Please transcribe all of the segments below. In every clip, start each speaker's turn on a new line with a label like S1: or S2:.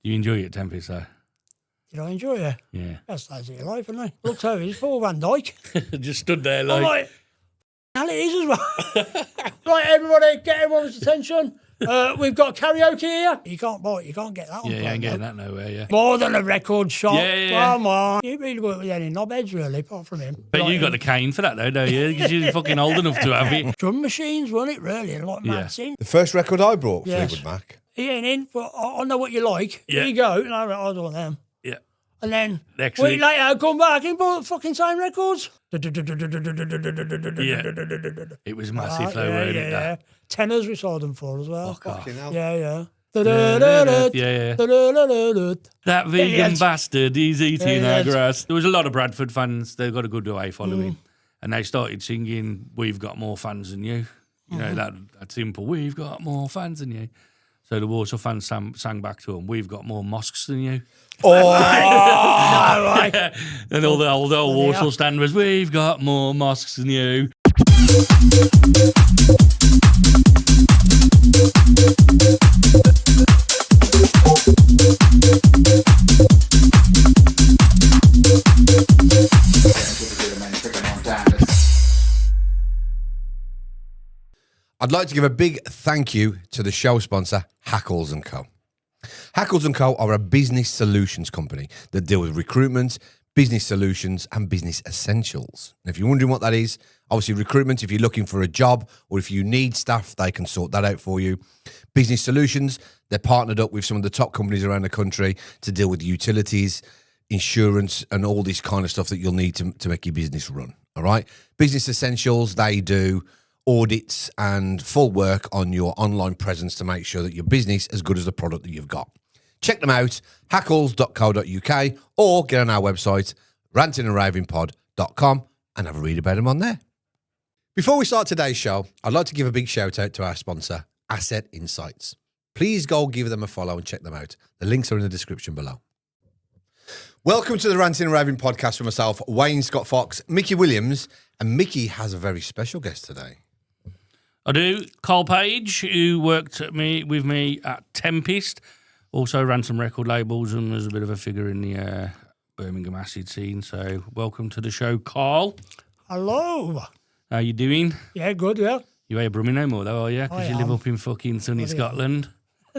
S1: Do you enjoy it, Tempest, though?
S2: Did I enjoy it?
S1: Yeah.
S2: Best days of your life, isn't it? Looked over, he's Paul Van Dyke.
S1: Just stood there
S2: I'm like, hell it is as well. Right, everybody, get everyone's attention. We've got karaoke here. You can't buy it, you can't get that on
S1: Yeah, you
S2: play,
S1: ain't getting
S2: no.
S1: that nowhere, yeah.
S2: More than a record shop.
S1: Yeah.
S2: Come on. You really work with any knobheads, really, apart from him.
S1: But
S2: Like
S1: you got the cane for that, though, don't you? Because you're fucking old enough to have it.
S2: drum machines, wasn't it, really? Like
S1: Yeah.
S2: Matt Singh.
S3: The first record I brought,
S2: Yes.
S3: Fleetwood Mac.
S2: He ain't in, but I know what you like.
S1: Yeah.
S2: Here you go. And I don't want them.
S1: Yeah.
S2: And then,
S1: Next
S2: week
S1: week.
S2: later, I come back and bought the fucking same records.
S1: Yeah. It was massive, though,
S2: yeah,
S1: weren't
S2: yeah,
S1: it?
S2: yeah.
S1: That?
S2: Tenors we sold them for as well.
S3: Fucking hell.
S2: Yeah, yeah.
S1: Yeah. That vegan
S2: Yeah.
S1: bastard, he's eating
S2: Yeah.
S1: our grass. There was a lot of Bradford fans. They've got a good away following. And they started singing, "We've got more fans than you." You know, that simple, "We've got more fans than you." So the Warsaw fans sang back to them, "We've got more mosques than you."
S3: Oh,
S2: No, right.
S1: And all the old Warsaw stand was, "We've got more mosques than you."
S3: I'd like to give a big thank you to the show sponsor, Hackles & Co. Hackles & Co. are a business solutions company that deal with recruitment, business solutions, and business essentials. And if you're wondering what that is, obviously recruitment, if you're looking for a job or if you need staff, they can sort that out for you. Business solutions, they're partnered up with some of the top companies around the country to deal with utilities, insurance, and all this kind of stuff that you'll need to make your business run. All right? Business essentials, they do audits and full work on your online presence to make sure that your business is as good as the product that you've got. Check them out, hackles.co.uk, or get on our website, rantingandravingpod.com, and have a read about them on there. Before we start today's show, I'd like to give a big shout out to our sponsor, Asset Insights. Please go give them a follow and check them out. The links are in the description below. Welcome to the Ranting and Raving podcast with myself, Wayne Scott Fox, Mickey Williams, and Mickey has a very special guest today.
S1: I do. Carl Page, who worked with me at Tempest, also ran some record labels and was a bit of a figure in the Birmingham acid scene. So welcome to the show, Carl.
S2: Hello.
S1: How you doing?
S2: Yeah, good, yeah.
S1: You ain't Bromley no more, though, are you?
S2: I
S1: Because you live
S2: am.
S1: up in fucking sunny
S2: Bloody
S1: Scotland.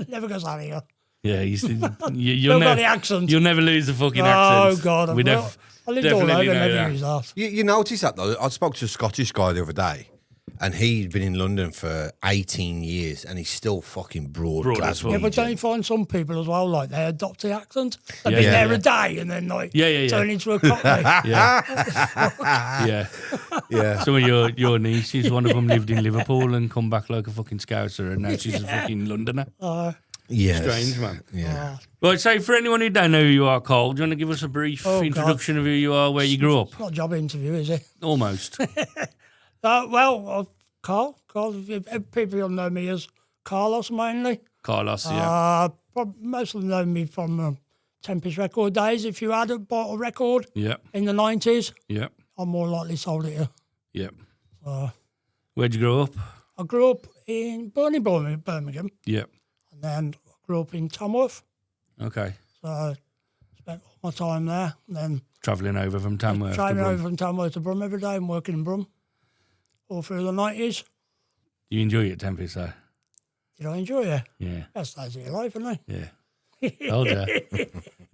S2: Never goes out of here.
S1: Yeah, you'll
S2: Still got the accent.
S1: You'll never lose the fucking
S2: Oh,
S1: accent.
S2: God.
S1: We
S2: I lived all over,
S1: definitely know
S2: never
S1: that.
S2: used that.
S3: You notice that, though? I spoke to a Scottish guy the other day, and he'd been in London for 18 years, and he's still fucking broad
S1: Broad
S3: Glaswegian.
S1: as fuck.
S2: Yeah, but don't you find some people as well, like, they adopt the accent? They've
S1: Yeah,
S2: been
S1: yeah,
S2: there
S1: yeah.
S2: a day and then, like,
S1: Yeah.
S2: turn into a cockney.
S1: Yeah.
S3: Yeah.
S1: Some of your nieces, one of them lived in Liverpool and come back like a fucking scouser, and now she's a fucking Londoner.
S3: Yes.
S1: Strange, man.
S3: Yeah.
S1: Right, so for anyone who don't know who you are, Carl, do you want to give us a brief
S2: Oh,
S1: introduction of who you are, where you grew up?
S2: It's not a job interview, is it?
S1: Almost.
S2: Carl, people know me as Carlos mainly.
S1: Carlos, yeah.
S2: Most of them know me from Tempest Record days. If you had bought a record
S1: Yep,
S2: in the 90s,
S1: yep,
S2: I more likely sold it to.
S1: yep.
S2: Uh,
S1: Where'd you grow up?
S2: I grew up in Birmingham,
S1: Yep.
S2: and then I grew up in Tamworth.
S1: Okay.
S2: So I spent all my time there, and then
S1: Travelling over from Tamworth to
S2: driving
S1: Brum.
S2: over from Tamworth to Brum every day and working in Brum all through the 90s.
S1: You enjoy it, Tempest, though?
S2: Did I enjoy it?
S1: Yeah,
S2: Best days of your life, isn't it?
S1: yeah. Oh, yeah.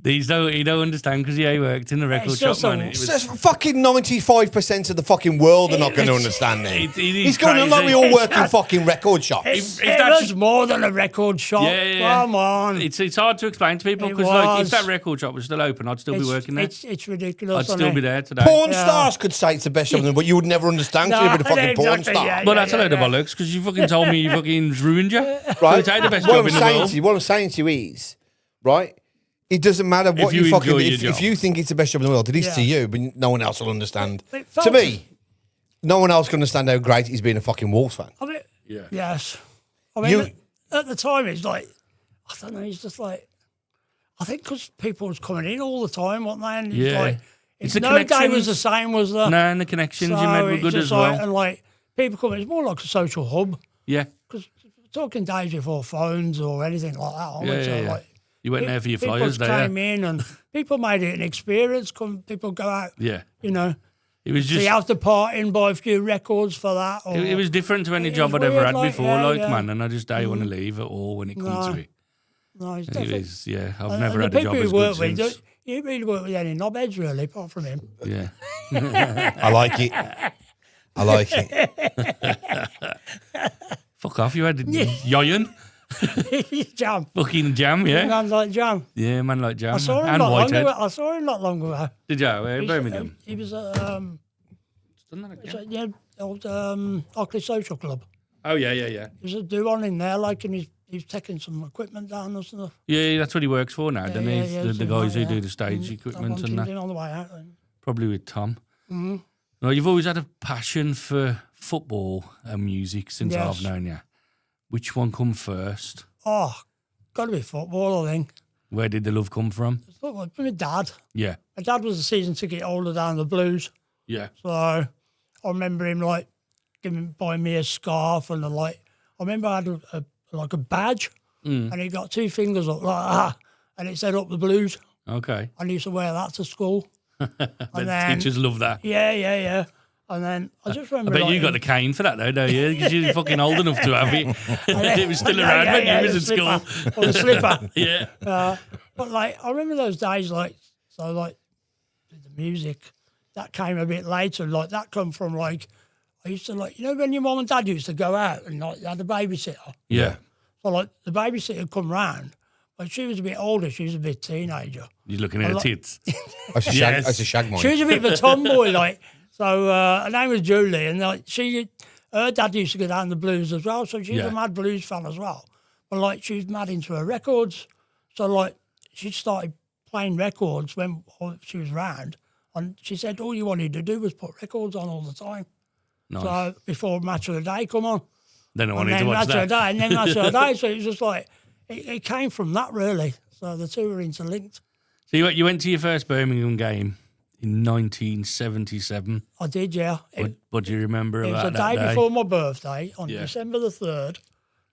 S1: You don't understand because he worked in the record
S2: it's
S1: shop,
S2: just
S1: man.
S2: a-
S1: It was,
S3: So fucking 95% of the fucking world are not going to understand it.
S1: it is
S3: He's going to like we
S1: crazy.
S3: all work in fucking record shops.
S1: If
S2: It
S1: that's-
S2: was more than a record shop.
S1: Yeah.
S2: Come on.
S1: It's hard to explain to people
S2: It
S1: because like, if
S2: was.
S1: that record shop was still open, I'd still be working there.
S2: It's ridiculous.
S1: I'd still be there today.
S3: Porn
S2: Yeah.
S3: stars could say it's the best of them, but you would never understand because you'd be the fucking porn
S2: exactly,
S3: star.
S2: yeah.
S1: Well, that's a load of bollocks because you fucking told me you fucking ruined you.
S3: Right?
S1: So take the best
S3: what
S1: job
S3: I'm
S1: in the
S3: saying
S1: world.
S3: to you, what I'm saying to you is, right? It doesn't matter what
S1: you
S3: you fucking
S1: enjoy your
S3: if
S1: job.
S3: you think it's the best job in the world, it is to
S2: Yeah.
S3: you, but no one else will understand.
S2: It felt
S3: To me, no one else can understand how great it is being a fucking Wolves fan.
S2: I mean,
S1: Yeah.
S2: yes. I mean,
S3: You-
S2: at the time, it's like, I don't know, it's just like, I think because people was coming in all the time, weren't they? And it's
S1: Yeah.
S2: like,
S1: It's the
S2: no day was
S1: connections.
S2: the same, was there?
S1: No, and the connections you
S2: So
S1: made were
S2: it's
S1: good
S2: just
S1: as
S2: like,
S1: well.
S2: And like, people coming, it's more like a social hub.
S1: Yeah.
S2: Because talking days before phones or anything like that, aren't
S1: Yeah,
S2: we? So
S1: yeah, yeah.
S2: like,
S1: You went there for your
S2: people
S1: flyers, there.
S2: came in and people made it an experience. People go out,
S1: Yeah.
S2: you know.
S1: It was
S2: See
S1: just.
S2: after party and buy a few records for that. Or,
S1: It was different to any
S2: It
S1: job
S2: is
S1: I'd ever
S2: weird,
S1: had
S2: like,
S1: before,
S2: yeah,
S1: like,
S2: yeah.
S1: man, and I just don't want to leave at all when it comes
S2: No.
S1: to it.
S2: No, it's
S1: It
S2: definitely.
S1: is, yeah. I've
S2: And
S1: never
S2: the
S1: had a job
S2: people
S1: as
S2: you work
S1: good
S2: with,
S1: since.
S2: you don't really work with any knobheads really, apart from him.
S1: Yeah.
S3: I like it. I like it.
S1: Fuck off, you had Yoyen.
S2: Jam.
S1: Fucking Jam, yeah.
S2: Man like Jam.
S1: Yeah, man like Jam.
S2: I saw him
S1: And
S2: not long
S1: Whitehead.
S2: ago. I saw him not long ago.
S1: Did you? Birmingham.
S2: He was at
S1: Done that again?
S2: yeah, old Oakley Social Club.
S1: Oh, yeah.
S2: He was a do on in there, like, and he's taking some equipment down and stuff.
S1: Yeah, that's what he works for now, doesn't he?
S2: yeah,
S1: the
S2: something
S1: guys
S2: like
S1: who do
S2: that.
S1: the stage
S2: I
S1: equipment
S2: bumped
S1: and
S2: into
S1: that.
S2: him on the way out. And,
S1: Probably with Tom.
S2: Mm-hmm.
S1: No, you've always had a passion for football and music since
S2: Yes.
S1: I've known you. Which one come first?
S2: oh, got to be football, I think.
S1: Where did the love come from?
S2: Football. My dad.
S1: Yeah,
S2: My dad was a season ticket holder down the Blues.
S1: yeah.
S2: So I remember him like buying me a scarf and I remember I had a badge and he got two fingers up like that and it said up the Blues.
S1: Okay.
S2: I used to wear that to school.
S1: The
S2: then-
S1: teachers love that.
S2: Yeah. And then I just
S1: I
S2: remember.
S1: bet you got the cane for that though, don't you? Because you're fucking old enough to have it. It was still around when you was at school.
S2: Or the slipper.
S1: Yeah.
S2: But like, I remember those days, like, so like, the music, that came a bit later. Like, that come from like, I used to like, you know, when your mum and dad used to go out and like, they had a babysitter.
S1: Yeah.
S2: So like, the babysitter would come round. But she was a bit older. She was a bit teenager.
S1: You're looking at her tits.
S3: That's a shag,
S1: Yes.
S3: that's a shag mine.
S2: She was a bit of a tomboy, like. So her name was Julie, and like her dad used to go down the blues as well. So she's
S1: Yeah.
S2: a mad blues fan as well. But like, she's mad into her records. So like, she started playing records when she was round, and she said all you wanted to do was put records on all the time.
S1: Nice.
S2: So before Match of the Day come on,
S1: Then I
S2: and
S1: wanted to
S2: then
S1: watch
S2: Match of the
S1: that.
S2: Day, and then Match of the Day. So it was just like it came from that really. So the two were interlinked.
S1: So you went to your first Birmingham game in 1977.
S2: I did, yeah.
S1: What do you remember
S2: It was
S1: about
S2: the
S1: that
S2: day
S1: day?
S2: before my birthday on
S1: Yeah.
S2: December the 3rd,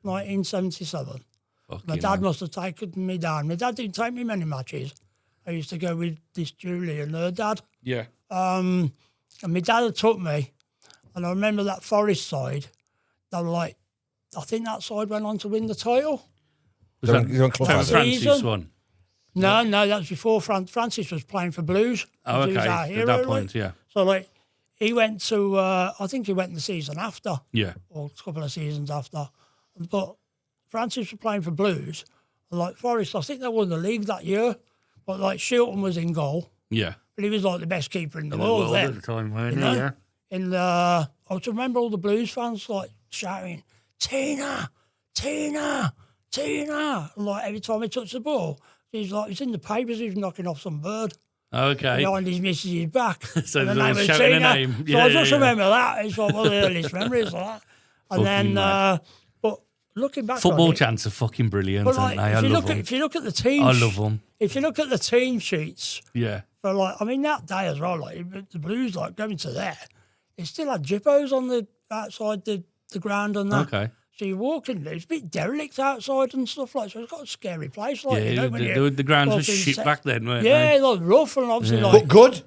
S2: 1977.
S1: Fucking
S2: My dad
S1: hell.
S2: must have taken me down. My dad didn't take me many matches. I used to go with this Julie and her dad.
S1: Yeah.
S2: And my dad had took me, and I remember that Forest side. They were like, I think that side went on to win the title.
S1: Was that
S3: He's on club
S1: Trevor
S3: ladder.
S1: Francis
S2: Season?
S1: one?
S2: No, that was before Francis was playing for Blues.
S1: Oh,
S2: He was
S1: okay.
S2: our
S1: At
S2: hero,
S1: that
S2: like.
S1: point, yeah.
S2: So, like, he went to, I think he went the season after.
S1: Yeah.
S2: Or a couple of seasons after. But Francis was playing for Blues. And like Forest, I think they won the league that year. But like Shilton was in goal.
S1: Yeah.
S2: But he was like the best keeper in the
S1: The
S2: world
S1: world
S2: then.
S1: at the time, weren't
S2: You
S1: you?
S2: know?
S1: Yeah.
S2: And I just remember all the Blues fans like shouting, Tina, Tina, Tina. And like every time he touched the ball, he's like, it's in the papers, he's knocking off some bird
S1: Okay.
S2: behind his missus' back.
S1: So
S2: And the
S1: they were
S2: name was
S1: shouting a
S2: Tina.
S1: name.
S2: So
S1: Yeah,
S2: I just
S1: yeah.
S2: remember that. It's like one of the earliest memories of that. And
S1: Fucking
S2: then,
S1: mad.
S2: but looking back
S1: Football
S2: on it,
S1: chants are fucking brilliant,
S2: but
S1: aren't
S2: like,
S1: they? I love them.
S2: if you look at the team,
S1: I love them.
S2: if you look at the team sheets,
S1: Yeah.
S2: for like, I mean, that day as well, like the Blues, like going to there, they still had jippos on the outside the ground and that.
S1: Okay.
S2: So you're walking, it's a bit derelict outside and stuff like. So it's got a scary place, like you know, when
S1: The grounds were
S2: walking
S1: shit
S2: set-
S1: back then, weren't
S2: Yeah,
S1: they?
S2: like rough and obviously
S1: Yeah.
S2: like
S3: But good.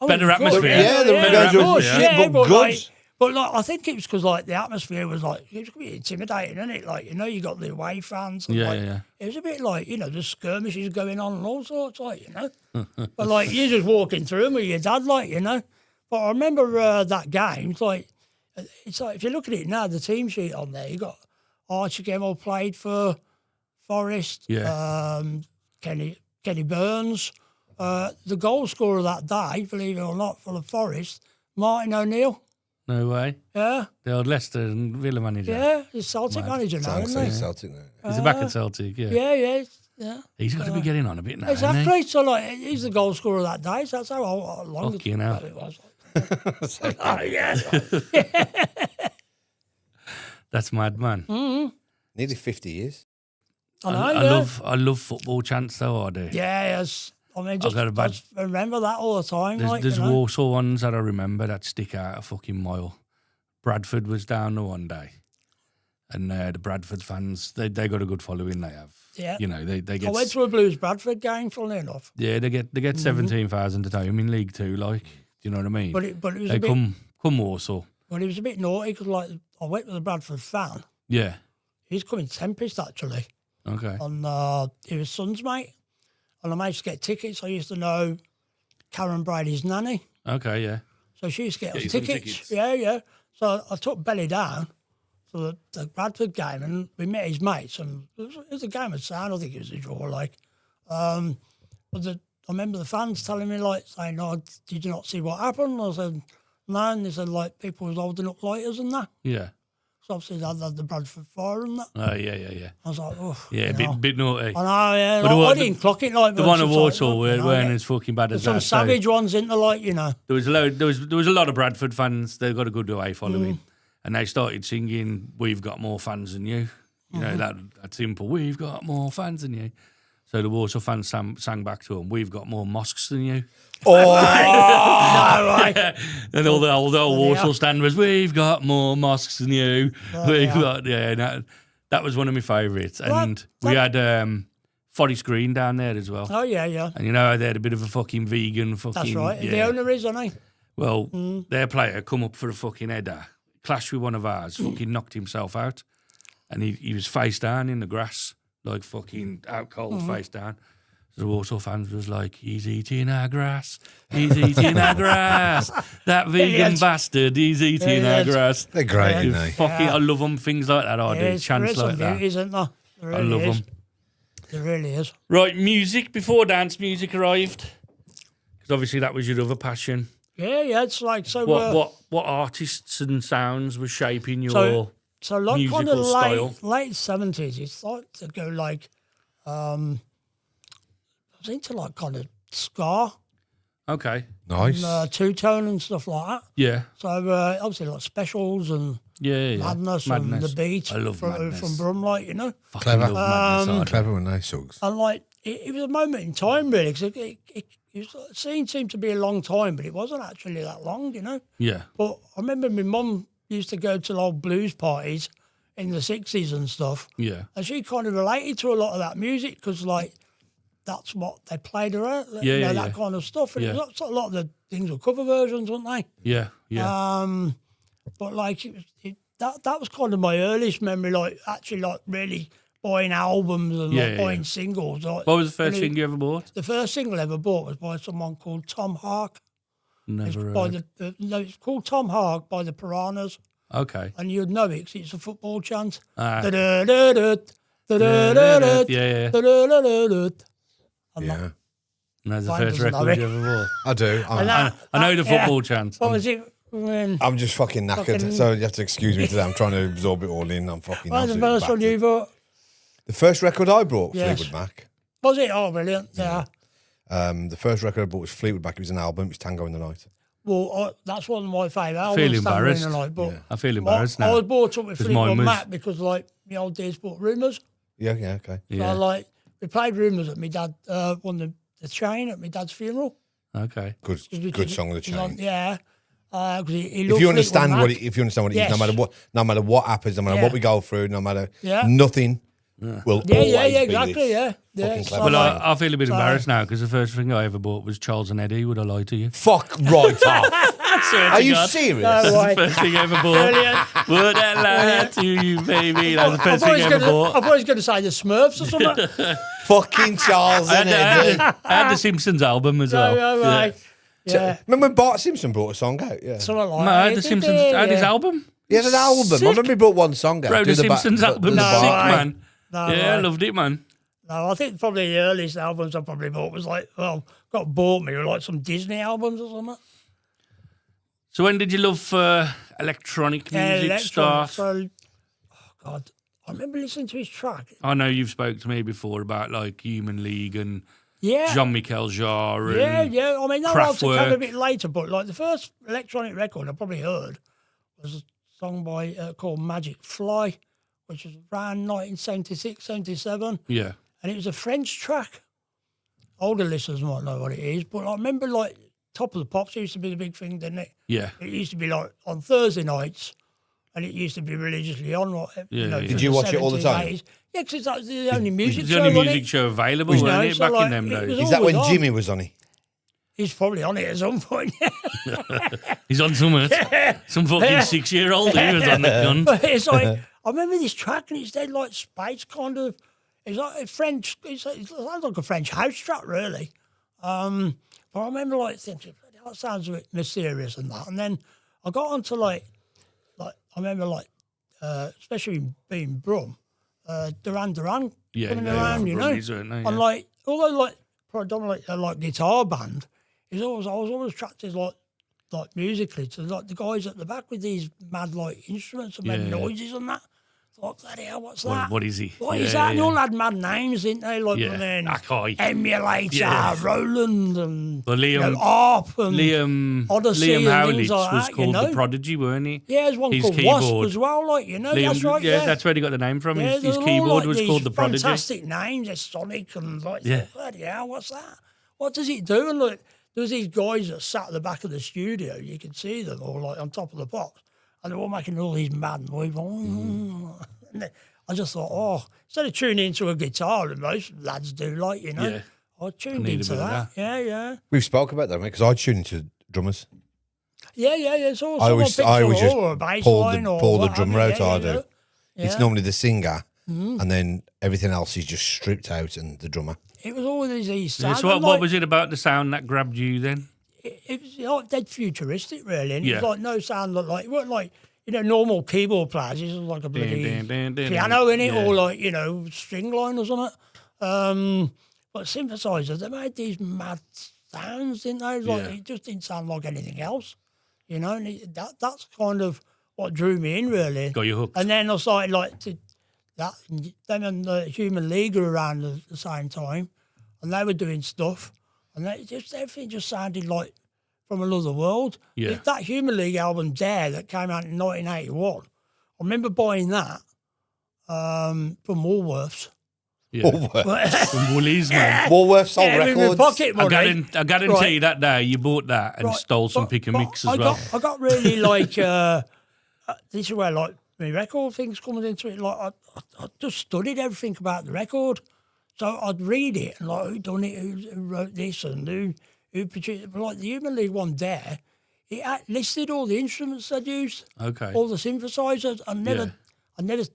S2: oh,
S1: Better
S2: it's good,
S1: atmosphere.
S3: Yeah, the
S1: guys
S2: of
S1: were
S2: course,
S1: shit,
S2: yeah,
S3: but good.
S2: Like, I think it was because like the atmosphere was like it was a bit intimidating, isn't it? Like, you know, you got the away fans. And,
S1: Yeah,
S2: like,
S1: yeah.
S2: It was a bit like, you know, the skirmishes going on and all sorts, like, you know. But like you're just walking through them with your dad, like, you know. But I remember that game. It's like if you look at it now, the team sheet on there, you got Archie Gemmell played for Forest.
S1: Yeah.
S2: Kenny Burns. The goal scorer that day, believe it or not, for the Forest, Martin O'Neill.
S1: No way.
S2: Yeah,
S1: The old Leicester and Villa manager.
S2: yeah, he's Celtic manager now,
S3: Sounds
S2: isn't
S3: like
S2: he?
S3: Celtic now.
S1: He's back at Celtic, yeah.
S2: Yeah.
S1: He's got to be getting on a bit now, hasn't he?
S2: Exactly. So like, he's the goal scorer that day. So that's how long
S1: Fucking hell.
S2: it was. Oh yeah.
S1: That's mad, man.
S3: Nearly 50 years.
S2: I know.
S1: I love football chants though, I do.
S2: Yeah, yes. I mean, just,
S1: got a bad-
S2: just remember that all the time.
S1: There's
S2: you know?
S1: Warsaw ones that I remember that stick out a fucking mile. Bradford was down the one day. And the Bradford fans, they got a good following. They have,
S2: Yeah.
S1: you know, they
S2: I
S1: get
S2: went to a Blues Bradford game, funnily enough.
S1: they get 17,000 at home in League Two. Like, do you know what I mean?
S2: But it was
S1: they
S2: a bit,
S1: come Warsaw.
S2: well, it was a bit naughty because like I went with a Bradford fan.
S1: Yeah.
S2: He's coming Tempest actually.
S1: Okay.
S2: And he was son's mate. And I managed to get tickets. I used to know Karen Brady's nanny.
S1: Okay. Yeah.
S2: So she used to get
S1: Get
S2: us
S1: you some
S2: tickets.
S1: tickets.
S2: Yeah. So I took Belly down to the Bradford game and we met his mates. And it was a game of sound. I think it was a draw. Like, but I remember the fans telling me, like, saying, "Oh, did you not see what happened?" I said, "No." And they said, like, people was holding up lighters and that.
S1: Yeah.
S2: So obviously they had the Bradford fire and that.
S1: Yeah.
S2: I was like, oh.
S1: Yeah,
S2: you know.
S1: bit naughty.
S2: I know, yeah.
S1: But
S2: Like,
S1: the
S2: I didn't clock it like
S1: The
S2: but
S1: one at
S2: it's
S1: Warsaw
S2: like, you know,
S1: weren't
S2: yeah.
S1: as fucking bad as
S2: There's some
S1: that. So
S2: savage ones into like, you know.
S1: there was a lot of Bradford fans. They've got a good away following,
S2: Mm.
S1: and they started singing, "We've got more fans than you." You know
S2: Mm-hmm.
S1: that simple. We've got more fans than you. So the Warsaw fans sang back to them, "We've got more mosques than you."
S2: No way.
S1: And all the old Warsaw stand was, "We've got more mosques than you." We've got that was one of my favourites. And we had Forest Green down there as well.
S2: Oh, yeah.
S1: And you know they had a bit of a fucking vegan fucking.
S2: That's right.
S1: Yeah.
S2: The owner is, isn't he?
S1: Well, their player come up for a fucking header, clashed with one of ours, fucking knocked himself out, and he was face down in the grass, like fucking out cold, face down. The Warsaw fans was like, "He's eating our grass. He's eating our grass. That vegan bastard. He's eating our grass."
S3: They're great, aren't
S1: You
S3: they?
S1: fucking, I love them. Things like that. I do.
S2: There
S1: Chants
S2: is some
S1: like that.
S2: beauty, isn't there? There really
S1: I love
S2: is.
S1: them.
S2: There really is.
S1: Right, music before dance music arrived, because obviously that was your other passion.
S2: Yeah. It's like, so...
S1: What artists and sounds were shaping your
S2: So like kind of
S1: musical style?
S2: late 70s, it's like to go like... I was into like kind of ska
S1: Okay.
S3: Nice.
S2: and two-tone and stuff like that.
S1: Yeah.
S2: So obviously like Specials and
S1: Yeah.
S2: Madness and The Beat
S1: I love
S2: from
S1: Madness.
S2: Bromley, you know.
S1: Fucking
S3: Clever.
S1: love Madness.
S3: Clever and nice songs.
S2: And like it was a moment in time really, because it seemed to be a long time, but it wasn't actually that long, you know.
S1: Yeah.
S2: But I remember my mum used to go to old blues parties in the 60s and stuff,
S1: Yeah.
S2: and she kind of related to a lot of that music because like that's what they played around, that kind of stuff. And
S1: Yeah.
S2: it was a lot of the things were cover versions, weren't they?
S1: Yeah. Yeah.
S2: But like that was kind of my earliest memory, like actually like really buying albums and buying singles. Like,
S1: What was the first thing you ever bought?
S2: The first single I ever bought was by someone called Tom Hark.
S1: Never
S2: By
S1: heard.
S2: it's called Tom Hark by the Piranhas,
S1: Okay.
S2: and you'd know it 'cause it's a football chant.
S1: Ah.
S2: Da-da-da-da,
S1: Yeah.
S2: da-da-da-da, and
S3: Yeah.
S2: that-
S1: And that's the
S2: Mine
S1: first
S2: doesn't
S1: record
S2: have
S1: you
S2: it.
S1: ever bought.
S3: I do.
S1: I know the football chant.
S2: What was it?
S3: I'm just fucking knackered, so you have to excuse me today. I'm trying to absorb it all in. I'm fucking
S2: What was the
S3: absolutely
S2: first one you
S3: battered.
S2: bought?
S3: The first record I bought,
S2: Yes.
S3: Fleetwood Mac.
S2: Was it? Oh, brilliant. Yeah.
S3: The first record I bought was Fleetwood Mac. It was an album. It was Tango in the Night.
S2: Well, that's one of my favourite albums.
S1: feel
S2: Tango in
S1: embarrassed.
S2: the Night, but
S1: I feel embarrassed
S2: I
S1: now.
S2: was brought up with
S1: 'Cause
S2: Fleetwood
S1: mine was-
S2: Mac because, like, my old days bought Rumours.
S3: Yeah, okay.
S1: Yeah.
S2: So, like, we played Rumours at my dad, won the chain at my dad's funeral.
S1: Okay.
S3: Good song of the chain.
S2: Yeah. 'Cause he
S3: If
S2: loved
S3: you understand
S2: Fleetwood
S3: what
S2: Mac.
S3: it, if you understand what it
S2: Yes.
S3: is, no matter what happens, no matter
S2: Yeah.
S3: what we go through, no matter
S2: Yeah.
S3: nothing will
S2: Yeah,
S3: always
S2: yeah,
S3: be
S2: exactly,
S3: this.
S2: yeah.
S3: Fucking
S2: So,
S3: clever.
S1: Well,
S2: like,
S1: I feel a bit
S2: so-
S1: embarrassed now because the first thing I ever bought was Charles and Eddie. Would I lie to you?
S3: Fuck right off. Are you serious?
S2: No way.
S1: First thing I ever bought.
S2: Brilliant.
S1: Would I lie to you, baby? That's the
S2: I
S1: first
S2: thought
S1: thing I ever bought.
S2: he was going to say the Smurfs or something.
S3: Fucking Charles
S1: I
S3: and
S1: had,
S3: Eddie.
S1: I had the Simpsons album as well.
S2: Oh, right. Yeah.
S3: Remember when Bart Simpson brought a song out? Yeah.
S2: Something like
S1: No, I had
S2: that.
S1: the Simpsons. I had his
S2: Yeah.
S1: album.
S3: He had an album. I remember he brought one song out.
S1: Bro,
S3: Do
S1: the
S3: ba-
S1: Simpsons
S3: do
S1: album.
S3: the
S1: Sick,
S3: bar.
S2: No,
S1: man.
S2: No,
S1: Yeah, I
S2: right.
S1: loved it, man.
S2: No, I think probably the earliest albums I probably bought was like, got bought me were like some Disney albums or something.
S1: So when did you love electronic music
S2: electronic.
S1: start?
S2: So, God, I remember listening to his track.
S1: I know you've spoke to me before about like Human League and
S2: Yeah.
S1: Jean-Michel Jarre. And
S2: Yeah. I mean, that also came a
S1: Kraftwerk.
S2: bit later, but like the first electronic record I probably heard was a song by called Magic Fly, which was around 1976, 77.
S1: Yeah.
S2: And it was a French track. Older listeners might know what it is, but I remember like Top of the Pops used to be the big thing, didn't it?
S1: Yeah.
S2: It used to be like on Thursday nights, and it used to be religiously on.
S1: Yeah.
S3: Did you watch it all the time?
S2: 80s. Yeah, because that was the only music
S1: It's
S2: show.
S1: the only
S2: wasn't
S1: music
S2: it?
S1: show available,
S2: You know,
S1: wasn't it,
S2: so,
S1: back in
S2: like,
S1: them
S2: it
S1: days?
S2: was
S3: Is that when
S2: always on.
S3: Jimmy was on it?
S2: He's probably on it at some point.
S1: He's on something. Some fucking 6-year-old who was on the gun.
S2: But it's like, I remember this track and it's dead like space kind of. It's like a French, it sounds like a French house track, really. But I remember like thinking, that sounds a bit mysterious and that. And then I got onto like I remember like, especially being Brum, Duran Duran coming around, you know.
S1: Brummies, weren't they?
S2: And like, although like predominantly like guitar band, I was always attracted like musically to like the guys at the back with these mad like instruments and mad noises and that. Thought, bloody hell, what's that?
S1: What is he?
S2: What is that? And they all had mad names, didn't they? Like
S1: Akai.
S2: Emulator, Roland, and
S1: Well, Liam,
S2: Arp, and Odyssey,
S1: Liam
S2: and
S1: Howlett
S2: things like
S1: was
S2: that,
S1: called
S2: you know?
S1: the Prodigy, weren't he?
S2: Yeah, there's one
S1: His
S2: called
S1: keyboard.
S2: Wasp as well, like, you know,
S1: Liam,
S2: that's right,
S1: that's where he got the name from.
S2: Yeah,
S1: His
S2: they're all
S1: keyboard
S2: like
S1: was
S2: these
S1: called the Prodigy.
S2: fantastic names, it's Sonic, and like,
S1: Yeah.
S2: bloody hell, what's that? What does it do? And look, there was these guys that sat at the back of the studio, you could see them all like on top of the box, and they were all making all these mad noises. And I just thought, instead of tuning into a guitar, and most lads do, like, you know,
S1: Yeah.
S2: I tuned
S1: need a
S2: into
S1: bit of
S2: that. Yeah.
S3: We've spoke about that, mate, because I tune into drummers.
S2: Yeah. So
S3: I always just
S2: or a bass
S3: pull
S2: line
S3: the
S2: or
S3: pull the
S2: what
S3: drummer
S2: have
S3: out.
S2: you,
S3: I
S2: you
S3: do.
S2: know?
S3: It's
S2: Yeah.
S3: normally the singer, and then everything else is just stripped out, and the drummer.
S2: It was always these
S1: Yeah,
S2: sounds.
S1: so
S2: and,
S1: what
S2: like,
S1: was it about the sound that grabbed you then?
S2: it was like dead futuristic, really. And it
S1: Yeah.
S2: was like no sound like it weren't like, you know, normal keyboard players. It was like a bloody piano in it,
S1: Yeah.
S2: or like, you know, string line or something. But synthesizers, they made these mad sounds, didn't they? Like,
S1: Yeah.
S2: it just didn't sound like anything else, you know. And that's kind of what drew me in, really.
S1: Got you hooked.
S2: And then I started like to that. Them and the Human League were around at the same time, and they were doing stuff, and everything just sounded like from another world.
S1: Yeah.
S2: That Human League album, Dare, that came out in 1981. I remember buying that from Woolworths.
S1: Yeah.
S3: Woolworths,
S1: From Woolies, man.
S3: Woolworths sold
S2: with my
S3: records.
S2: pocket money.
S1: I guarantee
S2: Right.
S1: you that day you bought that and
S2: Right,
S1: stole some
S2: but-
S1: pick and
S2: but
S1: mix as well.
S2: I got really like this is where like my record things coming into it. Like I just studied everything about the record, so I'd read it and like who done it, who wrote this, and who produced it. But like the Human League one there, it listed all the instruments they'd used,
S1: Okay.
S2: all the synthesizers.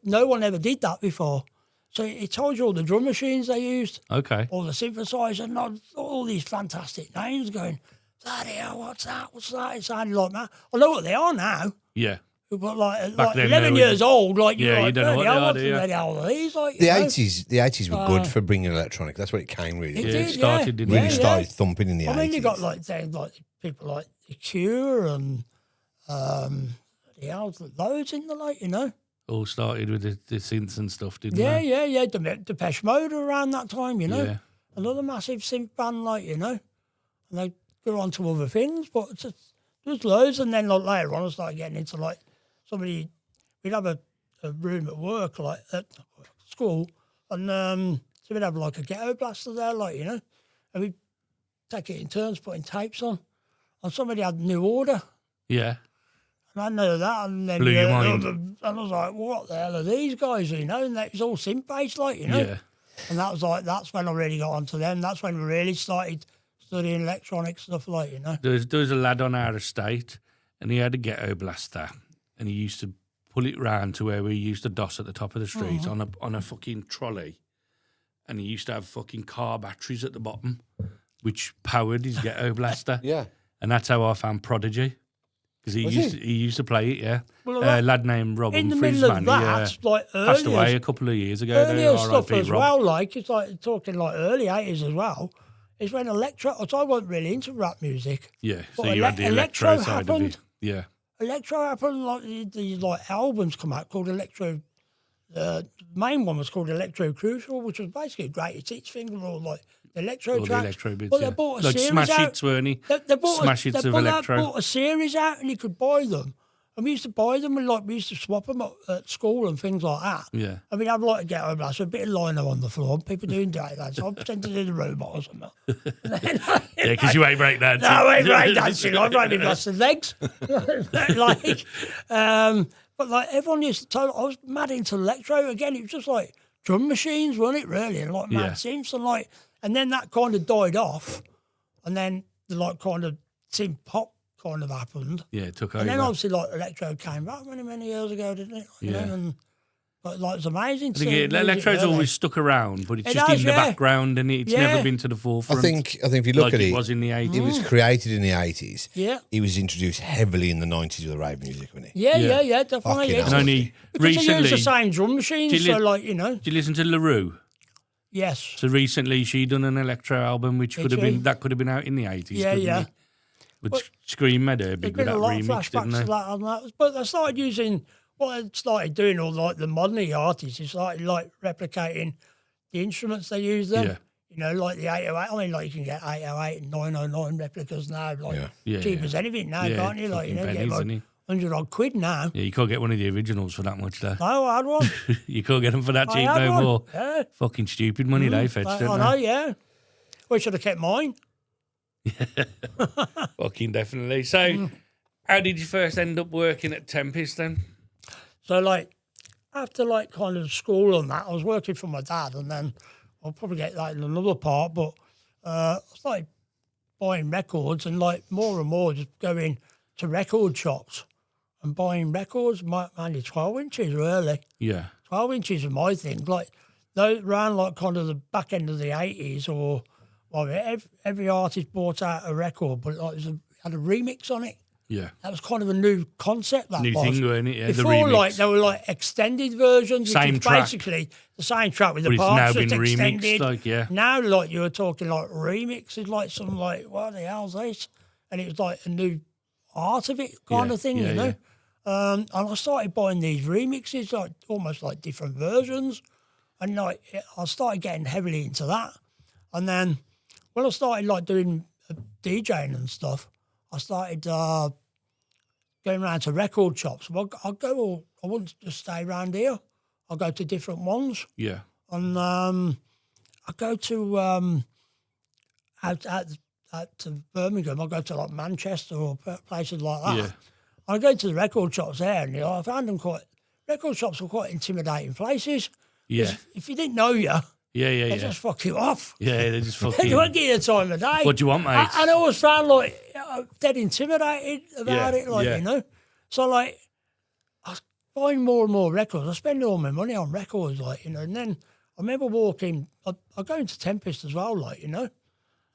S2: No one ever did that before. So it told you all the drum machines they used,
S1: Okay.
S2: all the synthesizers, and all these fantastic names going, bloody hell, what's that? What's that? It sounded like that. I know what they are now,
S1: Yeah.
S2: but like
S1: then,
S2: 11
S1: no,
S2: years old, like,
S1: yeah,
S2: you're
S1: you
S2: like,
S1: don't know what
S2: bloody
S1: they
S2: hell,
S1: are,
S2: what's
S1: do
S2: the
S1: you?
S2: bloody hell are these? Like,
S3: The
S2: you know?
S3: 80s were good for bringing electronic. That's what it came really.
S2: It
S1: Yeah,
S2: did,
S1: it started,
S2: yeah.
S1: didn't
S3: really
S1: it?
S3: started thumping in the 80s.
S2: I mean, you got like things like people like The Cure and loads in the like, you know.
S1: All started with the synths and stuff, didn't
S2: Yeah,
S1: they?
S2: yeah. Depeche Mode around that time, you know.
S1: Yeah.
S2: Another massive synth band, like, you know. And they go on to other things, but there's loads. And then like later on, I started getting into like we'd have a room at work, like at school, and so we'd have like a ghetto blaster there, like, you know, and we'd take it in turns putting tapes on. And somebody had New Order.
S1: Yeah.
S2: And I know that, and then
S1: Blew your mind.
S2: and I was like, what the hell are these guys, you know? And it was all synth-based, like, you know?
S1: Yeah.
S2: And that was like, that's when I really got onto them. That's when we really started studying electronic stuff, like, you know?
S1: There was a lad on our estate and he had a ghetto blaster and he used to pull it round to where we used to DOS at the top of the street on a fucking trolley. And he used to have fucking car batteries at the bottom, which powered his ghetto blaster.
S3: Yeah.
S1: And that's how I found Prodigy. Because he used to play it, yeah.
S2: Well,
S1: A lad named Rob
S2: in the
S1: Humphries,
S2: middle of
S1: man.
S2: that, like
S1: Passed away
S2: earlier,
S1: a couple of years ago.
S2: earlier stuff
S1: R.I.P.
S2: as
S1: Rob.
S2: well, like, it's like talking like early 80s as well, is when I wasn't really into rap music.
S1: Yeah, so
S2: But
S1: you had the electro
S2: electro
S1: side
S2: happened.
S1: of it. Yeah.
S2: Electro happened, like these like albums come out called Electro. The main one was called Electro Crucial, which was basically a greatest hits thing with all like the electro
S1: All the
S2: tracks.
S1: electro bits,
S2: But
S1: yeah.
S2: they bought a
S1: Like
S2: series
S1: Smash
S2: out.
S1: Hits, weren't he?
S2: They bought
S1: Smash Hits of electro.
S2: bought a series out, and you could buy them. And we used to buy them, and like we used to swap them at school and things like that.
S1: Yeah.
S2: And we'd have like a ghetto blast, a bit of lino on the floor, people doing that. So I pretended to do the robot or something.
S1: Yeah, because you ain't break that.
S2: No, I ain't break dancing. I break my busted legs. Like, But like everyone used to tell, I was mad into electro again. It was just like drum machines, wasn't it? Really, and like mad synths and like, and then that kind of died off, and then the like kind of synth pop kind of happened.
S1: Yeah, it took over.
S2: And then obviously like electro came back many years ago, didn't it? You know, and but like it's amazing.
S1: I think electro's always stuck around, but it's just in the background, and it's never been to the forefront.
S3: I think if you look at it,
S1: it was in the 80s.
S3: It was created in the 80s.
S2: Yeah.
S3: It was introduced heavily in the 90s with the rave music, wasn't it?
S2: Yeah, definitely.
S3: Fucking
S1: And only
S2: because
S1: recently,
S2: they use the same drum machines, so like, you know.
S1: Do you listen to LaRue?
S2: Yes.
S1: So recently she done an electro album, which could have been out in the 80s.
S2: Yeah.
S1: But Scream made her big with that remix, didn't they?
S2: To that and that. But they started using what they started doing, all like the modern artists, they started like replicating the instruments they use then.
S1: Yeah.
S2: You know, like the 808. I mean, like you can get 808 and 909 replicas now, like cheap as anything now, can't you? Like, you know,
S1: pennies,
S2: get like 100 odd quid now.
S1: Yeah, you can't get one of the originals for that much, though.
S2: No, I had one.
S1: You can't get them for that cheap
S2: had
S1: no
S2: one.
S1: more.
S2: Yeah.
S1: Fucking stupid money they fetched,
S2: I
S1: don't
S2: know,
S1: they?
S2: yeah. We should have kept mine.
S1: Fucking definitely. So, how did you first end up working at Tempest then?
S2: So, like, after, like, kind of school and that, I was working for my dad, and then I'll probably get that in another part, but I started buying records and, like, more and more just going to record shops and buying records, mainly 12 inches, really.
S1: Yeah.
S2: 12 inches was my thing. Like, those around, like, kind of the back end of the 80s or, well, every artist brought out a record, but, like, had a remix on it.
S1: Yeah.
S2: That was kind of a new concept. That
S1: New
S2: was.
S1: thing, weren't it? Yeah,
S2: Before,
S1: the remix.
S2: like, they were like extended versions,
S1: Same
S2: which is
S1: track.
S2: basically the same track with
S1: But
S2: the
S1: it's
S2: parts
S1: now
S2: just
S1: been remixed,
S2: extended.
S1: like, yeah.
S2: Now, like, you were talking like remixes, like some like, what the hell's this? And it was like a new art of it kind of thing, you know. And I started buying these remixes, like almost like different versions, and like I started getting heavily into that. And then when I started like doing DJing and stuff, I started going around to record shops. Well, I wouldn't just stay around here. I'll go to different ones.
S1: Yeah.
S2: And I go to out to Birmingham. I go to like Manchester or places like that.
S1: Yeah.
S2: I go to the record shops there, and I found them record shops were quite intimidating places.
S1: Yeah.
S2: If you didn't know you,
S1: Yeah.
S2: they just fuck you off.
S1: Yeah, they just
S2: They
S1: fucking...
S2: won't give you the time of day.
S1: What do you want, mate?
S2: And I always found like dead intimidated about it, like, you know. So like I was buying more and more records. I spend all my money on records, like, you know. And then I remember walking. I go into Tempest as well, like, you know.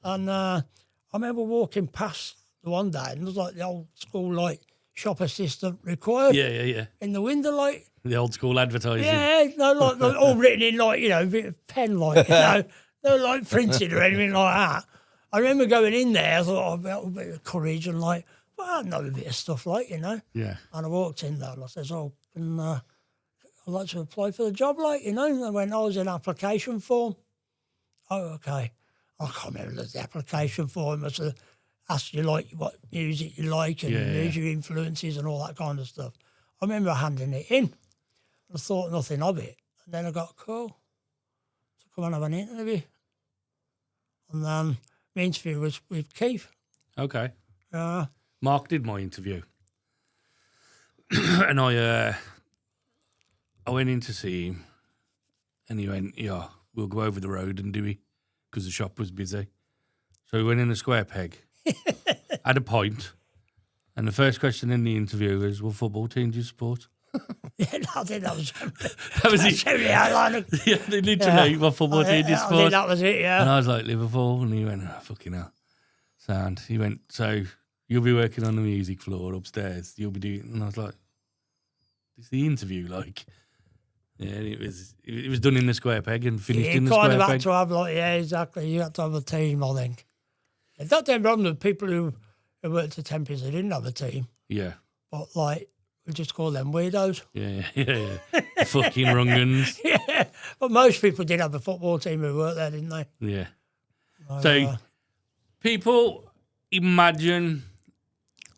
S2: And I remember walking past the one day, and there was like the old school like shop assistant required.
S1: Yeah.
S2: In the window, like.
S1: The old school advertising.
S2: Yeah, no, like all written in like, you know, bit of pen, like, you know, no like printed or anything like that. I remember going in there, I thought, I felt a bit of courage and like, well, I know a bit of stuff, like, you know.
S1: Yeah.
S2: And I walked in there and I says, I'd like to apply for the job, like, you know. And I went, I was in application form. Oh, okay. I can't remember the application form. I said, asked you like what music you like and who's your influences and all that kind of stuff. I remember handing it in. I thought nothing of it. And then I got a call to come and have an interview. And then my interview was with Keith.
S1: Okay. Mark did my interview. And I went in to see him. And he went, yeah, we'll go over the road and do it. Because the shop was busy. So we went in a square peg. Had a pint. And the first question in the interview was, what football team do you support?
S2: Yeah, I think that was
S1: it. Yeah, literally, what football team do you
S2: I
S1: support?
S2: think that was it, yeah.
S1: And I was like, Liverpool. And he went, oh, fucking hell. Sound. He went, so you'll be working on the music floor upstairs. You'll be doing... And I was like, it's the interview, like... Yeah, and it was done in the square peg and finished in the square peg.
S2: You kind of had to have, like, yeah, exactly. You had to have a team, I think. It's not the problem with people who worked at Tempest, they didn't have a team.
S1: Yeah.
S2: But, like, we just call them weirdos.
S1: Yeah. Fucking runguns.
S2: Yeah, but most people did have a football team who worked there, didn't they?
S1: Yeah. So, people imagine...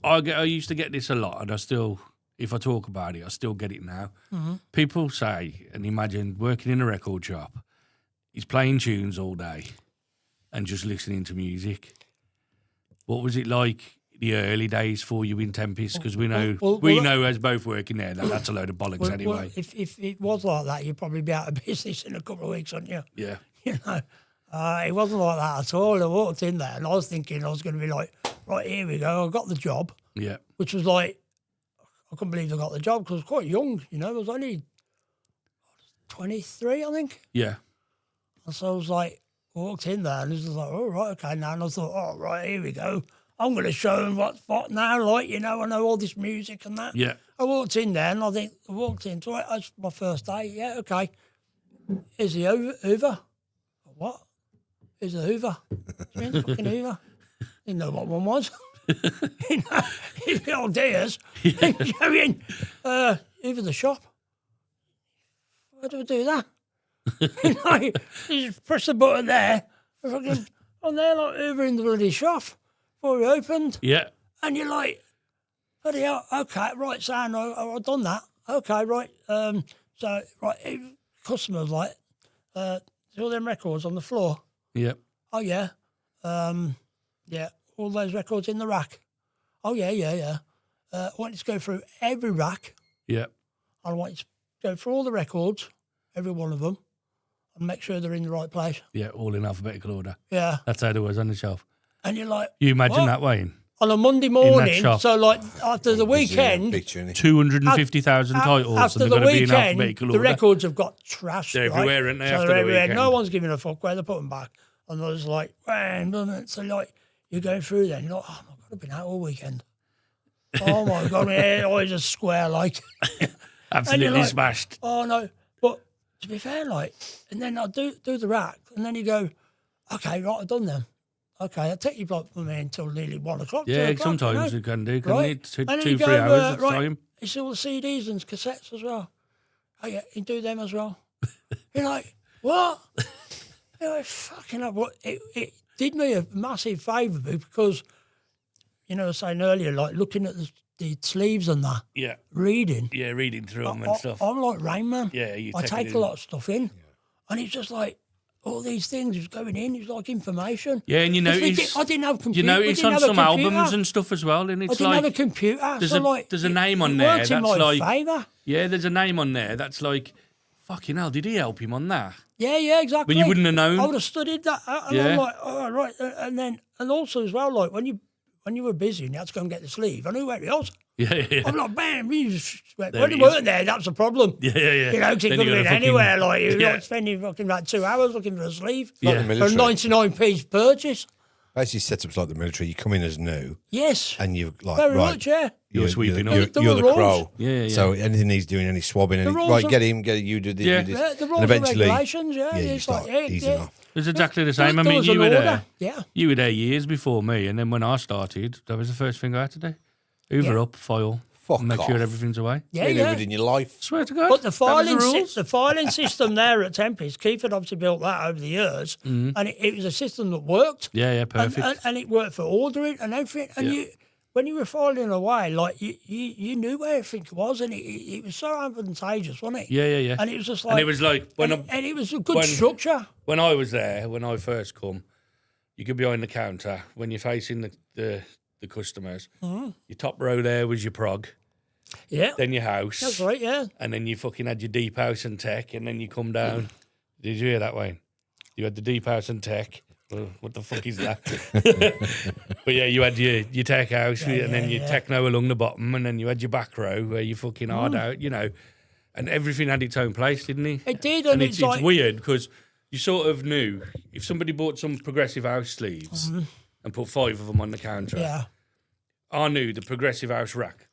S1: I used to get this a lot, and I still... If I talk about it, I still get it now. Mm-hmm. People say and imagine working in a record shop, he's playing tunes all day and just listening to music. What was it like the early days for you in Tempest? Because we know as both working there that's a load of bollocks anyway.
S2: Well, if it was like that, you'd probably be out of business in a couple of weeks, wouldn't you?
S1: Yeah.
S2: You know, it wasn't like that at all. I walked in there and I was thinking I was going to be like, right, here we go. I got the job.
S1: Yeah.
S2: Which was like, I couldn't believe I got the job because I was quite young, you know. I was only 23, I think.
S1: Yeah.
S2: And so I was like, walked in there and it was like, oh, right, okay, now. And I thought, oh, right, here we go. I'm going to show them what's what now, like, you know, I know all this music and that.
S1: Yeah.
S2: I walked in there and I walked into it, that's my first day. Yeah, okay. Here's the Hoover. What? Here's the Hoover. You mean fucking Hoover? Didn't know what one was. You know, the old days. Yeah. Go in, Hoover the shop. Why do I do that? You know, you just press the button there. Fucking, I'm there like Hoover in the bloody shop before we opened.
S1: Yeah.
S2: And you're like, bloody hell, okay, right, Sam, I've done that. Okay, right. So, right, customers like, see all them records on the floor?
S1: Yeah.
S2: Oh, yeah. Yeah, all those records in the rack. Oh, yeah. I want you to go through every rack.
S1: Yeah.
S2: I want you to go through all the records, every one of them, and make sure they're in the right place.
S1: Yeah, all in alphabetical order.
S2: Yeah.
S1: That's how it was on the shelf.
S2: And you're like,
S1: You imagine
S2: what?
S1: that, Wayne?
S2: On a Monday morning,
S1: shop.
S2: so like after the weekend,
S1: 250,000 titles,
S2: after
S1: and they're
S2: the
S1: going to be in
S2: weekend,
S1: alphabetical
S2: the
S1: order.
S2: records have got trashed.
S1: They're
S2: right?
S1: everywhere, aren't they,
S2: So
S1: after
S2: they're
S1: the
S2: everywhere.
S1: weekend?
S2: No one's giving a fuck where they put them back. And I was like, man, doesn't it? So like, you're going through there, and you're like, oh my God, I've been out all weekend. Oh my God, my hair always a square like.
S1: Absolutely
S2: like,
S1: smashed.
S2: Oh no, but to be fair, like, and then I do the rack, and then you go, okay, right, I've done them. Okay, I'll take you like until nearly 1 o'clock.
S1: Yeah,
S2: 2 o'clock,
S1: sometimes
S2: you
S1: you can do.
S2: right?
S1: Two,
S2: And then
S1: 3
S2: you go,
S1: hours at a
S2: right,
S1: time.
S2: it's all the CDs and cassettes as well. Oh yeah, you do them as well. You're like, what? You're like, fucking up. What? It did me a massive favour because, you know, I was saying earlier, like looking at the sleeves and that,
S1: Yeah.
S2: reading.
S1: Yeah, reading through them and stuff.
S2: I'm like Rain Man.
S1: Yeah, you
S2: I
S1: take
S2: take
S1: it
S2: a
S1: in.
S2: lot of stuff in, and it's just like all these things is going in. It's like information.
S1: Yeah, and you
S2: 'Cause
S1: notice,
S2: I didn't have computer.
S1: you notice on some albums and stuff as well, and
S2: I
S1: it's
S2: didn't have a
S1: like
S2: computer.
S1: there's
S2: so
S1: a
S2: like,
S1: there's a name on
S2: it
S1: there
S2: worked in
S1: that's
S2: my
S1: like
S2: favour.
S1: yeah, there's a name on there that's like fucking hell. Did he help him on that?
S2: Yeah, exactly.
S1: When you wouldn't have known.
S2: I would have studied that, and
S1: Yeah.
S2: I'm like, oh, right, and also as well, like when you were busy and you had to go and get the sleeve, I knew where it was.
S1: Yeah.
S2: I'm like, bam, you just went,
S1: There
S2: when
S1: it
S2: you
S1: is.
S2: weren't there, that's the problem.
S1: Yeah.
S2: You know, 'cause it
S1: Then
S2: could
S1: you
S2: have been
S1: gotta fucking-
S2: anywhere. Like you're
S1: Yeah.
S2: like spending fucking like 2 hours looking for a sleeve
S1: Yeah.
S3: Like the
S2: for a
S3: military.
S2: 99p purchase.
S3: Basically, setups like the military. You come in as new,
S2: Yes,
S3: and you've like
S2: very
S3: right.
S2: much, yeah.
S1: You're sweeping up.
S3: You're
S2: There were
S3: the
S2: rules.
S3: crow.
S1: Yeah.
S3: So anything he's doing, any swabbing, any,
S2: rules
S3: right,
S2: are-
S3: get him, you do this,
S1: Yeah.
S3: you do
S2: Yeah,
S3: this.
S2: the
S3: And
S2: rules and
S3: eventually,
S2: regulations, yeah.
S3: you
S2: It's
S3: start
S2: like,
S3: easing off.
S1: It's exactly the
S2: There-
S1: same. I
S2: there
S1: mean,
S2: was
S1: you
S2: an
S1: were
S2: order.
S1: there.
S2: Yeah.
S1: You were there years before me, and then when I started, that was the first thing I had to do. Hoover
S2: Yeah.
S1: up, file,
S3: Fuck
S1: make sure
S3: off.
S1: everything's away.
S2: Yeah,
S3: You
S2: yeah.
S3: in your life.
S1: Swear to God.
S2: But the
S1: that was
S2: filing,
S1: rules.
S2: the filing system there at Tempest, Keith had obviously built that over the years, and it was a system that worked.
S1: Yeah,
S2: And,
S1: perfect.
S2: and it worked for ordering and everything. And
S1: Yeah.
S2: when you were filing away, like you knew where everything was, and it was so advantageous, wasn't it?
S1: Yeah.
S2: And it was just like,
S1: And it was like when
S2: and it was a good
S1: when-
S2: structure.
S1: when I was there, when I first come, you could be behind the counter when you're facing the customers. Your top row there was your prog,
S2: Yeah,
S1: then your house,
S2: that's right. Yeah,
S1: and then you fucking had your deep house and tech, and then you come down. Did you hear that, Wayne? You had the deep house and tech. Well, what the fuck is that? But yeah, you had your tech house, and then your techno along the bottom, and then you had your back row where you fucking hard out, you know, and everything had its own place, didn't it?
S2: it did,
S1: And
S2: and
S1: it's
S2: like
S1: weird because you sort of knew if somebody bought some progressive house sleeves and put 5 of them on the counter,
S2: yeah,
S1: I knew the progressive house rack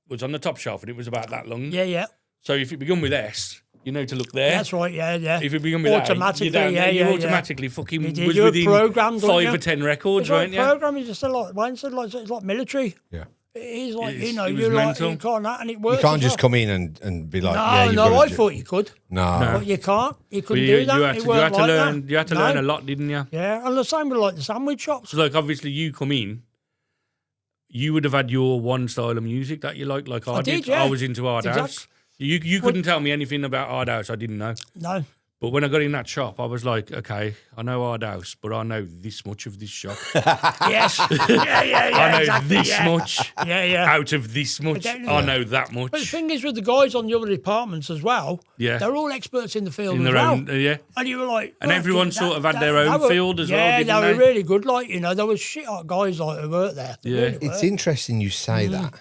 S1: was on the top shelf and it was about that long.
S2: yeah.
S1: So if it began with S, you know to look there.
S2: That's right. Yeah.
S1: If it began with
S2: automatically,
S1: A, you're down there,
S2: yeah.
S1: you automatically fucking
S2: You did.
S1: was
S2: You were
S1: within
S2: programmed,
S1: 5
S2: weren't you?
S1: or 10 records,
S2: It's like
S1: weren't you?
S2: programming, just like Wayne said, like it's like military.
S3: Yeah.
S2: It is like
S1: It is-
S2: you know,
S1: it was
S2: you're like
S1: mental.
S2: you can't that, and it
S3: You
S2: works.
S3: can't
S2: as
S3: just
S2: well.
S3: come in and be like,
S2: No,
S3: yeah, you've
S2: no,
S3: got
S2: I
S3: to
S2: thought you could,
S3: No.
S2: but you can't. You
S1: Well,
S2: couldn't
S1: you
S2: do that.
S1: had
S2: It
S1: to, you
S2: weren't
S1: had to
S2: like
S1: learn.
S2: that.
S1: You had to
S2: No.
S1: learn a lot, didn't you?
S2: Yeah, and the same with like the sandwich shops.
S1: So like obviously you come in, you would have had your one style of music that you liked, like I
S2: I
S1: did.
S2: did, yeah.
S1: I was into hard house. You couldn't tell me anything about hard house I didn't know.
S2: No,
S1: But when I got in that shop, I was like, okay, I know Hard House, but I know this much of this shop.
S2: Yes. Yeah.
S1: I know
S2: exactly,
S1: this
S2: yeah.
S1: much.
S2: Yeah.
S1: Out of this much, I know that much.
S2: But the thing is, with the guys on the other departments as well, they're all experts in the field
S1: in
S2: as
S1: their
S2: well.
S1: own, yeah.
S2: And you were like,
S1: And everyone sort of had their own field as well, didn't
S2: Yeah, they
S1: they?
S2: were really good. Like, you know, there was shit hot guys like who worked there. They really
S3: It's
S2: were.
S3: interesting you say that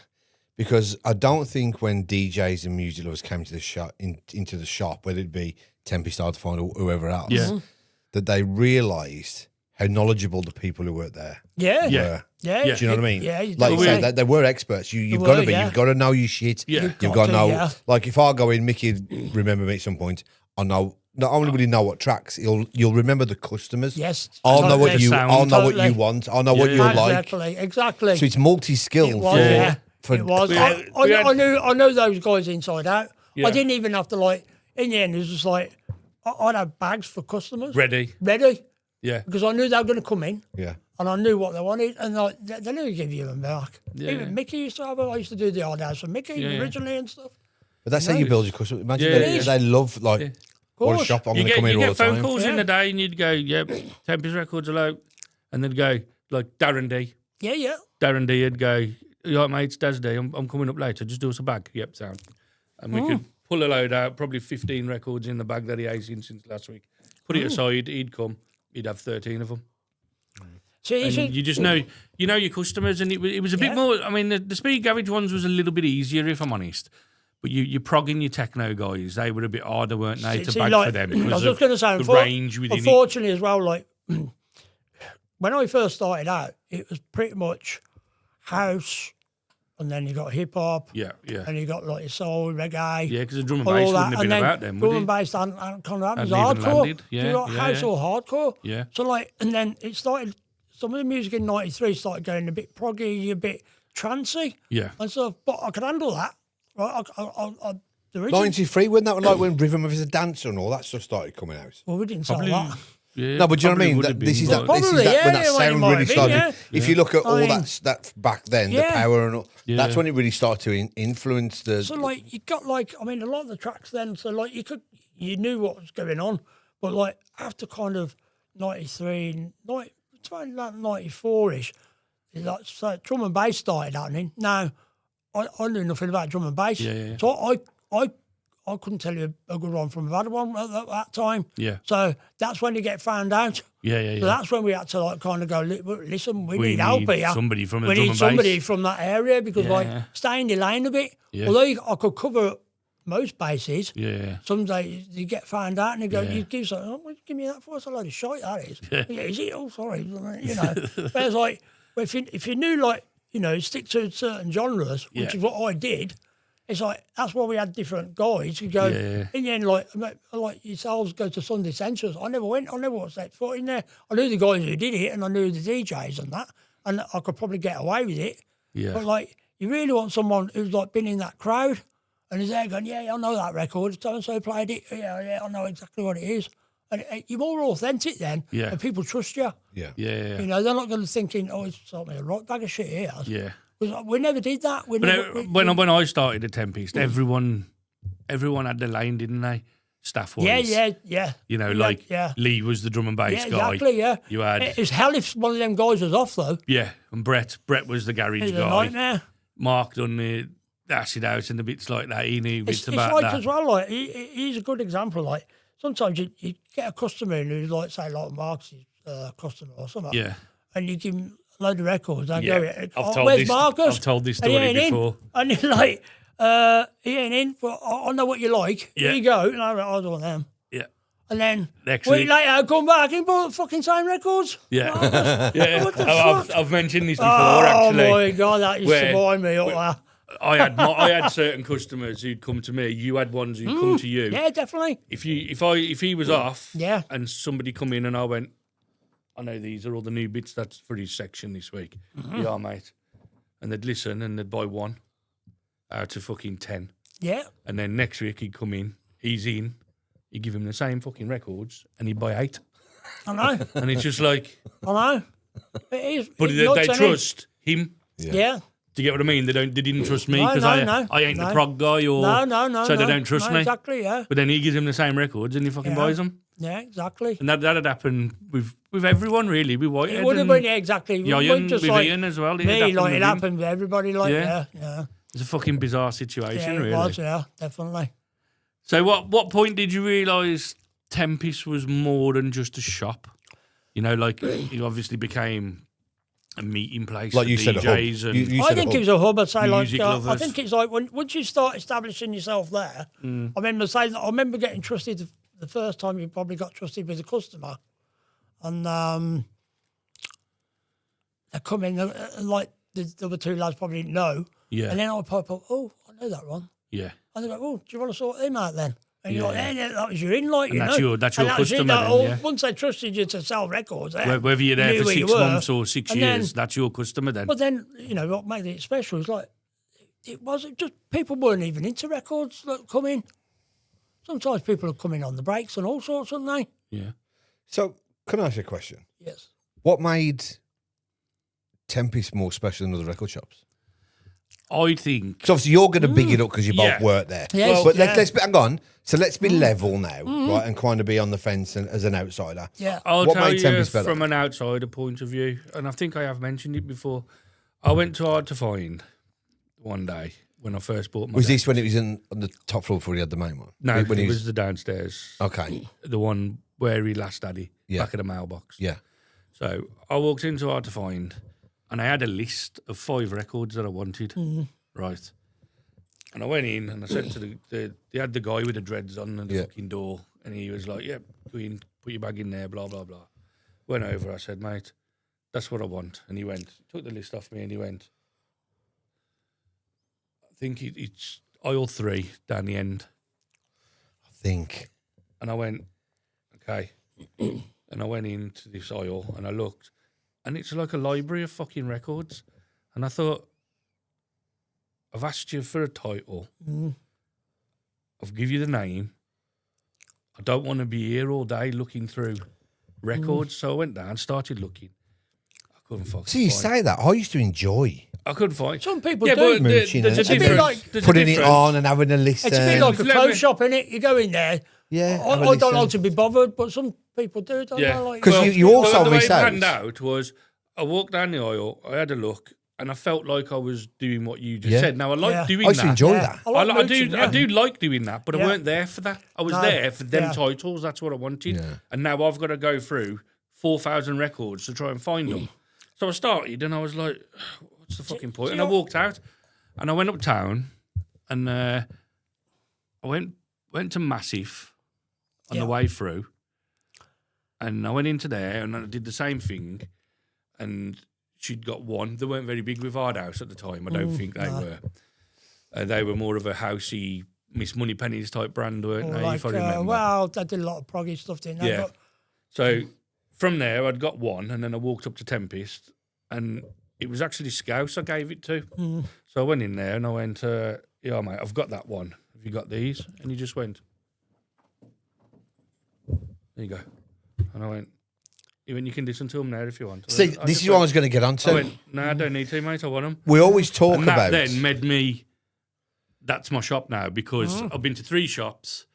S3: because I don't think when DJs and music lovers came to the shop, into the shop, whether it be Tempest, Hard to Find, or whoever else, that they realised how knowledgeable the people who worked there
S2: Yeah.
S3: were.
S2: Yeah.
S3: Do you know what I mean?
S2: Yeah.
S3: Like you said, they were experts. You've got to be. You've got to know your shit.
S1: Yeah.
S3: You've got to know.
S2: yeah.
S3: Like if I go in, Mickey, remember me at some point. I know. Not only will you know what tracks, you'll remember the customers.
S2: Yes.
S3: I'll know what
S1: totally.
S3: you. I'll know what
S2: Totally.
S3: you want. I'll know what you like.
S2: Exactly.
S3: So it's multi-skilled.
S2: It was, yeah.
S3: For
S2: It was.
S1: We had-
S2: I knew those guys inside out.
S1: Yeah.
S2: I didn't even have to like. In the end, it was just like I'd have bags for customers
S1: Ready. Yeah.
S2: because I knew they were going to come in.
S3: Yeah.
S2: And I knew what they wanted, and like, they knew give you them back.
S1: Yeah.
S2: Even Mickey used to have it. I used to do the Hard House for Mickey originally and stuff.
S3: But that's how you build your customer. Imagine
S1: Yeah,
S3: they love like what a
S2: course.
S3: shop I'm
S1: You
S3: going to come
S1: get,
S3: here
S1: you
S3: all
S1: get
S3: the
S1: phone
S3: time.
S1: calls in the day and you'd go, yep, Tempest Records, hello. And they'd go, like, Darren D.
S2: Yeah.
S1: Darren D would go, you all right, mate, it's Daz Day. I'm coming up later. Just do us a bag. Yep, sound. And we could pull a load out, probably 15 records in the bag that he has in since last week. Put it aside, he'd come. He'd have 13 of them.
S2: See,
S1: And you just know, you know your customers, and it was a bit more. I mean, the Speed Garage ones was a little bit easier, if I'm honest. But you're progging your techno guys. They were a bit harder, weren't they, to bag
S2: like,
S1: for them?
S2: I was
S1: because
S2: just going to say,
S1: the range within it.
S2: unfortunately, as well, like when I first started out, it was pretty much house, and then you got hip hop,
S1: Yeah.
S2: and you got like soul, reggae.
S1: Yeah, because the drum and
S2: all
S1: bass
S2: that,
S1: wouldn't have
S2: and
S1: been
S2: then
S1: about them,
S2: drum
S1: would
S2: and
S1: it?
S2: bass hadn't kind of happened. It was
S1: Hadn't even
S2: hardcore.
S1: landed.
S2: You
S1: Yeah,
S2: got
S1: yeah,
S2: house
S1: yeah.
S2: or hardcore.
S1: Yeah.
S2: So like, and then it started. Some of the music in '93 started going a bit proggy, a bit trancey,
S1: Yeah.
S2: and stuff. But I could handle that. Right? The original.
S3: 93, wasn't that like when Rhythm of His a Dancer and all that stuff started coming out?
S2: Well, we didn't sell
S1: Probably.
S2: that.
S1: Yeah,
S3: No, but do you know what I
S1: probably
S3: mean?
S1: would have been,
S3: This is that.
S1: but-
S3: This is
S2: Probably,
S3: that when
S2: yeah,
S3: that
S2: well, it
S3: sound
S2: might
S3: really
S2: have been,
S3: started.
S2: yeah.
S3: If you look at all
S2: mean,
S3: that back then, the
S2: yeah.
S3: power and all, that's
S1: Yeah.
S3: when it really started to influence the.
S2: So like you got like I mean a lot of the tracks then. So like you knew what was going on, but like after kind of 93, 94ish, like so drum and bass started happening. Now I knew nothing about drum and bass,
S1: Yeah.
S2: so I couldn't tell you a good one from a bad one at that time.
S1: Yeah.
S2: So that's when you get found out.
S1: Yeah.
S2: So that's when we had to like kind of go, listen, we
S1: We
S2: need help
S1: need
S2: here.
S1: somebody from a
S2: we
S1: drum
S2: need
S1: and
S2: somebody
S1: bass.
S2: from that area because like
S1: Yeah.
S2: stay in your lane a bit.
S1: Yeah.
S2: Although I could cover most bases,
S1: Yeah.
S2: some days you get found out and you go,
S1: Yeah.
S2: you give something, what give me that for? It's a load of shite that is. Yeah, is it? Oh, sorry. You know. But it's like, well, if you knew like, you know, stick to certain genres, which
S1: Yeah.
S2: is what I did, it's like, that's why we had different guys. You go,
S1: Yeah.
S2: in the end, like yourselves go to Sunday Essentials. I never watched that foot in there. I knew the guys who did it and I knew the DJs and that, and I could probably get away with it.
S1: Yeah.
S2: But like, you really want someone who's like been in that crowd and is there going, yeah, I know that record. So and so played it. Yeah, I know exactly what it is. And you're more authentic then,
S1: Yeah.
S2: and people trust you.
S3: Yeah.
S1: Yeah.
S2: You know, they're not going to thinking, oh, it's something a right bag of shit here.
S1: Yeah.
S2: Because we never did that. We
S1: But
S2: never,
S1: when I started at Tempest, everyone had their lane, didn't they? Staff wise.
S2: yeah.
S1: You know,
S2: Yeah,
S1: like
S2: yeah.
S1: Lee was the drum and bass
S2: Yeah,
S1: guy.
S2: exactly, yeah.
S1: You had
S2: It's hell if one of them guys was off, though.
S1: and Brett was the garage
S2: It's a
S1: guy.
S2: nightmare.
S1: Mark done the acid house and the bits like that. He knew bits
S2: It's
S1: about
S2: like
S1: that.
S2: as well, like, he's a good example. Like, sometimes you get a customer in who's like, say, like Mark's customer or something.
S1: Yeah.
S2: And you give him a load of records. And
S1: Yeah,
S2: go, where's Marcus?
S1: I've told this
S2: And he
S1: story
S2: ain't in.
S1: before.
S2: And you're like, he ain't in, but I know what you like.
S1: Yeah.
S2: Here you go. And I went, I don't want them.
S1: Yeah.
S2: And then
S1: Next
S2: week
S1: week.
S2: later, I come back and bought the fucking same records.
S1: Yeah. Yeah.
S2: What the
S1: I've mentioned this before,
S2: Oh,
S1: actually.
S2: my God, that used to
S1: Where-
S2: wind me up there.
S1: I had certain customers who'd come to me. You had ones who'd come to you.
S2: Yeah, definitely.
S1: If he was off,
S2: Yeah.
S1: and somebody come in and I went, I know these are all the new bits that's for his section this week.
S2: Mm-hmm.
S1: Yeah, mate. And they'd listen and they'd buy one out of fucking 10.
S2: Yeah.
S1: And then next week he'd come in, he's in, you give him the same fucking records and he'd buy 8.
S2: I know.
S1: And it's just like,
S2: I know. It is.
S1: but
S2: it's
S1: they
S2: nuts, isn't it?
S1: trust him.
S2: Yeah.
S1: Do you get what I mean? They didn't trust me
S2: No,
S1: because
S2: no,
S1: I ain't
S2: no.
S1: the prog guy, or
S2: No.
S1: so they don't trust me.
S2: Exactly, yeah.
S1: But then he gives him the same records and he fucking buys them.
S2: Yeah, exactly.
S1: And that'd happen with everyone really. With Whitehead,
S2: It would have been, exactly.
S1: Ian, with Ian as well.
S2: Me, it happened with everybody, yeah.
S1: It's a fucking bizarre situation, really.
S2: It was, yeah, definitely.
S1: So what point did you realise Tempest was more than just a shop? You know, like it obviously became a meeting place
S3: Like
S1: for
S3: you said, a hub.
S1: DJs and
S3: You
S2: I
S3: said
S2: think
S3: a
S2: it was a hub. I'd say,
S1: Music
S2: I
S1: lovers.
S2: think it's like once you start establishing yourself there. I remember getting trusted the first time. You probably got trusted with a customer, and they come in like the other two lads probably didn't know.
S1: Yeah.
S2: And then I pop up. Oh, I know that one.
S1: yeah.
S2: And they're like, oh, do you want to sort him out then? And you're
S1: Yeah.
S2: like, yeah, that was your in, like,
S1: And
S2: you
S1: that's
S2: know.
S1: your- that's
S2: And
S1: your
S2: it,
S1: customer
S2: like,
S1: then, yeah.
S2: Once they trusted you to sell records,
S1: Whether you're there
S2: knew
S1: for
S2: where you
S1: 6
S2: were.
S1: months or 6
S2: And
S1: years,
S2: then-
S1: that's your customer then.
S2: But then, what made it special was like, it wasn't just, people weren't even into records that come in. Sometimes people are coming on the breaks and all sorts, aren't they?
S1: Yeah.
S3: So, can I ask you a question?
S2: Yes.
S3: What made Tempest more special than other record shops?
S1: I think
S3: Because obviously you're going to big it up because you both
S1: Yeah.
S3: work there.
S2: Yes,
S3: but
S2: yeah.
S3: let's be, hang on. So let's be level now, right, and kind of be on the fence as an outsider.
S2: Yeah.
S1: I'll
S3: What
S1: tell
S3: made
S1: you
S3: Tempest better?
S1: from an outsider point of view, and I think I have mentioned it before. I went to Hard to Find one day when I first bought my
S3: Was this when it was on the top floor before he had the main one?
S1: No,
S3: when
S1: it
S3: he
S1: was the downstairs,
S3: Okay.
S1: the one where he last had it,
S3: Yeah.
S1: back of the mailbox.
S3: Yeah.
S1: So I walked into Hard to Find, and I had a list of 5 records that I wanted, right? And I went in and I said to they had the guy with the dreads on the
S3: Yeah.
S1: fucking door, and he was like, "Yeah, go in, put your bag in there, blah blah blah." Went over, I said, "Mate, that's what I want," and he went, took the list off me, and he went, "I think it's aisle 3 down the end,"
S3: I think.
S1: and I went, "Okay," and I went into this aisle and I looked, and it's like a library of fucking records, and I thought, I've asked you for a title. I've give you the name. I don't want to be here all day looking through records. So I went down, started looking. I couldn't fucking
S3: So you
S1: find.
S3: say that. I used to enjoy
S1: I couldn't find.
S2: Some people
S1: yeah,
S2: do.
S1: but
S3: Mooching
S1: there's a
S3: and- It's a bit
S1: difference.
S2: like
S1: There's a
S3: putting it
S1: difference.
S3: on and having a listen.
S2: It's a bit like a
S1: Let me-
S2: clothes shop, innit? You go in there.
S3: Yeah,
S2: I
S3: have a
S2: don't
S3: listen.
S2: like to be bothered, but some people do, don't
S1: Yeah.
S2: they? Like,
S3: 'Cause you also
S1: well, the way
S3: miss
S1: it
S3: out.
S1: panned out was I walked down the aisle, I had a look, and I felt like I was doing what you just
S3: Yeah.
S1: said. Now I like
S2: Yeah.
S1: doing
S3: I used
S1: that.
S3: to enjoy
S2: Yeah.
S3: that.
S1: I do like doing that, but I
S2: Yeah.
S1: weren't there for that. I was
S2: No.
S1: there for them
S2: Yeah.
S1: titles. That's what I wanted.
S3: Yeah.
S1: And now I've got to go through 4,000 records to try and find them. So I started, and I was like, "What's the fucking point?" And I walked out, and I went uptown, and I went to Massive on the way through, and I went into there, and I did the same thing, and she'd got one. They weren't very big with Hard House at the time. I don't think they were. They were more of a housey Miss Moneypenny's type brand, weren't they?
S2: like,
S1: if I remember.
S2: well, they did a lot of proggy stuff, didn't they?
S1: Yeah.
S2: But
S1: So from there, I'd got one, and then I walked up to Tempest, and it was actually Scouse I gave it to. So I went in there and I went, "Yeah, mate, I've got that one. Have you got these?" And he just went, "There you go." And I went, "Even you can listen to them now if you want." I
S3: See,
S1: went- I
S3: this
S1: just
S3: is what I
S1: went-
S3: was going to get
S1: I
S3: onto.
S1: went, "No, I don't need to, mate. I want them."
S3: We always talk
S1: And that
S3: about.
S1: then made me, that's my shop now, because I've been to 3 shops.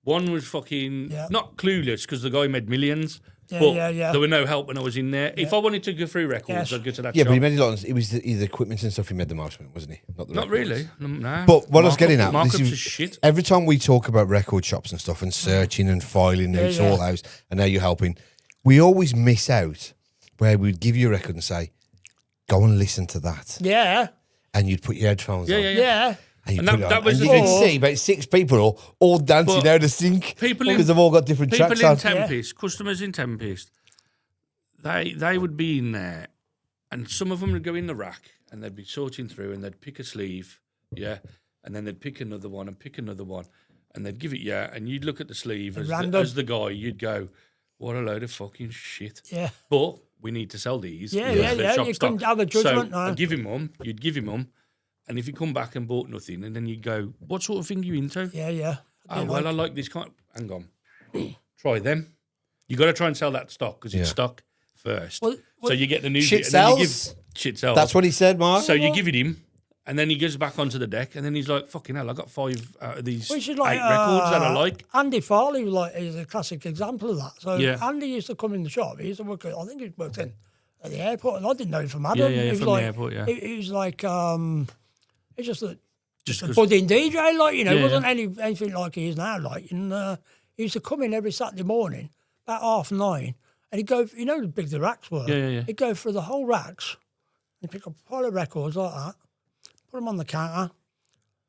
S1: One was fucking
S2: Yeah.
S1: not clueless because the guy made millions,
S2: Yeah,
S1: but
S2: yeah.
S1: there were no help when I was in there. If I wanted to go through records,
S2: Yes.
S1: I'd go to that
S3: Yeah,
S1: shop.
S3: but he made it on. It was the equipment and stuff he made the most with, wasn't he? Not the
S1: Not
S3: records.
S1: really. No.
S3: But what I was getting at, this
S1: markups
S3: is-
S1: are shit.
S3: Every time we talk about record shops and stuff and searching and filing notes
S2: yeah.
S3: all out, and now you're helping, we always miss out where we'd give you a record and say, "Go and listen to that,"
S2: yeah,
S3: and you'd put your headphones on.
S2: yeah.
S3: And, you
S1: And
S3: put
S1: that-
S3: it
S1: that
S3: on,
S1: was
S3: and
S1: the
S3: you can
S2: thing.
S3: see about 6 people all dancing
S1: But
S3: out of sync
S1: people in-
S3: because they've all got different
S1: People
S3: tracks
S1: in
S3: on.
S1: Tempest, customers in Tempest, they would be in there, and some of them would go in the rack and they'd be sorting through and they'd pick a sleeve, yeah, and then they'd pick another one and pick another one, and they'd give it and you'd look at the sleeve
S2: Random.
S1: as the guy, you'd go, "What a load of fucking shit."
S2: Yeah.
S1: But we need to sell these.
S2: Yeah,
S1: because
S2: yeah,
S1: they're
S2: yeah.
S1: shop
S2: You
S1: stock.
S2: couldn't have a judgment,
S1: So
S2: no.
S1: I'd give him them, you'd give him them, and if you come back and bought nothing, and then you'd go, "What sort of thing you into?"
S2: Yeah.
S1: Oh, well, I like this kind. Hang on. Try them. You got to try and sell that stock because it's
S3: Yeah.
S1: stock first.
S2: Well,
S1: so you get the new
S3: Shit
S1: and then you
S3: sells.
S1: shits out.
S3: That's what he said, Mark.
S1: So you give it him, and then he goes back onto the deck, and then he's like, "Fucking hell, I got 5 out of these 8 records that I like."
S2: Andy Farley is a classic example of that. So
S1: Yeah.
S2: Andy used to come in the shop. He used to work. I think he worked at the airport, and I didn't know him from Adam.
S1: Yeah,
S2: he was
S1: from
S2: like,
S1: the airport. Yeah,
S2: He was like, he's just a
S1: 'cause-
S2: budding DJ, like, you know,
S1: Yeah,
S2: wasn't anything like he is now, like. And he used to come in every Saturday morning about 9:30, and he'd go, you know, how big the racks were.
S1: Yeah.
S2: He'd go through the whole racks, and pick up a pile of records like that, put them on the counter.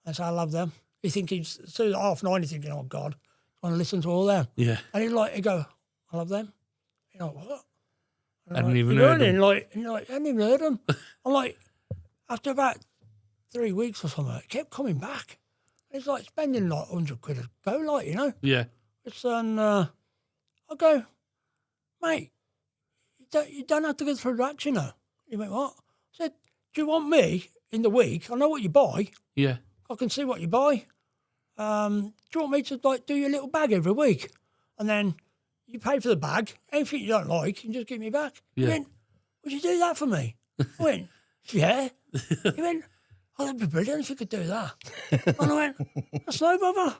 S2: That's how I love them. You think he's so 9:30, he's thinking, oh God, I want to listen to all them.
S1: yeah.
S2: And he'd go, I love them. You know what?
S1: I hadn't even heard them.
S2: Like, and you're like, I hadn't even heard them. I'm like, after about 3 weeks or something, it kept coming back. It's like spending like 100 quid a go, like, you know.
S1: Yeah.
S2: It's I go, mate, you don't have to go through racks, you know. He went, what? I said, do you want me in the week? I know what you buy.
S1: Yeah.
S2: I can see what you buy. Do you want me to like do your little bag every week? And then you pay for the bag. Anything you don't like, you can just give me back.
S1: Yeah.
S2: He went, would you do that for me? I went, yeah. He went, oh, that'd be brilliant if you could do that. And I went, that's no bother.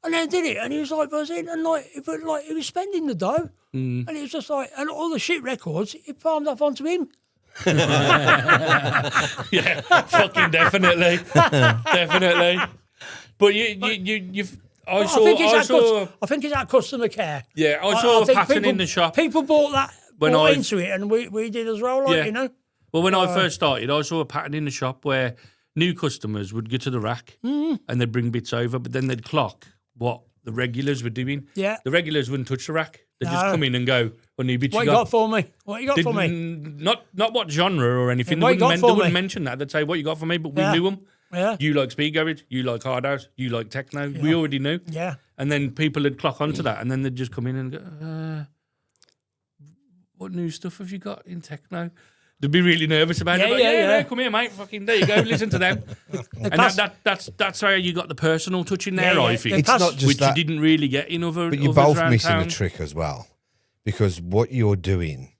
S2: And then I did it, and he was like buzzing, and he was spending the dough, and it was just like, and all the shit records, he palmed off onto him.
S1: Yeah, fucking definitely, definitely. But I
S2: think it's that customer care.
S1: Yeah, I saw a
S2: think
S1: pattern in the shop.
S2: People bought into it, and we did as well, like,
S1: Yeah.
S2: you know.
S1: Well, when I first started, I saw a pattern in the shop where new customers would go to the rack and they'd bring bits over, but then they'd clock what the regulars were doing.
S2: Yeah.
S1: The regulars wouldn't touch the rack. They'd just come in and go, what new bits
S2: What
S1: you
S2: you got for me? What you got for me?
S1: Not what genre or anything.
S2: Yeah, what you got for
S1: They
S2: me?
S1: wouldn't mention that. They'd say, what you got for me? But we
S2: Yeah.
S1: knew them.
S2: Yeah.
S1: You like speed garage, you like hard house, you like techno. We already knew.
S2: Yeah.
S1: And then people would clock onto that, and then they'd just come in and go, what new stuff have you got in techno? They'd be really nervous about it. But yeah, come here, mate. Fucking there you go. Listen to them. And that's how you got the personal touch in there, I think.
S3: It's not just
S1: which
S3: that,
S1: you didn't really get in other.
S3: but you're
S1: others
S3: both
S1: around
S3: missing
S1: town.
S3: the trick as well, because what you're doing,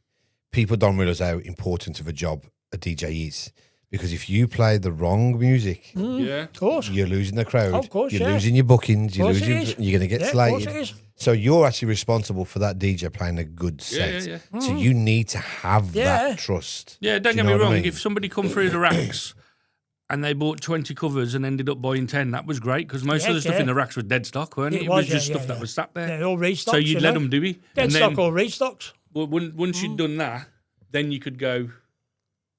S3: people don't realise how important of a job a DJ is. Because if you play the wrong music,
S1: Yeah.
S2: Of course.
S3: you're losing the crowd.
S2: Of course,
S3: you're
S2: yeah.
S3: losing your bookings. You're
S2: Of course it
S3: losing.
S2: is.
S3: You're going to get
S2: Yeah, of course
S3: slated.
S2: it is.
S3: So you're actually responsible for that DJ playing a good set.
S1: Yeah.
S3: So you need to have that trust.
S1: Yeah, don't
S3: Do you
S1: get
S3: know
S1: me
S3: what I
S1: wrong.
S3: mean?
S1: If somebody come through the racks and they bought 20 covers and ended up buying 10, that was great because most of the stuff in the racks was dead stock, weren't it? It was just stuff that was sat there.
S2: Yeah, all restocks.
S1: So you'd let them do it.
S2: Dead
S1: And
S2: stock
S1: then
S2: or restocks.
S1: once you'd done that, then you could go,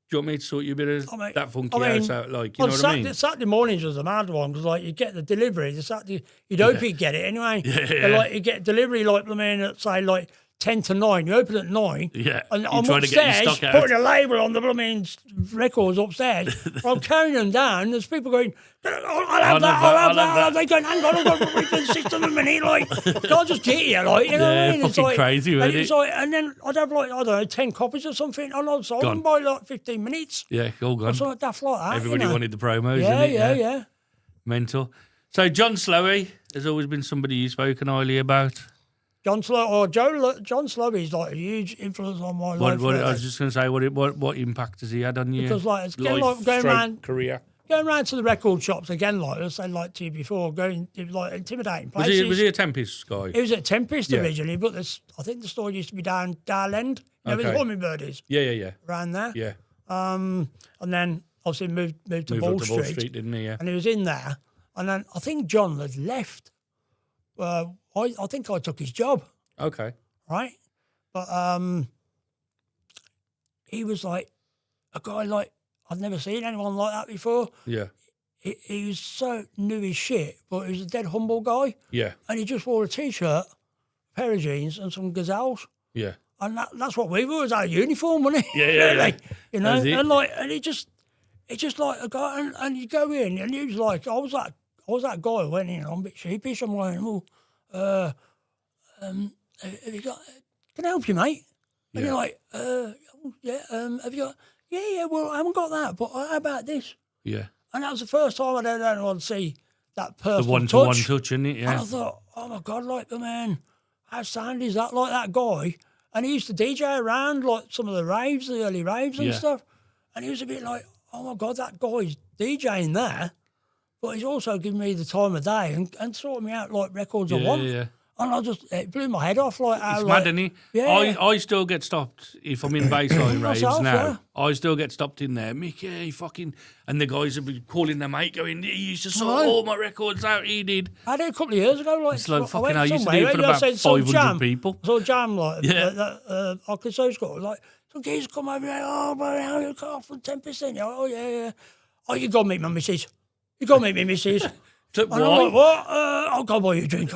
S1: do you want me to sort you a bit of that funky house out? Like, you know what I mean?
S2: Saturday mornings was a mad one because, like, you get the delivery. The Saturday, you'd hope you'd get it anyway.
S1: Yeah.
S2: But, like, you get delivery, like, I mean, at, say, like 10 to 9. You open at 9.
S1: Yeah.
S2: And
S1: You
S2: I'm
S1: try to get your
S2: upstairs
S1: stock out.
S2: putting a label on the blooming records upstairs. I'm carrying them down. There's people going, I'll have that. They going, hang on, I've got to wait for the system a minute. Like, can't just get you, like, you know what I mean? It's
S1: fucking
S2: like,
S1: crazy,
S2: and
S1: wasn't
S2: it's
S1: it?
S2: like, and then I'd have, like, I don't know, 10 copies or something. And I'd sold them by, like, 15 minutes.
S1: Yeah, all gone.
S2: Or something daft like that.
S1: Everybody
S2: you know?
S1: wanted the promos,
S2: Yeah,
S1: didn't it?
S2: yeah.
S1: Mental. So John Slowey has always been somebody you've spoken highly about.
S2: John Slowey is like a huge influence on my life.
S1: I was just going to say, what impact has he had on you?
S2: Because, like, it's kind of like going around
S1: career.
S2: Going around to the record shops again, like I said, like to you before, going like intimidating places.
S1: Was he a Tempest guy?
S2: He was at Tempest originally, but I think the store used to be down Dale End. You know, where the Hummingbird is.
S1: Yeah.
S2: Around there.
S1: Yeah.
S2: And then obviously moved to Ball Street,
S1: didn't he? Yeah.
S2: And he was in there. And then I think John had left. I think I took his job.
S1: Okay.
S2: Right? But he was like a guy like, I'd never seen anyone like that before.
S1: Yeah.
S2: He was so new as shit, but he was a dead humble guy.
S1: Yeah.
S2: And he just wore a T-shirt, a pair of jeans and some gazelles.
S1: Yeah.
S2: And that's what we were, was our uniform, wasn't it?
S1: Yeah.
S2: Really? You know?
S1: That's it.
S2: And he just like a guy, and you go in, and he was like, I was that guy who went in, I'm a bit sheepish, I'm like, have you got, can I help you, mate? And you're like, have you got, yeah, well, I haven't got that, but how about this?
S1: Yeah.
S2: And that was the first time I'd ever anyone see that personal
S1: The one-to-one
S2: touch.
S1: touch, isn't it? Yeah.
S2: And I thought, oh my God, like the man, how sound is that? Like that guy. And he used to DJ around like some of the raves, the early raves and stuff. And he was a bit like, oh my God, that guy's DJing there, but he's also giving me the time of day and sorting me out like records I want.
S1: Yeah.
S2: And it blew my head off. Like,
S1: It's
S2: like,
S1: mad, isn't it?
S2: Yeah.
S1: I still get stopped if I'm in baseline raves
S2: Myself,
S1: now.
S2: yeah.
S1: I still get stopped in there. Mickey, fucking... And the guys will be calling their mate going, he used to sort
S2: Right.
S1: all my records out, he did.
S2: I did a couple of years ago. Like,
S1: It's like,
S2: I
S1: fucking
S2: went
S1: hell, I used to do
S2: somewhere,
S1: it for
S2: you know,
S1: about
S2: I saw
S1: 500
S2: Jam.
S1: people.
S2: I saw Jam, like,
S1: Yeah.
S2: I could say school, like, some kids come over there, oh, bro, how you got from Tempest, ain't you? Oh, yeah. Oh, you got to meet my missus. You got to meet me missus.
S1: So
S2: And I'm like, what? I'll go buy you a drink.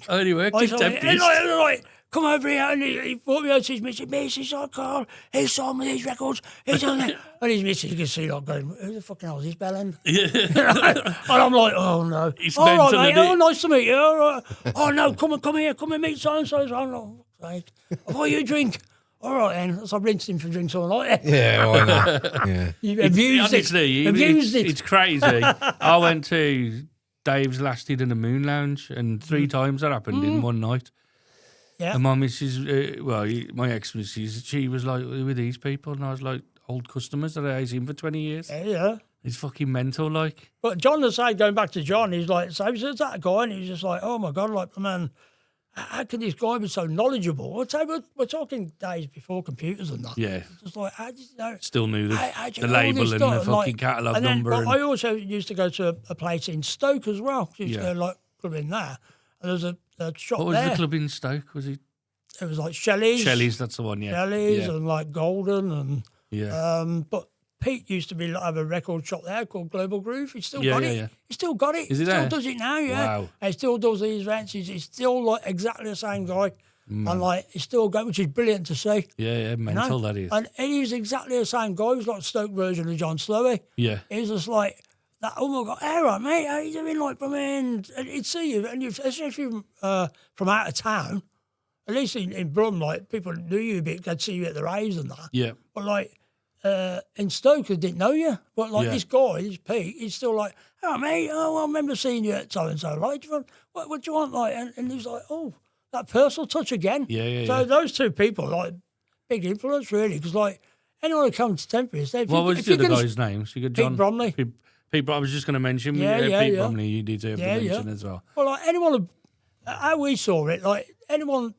S1: Anyway,
S2: I
S1: keep
S2: said,
S1: Tempest.
S2: like, come over here. And he brought me out to his missus, I call. He sold me these records. He's on there. And his missus, you can see, like, going, who the fucking hell is this bellend?
S1: Yeah.
S2: And I'm like, oh, no.
S1: It's
S2: All right,
S1: mental,
S2: mate.
S1: isn't it?
S2: Oh, nice to meet you. All right. Oh, no, come here. Come and meet so-and-so. I'm like, I'll buy you a drink. All right, then. So I rinsed him for drinks all night.
S3: Yeah, why not? Yeah.
S2: You abused
S1: Honestly,
S2: it. Abused it.
S1: It's crazy. I went to Dave's Last Hit in the Moon Lounge, and 3 times that happened in one night.
S2: Yeah.
S1: And my missus, my ex-missus, she was like, with these people, and I was like, old customers that I seen for 20 years.
S2: Yeah.
S1: It's fucking mental, like.
S2: But John the same, going back to John, he's like, so there's that guy, and he's just like, oh my God, like, man, how can this guy be so knowledgeable? We're talking days before computers and that.
S1: Yeah.
S2: Just like, how did you know?
S1: Still knew
S2: How do
S1: the
S2: you know all
S1: label
S2: this
S1: and the
S2: stuff?
S1: fucking
S2: Like,
S1: catalogue
S2: and then,
S1: number.
S2: but
S1: And,
S2: I also used to go to a place in Stoke as well. Used to
S1: Yeah.
S2: go, like, club in there. And there's a shop
S1: what was
S2: there.
S1: the club in Stoke? Was it
S2: It was like Shelley's.
S1: Shelley's? That's the one, yeah.
S2: Shelley's
S1: Yeah.
S2: and like Golden and
S1: Yeah.
S2: but Pete used to have a record shop there called Global Groove. He still
S1: Yeah,
S2: got
S1: yeah,
S2: it.
S1: yeah.
S2: He still got it.
S1: Is he
S2: Still
S1: there?
S2: does it now, yeah.
S1: Wow.
S2: And he still does these events. He's still like exactly the same guy. And like he's still going, which is brilliant to see.
S1: Yeah,
S2: you know?
S1: mental that is.
S2: And he's exactly the same guy. He's like Stoke version of John Slowey.
S1: Yeah.
S2: He's just like that. Oh my God, hey, right, mate, how you doing? Like from in, and he'd see you, and especially if you're from out of town. At least in Bromley, like people knew you a bit. They'd see you at the raves and that.
S1: Yeah.
S2: But like in Stoke, they didn't know you. But like
S1: Yeah.
S2: this guy, this Pete, he's still like, oh mate, I remember seeing you at so and so. Like, what do you want? Like, and he's like, oh, that personal touch again.
S1: Yeah.
S2: So those two people, like, big influence really, because like anyone who comes to Tempest,
S1: What was the other guy's names? You got John
S2: Bromley.
S1: Pete, I was just going to mention.
S2: Yeah,
S1: Pete
S2: yeah.
S1: Bromley. You deserve to mention as well.
S2: Well, like anyone, how we saw it, like anyone's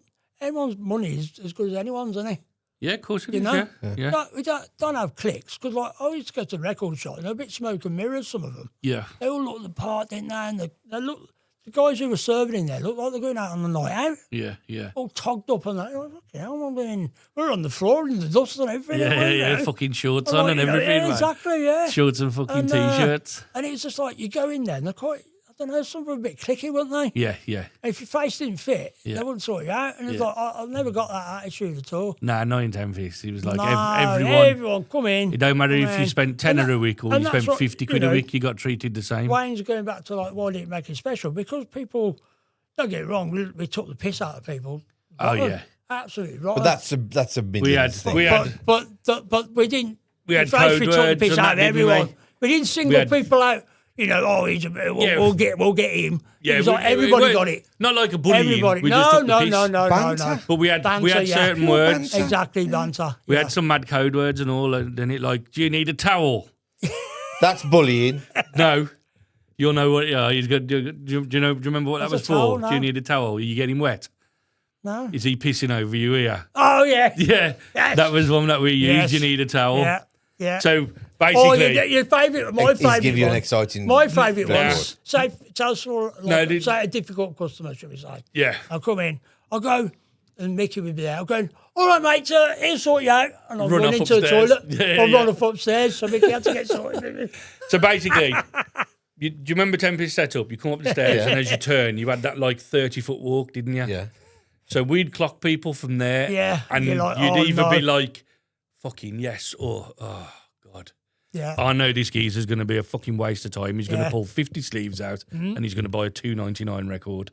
S2: money is as good as anyone's, isn't it?
S1: Yeah, of course it
S2: You
S1: is.
S2: know,
S1: Yeah.
S2: We don't have clicks because, like, I used to go to the record shop and they're a bit smoke and mirrors. Some of them,
S1: Yeah.
S2: they all look the part, didn't they? And they look. The guys who were serving in there look like they're going out on the night out,
S1: Yeah.
S2: all togged up and that. Like, fucking hell, we're on the floor in the dust and everything.
S1: Yeah.
S2: you know?
S1: Fucking shorts
S2: Like,
S1: on and
S2: you know,
S1: everything.
S2: Yeah,
S1: man.
S2: exactly. Yeah.
S1: Shorts and fucking
S2: And,
S1: t-shirts.
S2: And it's just like you go in there and they're quite. I don't know, some were a bit clicky, weren't they?
S1: Yeah.
S2: And if your face didn't fit,
S1: Yeah.
S2: they wouldn't sort you out. And it's
S1: Yeah.
S2: like, I've never got that attitude at all.
S1: Nah, not in Tempest. He was like,
S2: No,
S1: everyone.
S2: come in.
S1: It don't matter
S2: come
S1: if you
S2: in.
S1: spent tenner
S2: And
S1: a week or
S2: and
S1: you
S2: that's
S1: spent
S2: what,
S1: 50
S2: you
S1: quid
S2: know,
S1: a week, you got treated the same.
S2: Wayne's going back to like, why did it make it special? Because people, don't get it wrong, we took the piss out of people.
S1: Oh, yeah.
S2: Absolutely right.
S3: But that's a Midlands thing.
S2: But we didn't.
S1: We had
S2: first
S1: code
S2: we took the
S1: words
S2: piss
S1: and
S2: out
S1: that,
S2: of
S1: didn't we?
S2: everyone. We didn't single
S1: had-
S2: people out. You know, oh, he's a bit. We'll get him.
S1: Yeah,
S2: it was like everybody got it.
S1: Not like a bullying.
S2: Everybody.
S1: We just took the piss.
S2: No.
S3: Banter?
S1: But we had
S2: Banter, yeah.
S1: certain
S2: Pure
S1: words.
S3: banter.
S2: Exactly, banter.
S1: We
S2: yeah.
S1: had some mad code words and all, and then it like, do you need a towel?
S3: That's bullying.
S1: No. You'll know what. Yeah, he's got. Do you remember what that
S2: What's
S1: was
S2: a towel,
S1: for?
S2: no.
S1: Do you need a towel? Are you getting wet?
S2: No.
S1: Is he pissing over you here?
S2: Oh yeah.
S1: Yeah,
S2: Yes.
S1: that was one that we used.
S2: Yes.
S1: You need a towel.
S2: Yeah.
S1: So
S2: Oh,
S1: basically,
S2: your favourite, my
S3: He's
S2: favourite.
S3: give you an
S2: one.
S3: exciting.
S2: My favourite
S1: Yeah.
S2: one. Say, tell us for say a difficult customer, should we say?
S1: yeah,
S2: I'll come in. I'll go, and Mickey would be there. I'll go, all right, mate, he'll sort you out. And I'll
S1: Run
S2: run
S1: off
S2: into the
S1: upstairs.
S2: toilet.
S1: Yeah,
S2: I'll
S1: yeah.
S2: run off upstairs, so Mickey had to get sorted.
S1: So basically, do you remember Tempest setup? You come up the stairs, and as you turn, you had that like 30-foot walk, didn't you?
S3: Yeah.
S1: So we'd clock people from there.
S2: Yeah,
S1: And
S2: you're
S1: you'd
S2: like, oh,
S1: either
S2: no.
S1: be like, fucking yes, or oh God.
S2: Yeah.
S1: I know this geezer's going to be a fucking waste of time. He's going to
S2: Yeah.
S1: pull 50 sleeves out and he's going to buy a $2.99 record.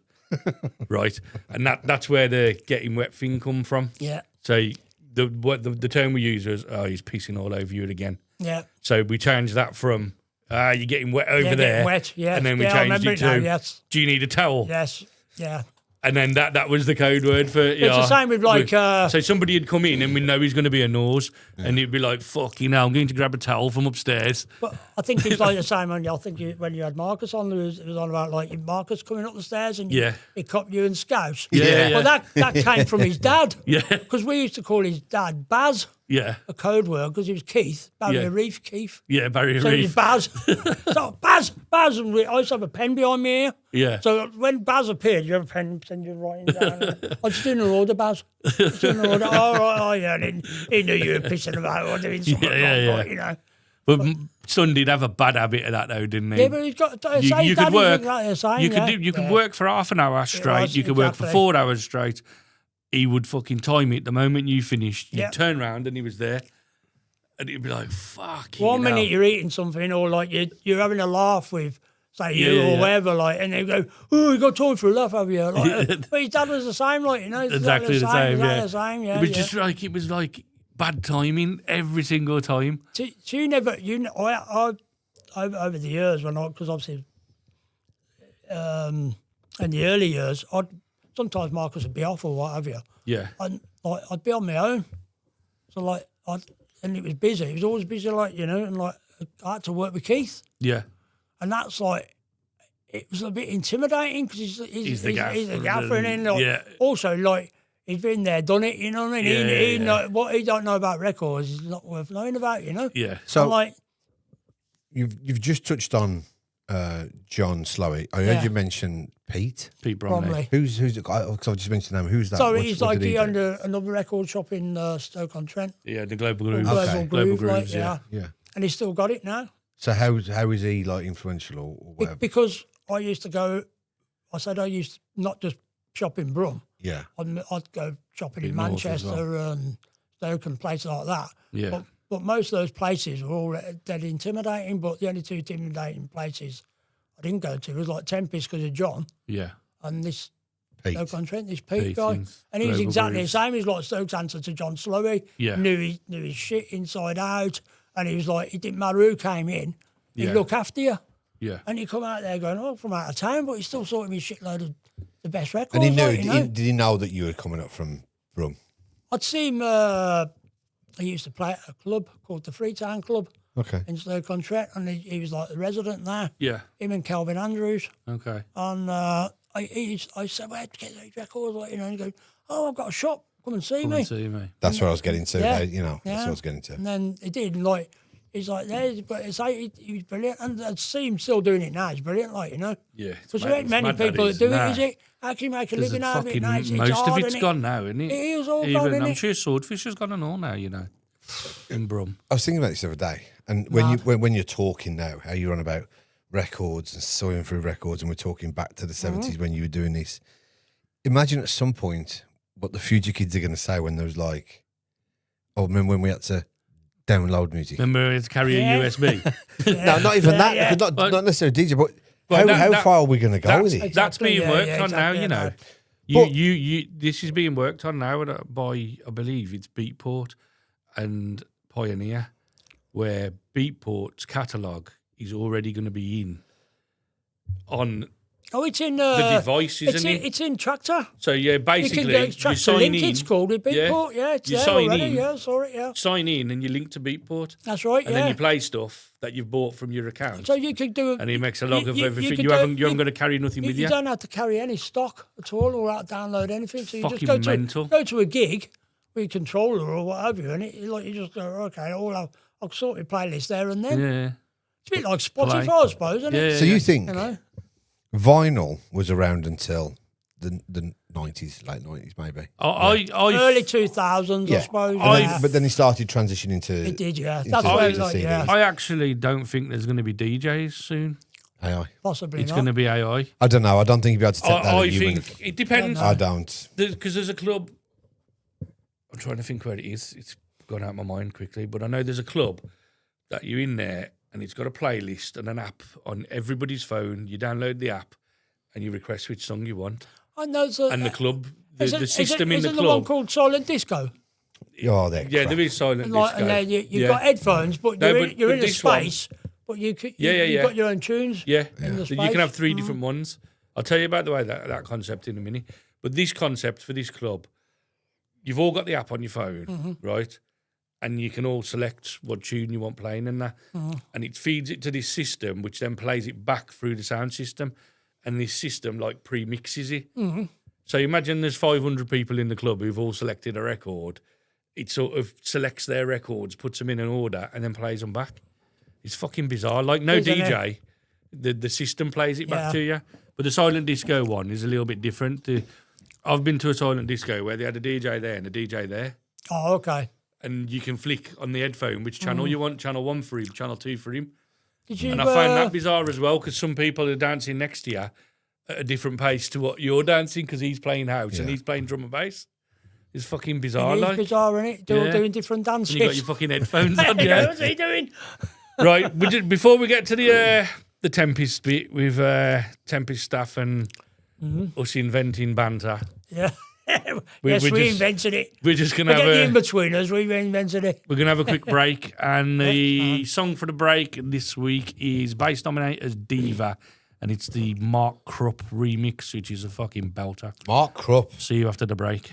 S1: Right? And that's where the getting wet thing come from.
S2: Yeah.
S1: So the term we use is, oh, he's pissing all over you again.
S2: Yeah.
S1: So we changed that from, you're getting wet over
S2: Yeah,
S1: there.
S2: getting wet, yeah.
S1: And then we
S2: Yeah, I
S1: changed
S2: remember
S1: it
S2: it now,
S1: to,
S2: yes.
S1: do you need a towel?
S2: Yes. Yeah.
S1: And then that was the code word for
S2: It's the same with like.
S1: So somebody had come in and we know he's going to be a nose, and he'd be like, "Fucking hell, I'm going to grab a towel from upstairs."
S2: But I think it's like the same when when you had Marcus on, it was on about like Marcus coming up the stairs and he copped you and Scouse.
S1: Yeah.
S2: Well, that came from his dad.
S1: Yeah.
S2: Because we used to call his dad Baz.
S1: Yeah.
S2: A code word because he was Keith, Barrier Reef, Keith.
S1: Yeah, Barrier
S2: So
S1: Reef.
S2: it was Baz. So Baz. And I used to have a pen behind me here.
S1: Yeah.
S2: So when Baz appeared, you have a pen and you're writing down. I was doing an order, Baz. Just doing an order. Oh, right, oh, yeah. And he knew you were pissing about ordering something wrong, you know.
S1: But Son did have a bad habit of that, though, didn't he?
S2: Yeah, but he's got
S1: you could work.
S2: You
S1: could work for half an hour straight. You could work for 4 hours straight. He would fucking time it the moment you finished. You'd turn around and he was there. And he'd be like, fuck.
S2: One minute you're eating something or like you're having a laugh with, say, you or whatever, like, and they go, oh, you got time for a laugh, have you? Like, but his dad was the same, like, you know.
S1: Exactly the same,
S2: yeah.
S1: It was just like, it was like bad timing every single time.
S2: So you never, I over the years, because obviously in the early years, sometimes Marcus would be off or what have you.
S1: Yeah.
S2: And like, I'd be on my own. So like, and it was busy. It was always busy, like, you know, and like I had to work with Keith.
S1: Yeah.
S2: And that's like, it was a bit intimidating because he's the gaffer. And then like, also like, he's been there, done it, you know what I mean? What he don't know about records is not worth knowing about, you know?
S1: Yeah.
S3: So
S2: and like,
S3: you've just touched on John Slowey. I heard you mention Pete
S2: Bromley.
S3: Who's the guy? Because I just mentioned him. Who's that?
S2: So he's like he owned another record shop in Stoke-on-Trent.
S1: Yeah, the Global Grooves.
S2: Global Grooves,
S1: like,
S2: yeah. And he's still got it now.
S3: So how is he like influential or whatever?
S2: Because I used to go. I said I used to not just shop in Brum.
S3: Yeah.
S2: I'd go shopping in Manchester and Stoke and places like that.
S1: Yeah.
S2: But most of those places were all dead intimidating. But the only two intimidating places I didn't go to was like Tempest because of John.
S1: Yeah.
S2: And this
S3: Pete.
S2: this Pete guy. And he was exactly the same. He's like Stoke's answer to John Slowey.
S1: Yeah.
S2: Knew his shit inside out. And he was like, it didn't matter who came in, he'd look after you.
S1: Yeah.
S2: And he'd come out there going, oh, from out of town, but he still sorted me a shitload of the best records.
S3: And he knew,
S2: like,
S3: did he know that you were coming up from Brum?
S2: I'd see him, he used to play at a club called the Freetown Club.
S3: Okay.
S2: In Stoke-on-Trent, and he was like the resident there.
S1: Yeah.
S2: Him and Calvin Andrews.
S1: Okay.
S2: And I said, where'd you get these records? Like, you know, and he goes, oh, I've got a shop. Come and see me.
S3: That's what I was getting to.
S2: Yeah.
S3: That's what I was getting to.
S2: And then he did, and like, he's like, there's, but it's like, he was brilliant. And I'd see him still doing it now. He's brilliant, like, you know.
S1: Yeah.
S2: Because there ain't many people that do it, is it? How can you make a living out of it now?
S1: Most of it's gone now, isn't it?
S2: It is all gone, isn't
S1: I'm
S2: it?
S1: sure Swordfish has gone and all now, you know, in Brum.
S3: I was thinking about this the other day, and when you're talking now, how you're on about records and sawing through records, and we're talking back to the 70s when you were doing this. Imagine at some point what the future kids are going to say when there was like, oh, remember when we had to download music?
S1: Remember we had to carry a USB?
S3: No, not even that. Not necessarily DJ, but how far are we going to go with it?
S1: That's being worked on now, you know. This is being worked on now by, I believe it's Beatport and Pioneer, where Beatport's catalogue is already going to be on
S2: it's in
S1: the device, isn't it?
S2: It's in Tractor.
S1: So yeah, basically,
S2: you sign in. It's called with Beatport. Yeah, it's
S1: you
S2: there
S1: sign
S2: already.
S1: in.
S2: Yeah, sorry, yeah.
S1: Sign in and you link to Beatport.
S2: That's right.
S1: And then you play stuff that you've bought from your account.
S2: So you could do.
S1: And he makes a log of everything. You haven't got to carry nothing with you.
S2: You don't have to carry any stock at all, or download anything. So you
S1: fucking
S2: just go to a gig with your controller or what have you, and you just go, okay, I'll sort your playlist there and then.
S1: Yeah.
S2: It's a bit like Spotify, I suppose, isn't it?
S3: So you think?
S2: You know?
S3: Vinyl was around until the 90s, late 90s maybe.
S2: Early 2000s, I suppose.
S3: But then he started transitioning to...
S2: It did, yeah. That's where
S1: I actually don't think there's going to be DJs soon.
S3: AI.
S2: Possibly
S1: It's
S2: not.
S1: going to be AI.
S3: I don't know. I don't think you'd be able to take that.
S1: I think it depends.
S3: I don't.
S1: Because there's a club... I'm trying to think where it is. It's gone out of my mind quickly. But I know there's a club that you're in there and it's got a playlist and an app on everybody's phone. You download the app and you request which song you want.
S2: I know.
S1: And the club, the system in the club.
S2: Is it the one called Silent Disco?
S3: Oh,
S1: yeah, there is Silent Disco.
S2: And then you've got headphones, but you're in a space. But you've got your own tunes.
S1: Yeah,
S2: in the space.
S1: You can have 3 different ones. I'll tell you about the way that concept in a minute. But this concept for this club, you've all got the app on your phone, right? And you can all select what tune you want playing and that. And it feeds it to this system, which then plays it back through the sound system. And this system, like, pre-mixes it. So imagine there's 500 people in the club who've all selected a record. It sort of selects their records, puts them in an order, and then plays them back. It's fucking bizarre. Like, no DJ, the system plays it back to you. But the silent disco one is a little bit different. I've been to a silent disco where they had a DJ there and a DJ there.
S2: Oh, okay.
S1: And you can flick on the headphone which channel you want, channel 1 for him, channel 2 for him. And I find that bizarre as well, because some people are dancing next to you at a different pace to what you're dancing, because he's playing house and he's playing drum and bass. It's fucking bizarre.
S2: It is bizarre, isn't it? They're all doing different dances.
S1: And you got your fucking headphones on.
S2: What's he doing?
S1: Right, before we get to the Tempest bit with Tempest staff and us inventing banter.
S2: Yeah. We invented it.
S1: We're just going to have
S2: the in-betweeners, we invented it.
S1: We're going to have a quick break, and the song for the break this week is bass nominator's Diva, and it's the Mark Krupp remix, which is a fucking belter.
S3: Mark Krupp.
S1: See you after the break.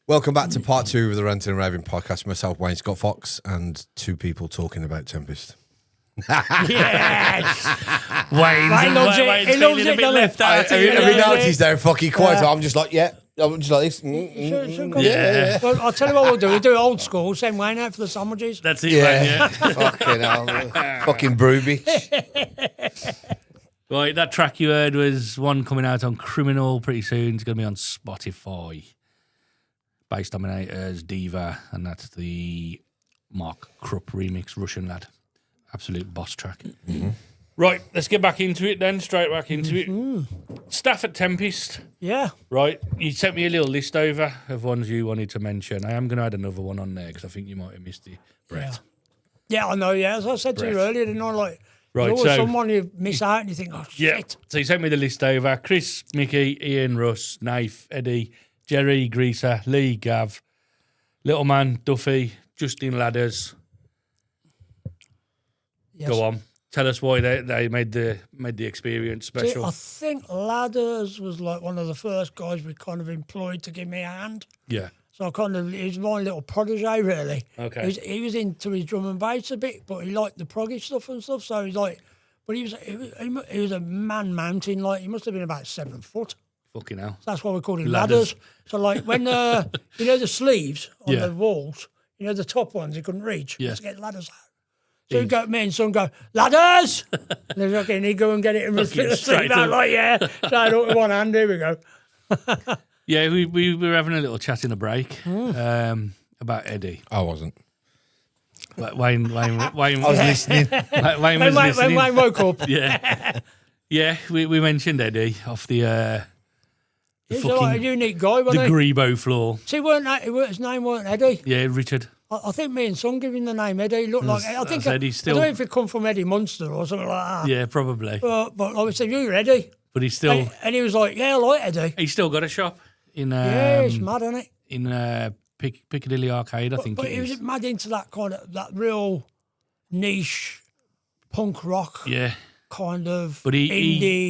S3: Welcome back to part 2 of the Ranting and Raving podcast. Myself, Wayne Scott Fox, and 2 people talking about Tempest.
S2: Yes!
S1: Wayne
S2: loves it. He loves it.
S1: left out.
S3: Have you noticed they're fucking quiet? I'm just like, yeah. I'm just like this.
S1: Yeah.
S2: Well, I'll tell you what we'll do. We'll do it old school. Send Wayne out for the sandwiches.
S1: That's it, yeah.
S3: Fucking hell. Fucking brew bitch.
S1: Right, that track you heard was one coming out on Criminal pretty soon. It's going to be on Spotify. Bass Dominators, Diva, and that's the Mark Krupp remix, Russian Lad. Absolute boss track. Right, let's get back into it then, straight back into it. Staff at Tempest.
S2: Yeah.
S1: Right, you sent me a little list over of ones you wanted to mention. I am going to add another one on there because I think you might have missed it. Brett.
S2: Yeah, I know, yeah. As I said to you earlier, didn't I? Like,
S1: Right,
S2: there's always
S1: so-
S2: someone you miss out and you think, oh,
S1: Yeah,
S2: shit.
S1: so you sent me the list over. Chris, Mickey, Ian, Russ, Knife, Eddie, Jerry, Greaser, Lee, Gav, Little Man, Duffy, Justin Ladders.
S2: Yes.
S1: Go on. Tell us why they made the experience special.
S2: I think Ladders was like one of the first guys we kind of employed to give me a hand.
S1: Yeah.
S2: So I kind of, he was my little protege, really.
S1: Okay.
S2: He was into his drum and bass a bit, but he liked the proggy stuff and stuff. So he's like, but he was a man mountain, like he must have been about 7 foot.
S1: Fucking hell.
S2: That's why we called him
S1: Ladders.
S2: ladders. So like when you know the sleeves on
S1: Yeah.
S2: the walls, you know the top ones he couldn't reach.
S1: Yeah.
S2: Let's get ladders out. So me and son go, ladders! And then fucking he'd go and get it and
S1: Fucking
S2: fit the sleeve
S1: straight
S2: out
S1: up.
S2: like, yeah. So I with one hand, here we go.
S1: Yeah, we were having a little chat in a break about Eddie.
S3: I wasn't.
S1: Wayne
S3: I was listening.
S1: Wayne was
S2: When
S1: listening.
S2: Wayne woke up,
S1: Yeah, we mentioned Eddie off the
S2: he's like a unique guy,
S1: the
S2: wasn't he?
S1: Grebo floor.
S2: See, his name weren't Eddie.
S1: Yeah, Richard.
S2: I think me and son gave him the name Eddie. Looked like I think
S1: Eddie
S2: I
S1: still.
S2: don't know if it come from Eddie Munster or something like that.
S1: Yeah, probably.
S2: But like we said, you're Eddie.
S1: But he's still
S2: And he was like, yeah, I like Eddie.
S1: he's still got a shop in
S2: Yeah, it's mad, isn't it?
S1: in Piccadilly Arcade, I think
S2: But
S1: it
S2: he
S1: is.
S2: was mad into that kind of that real niche punk rock
S1: Yeah,
S2: kind of
S1: But he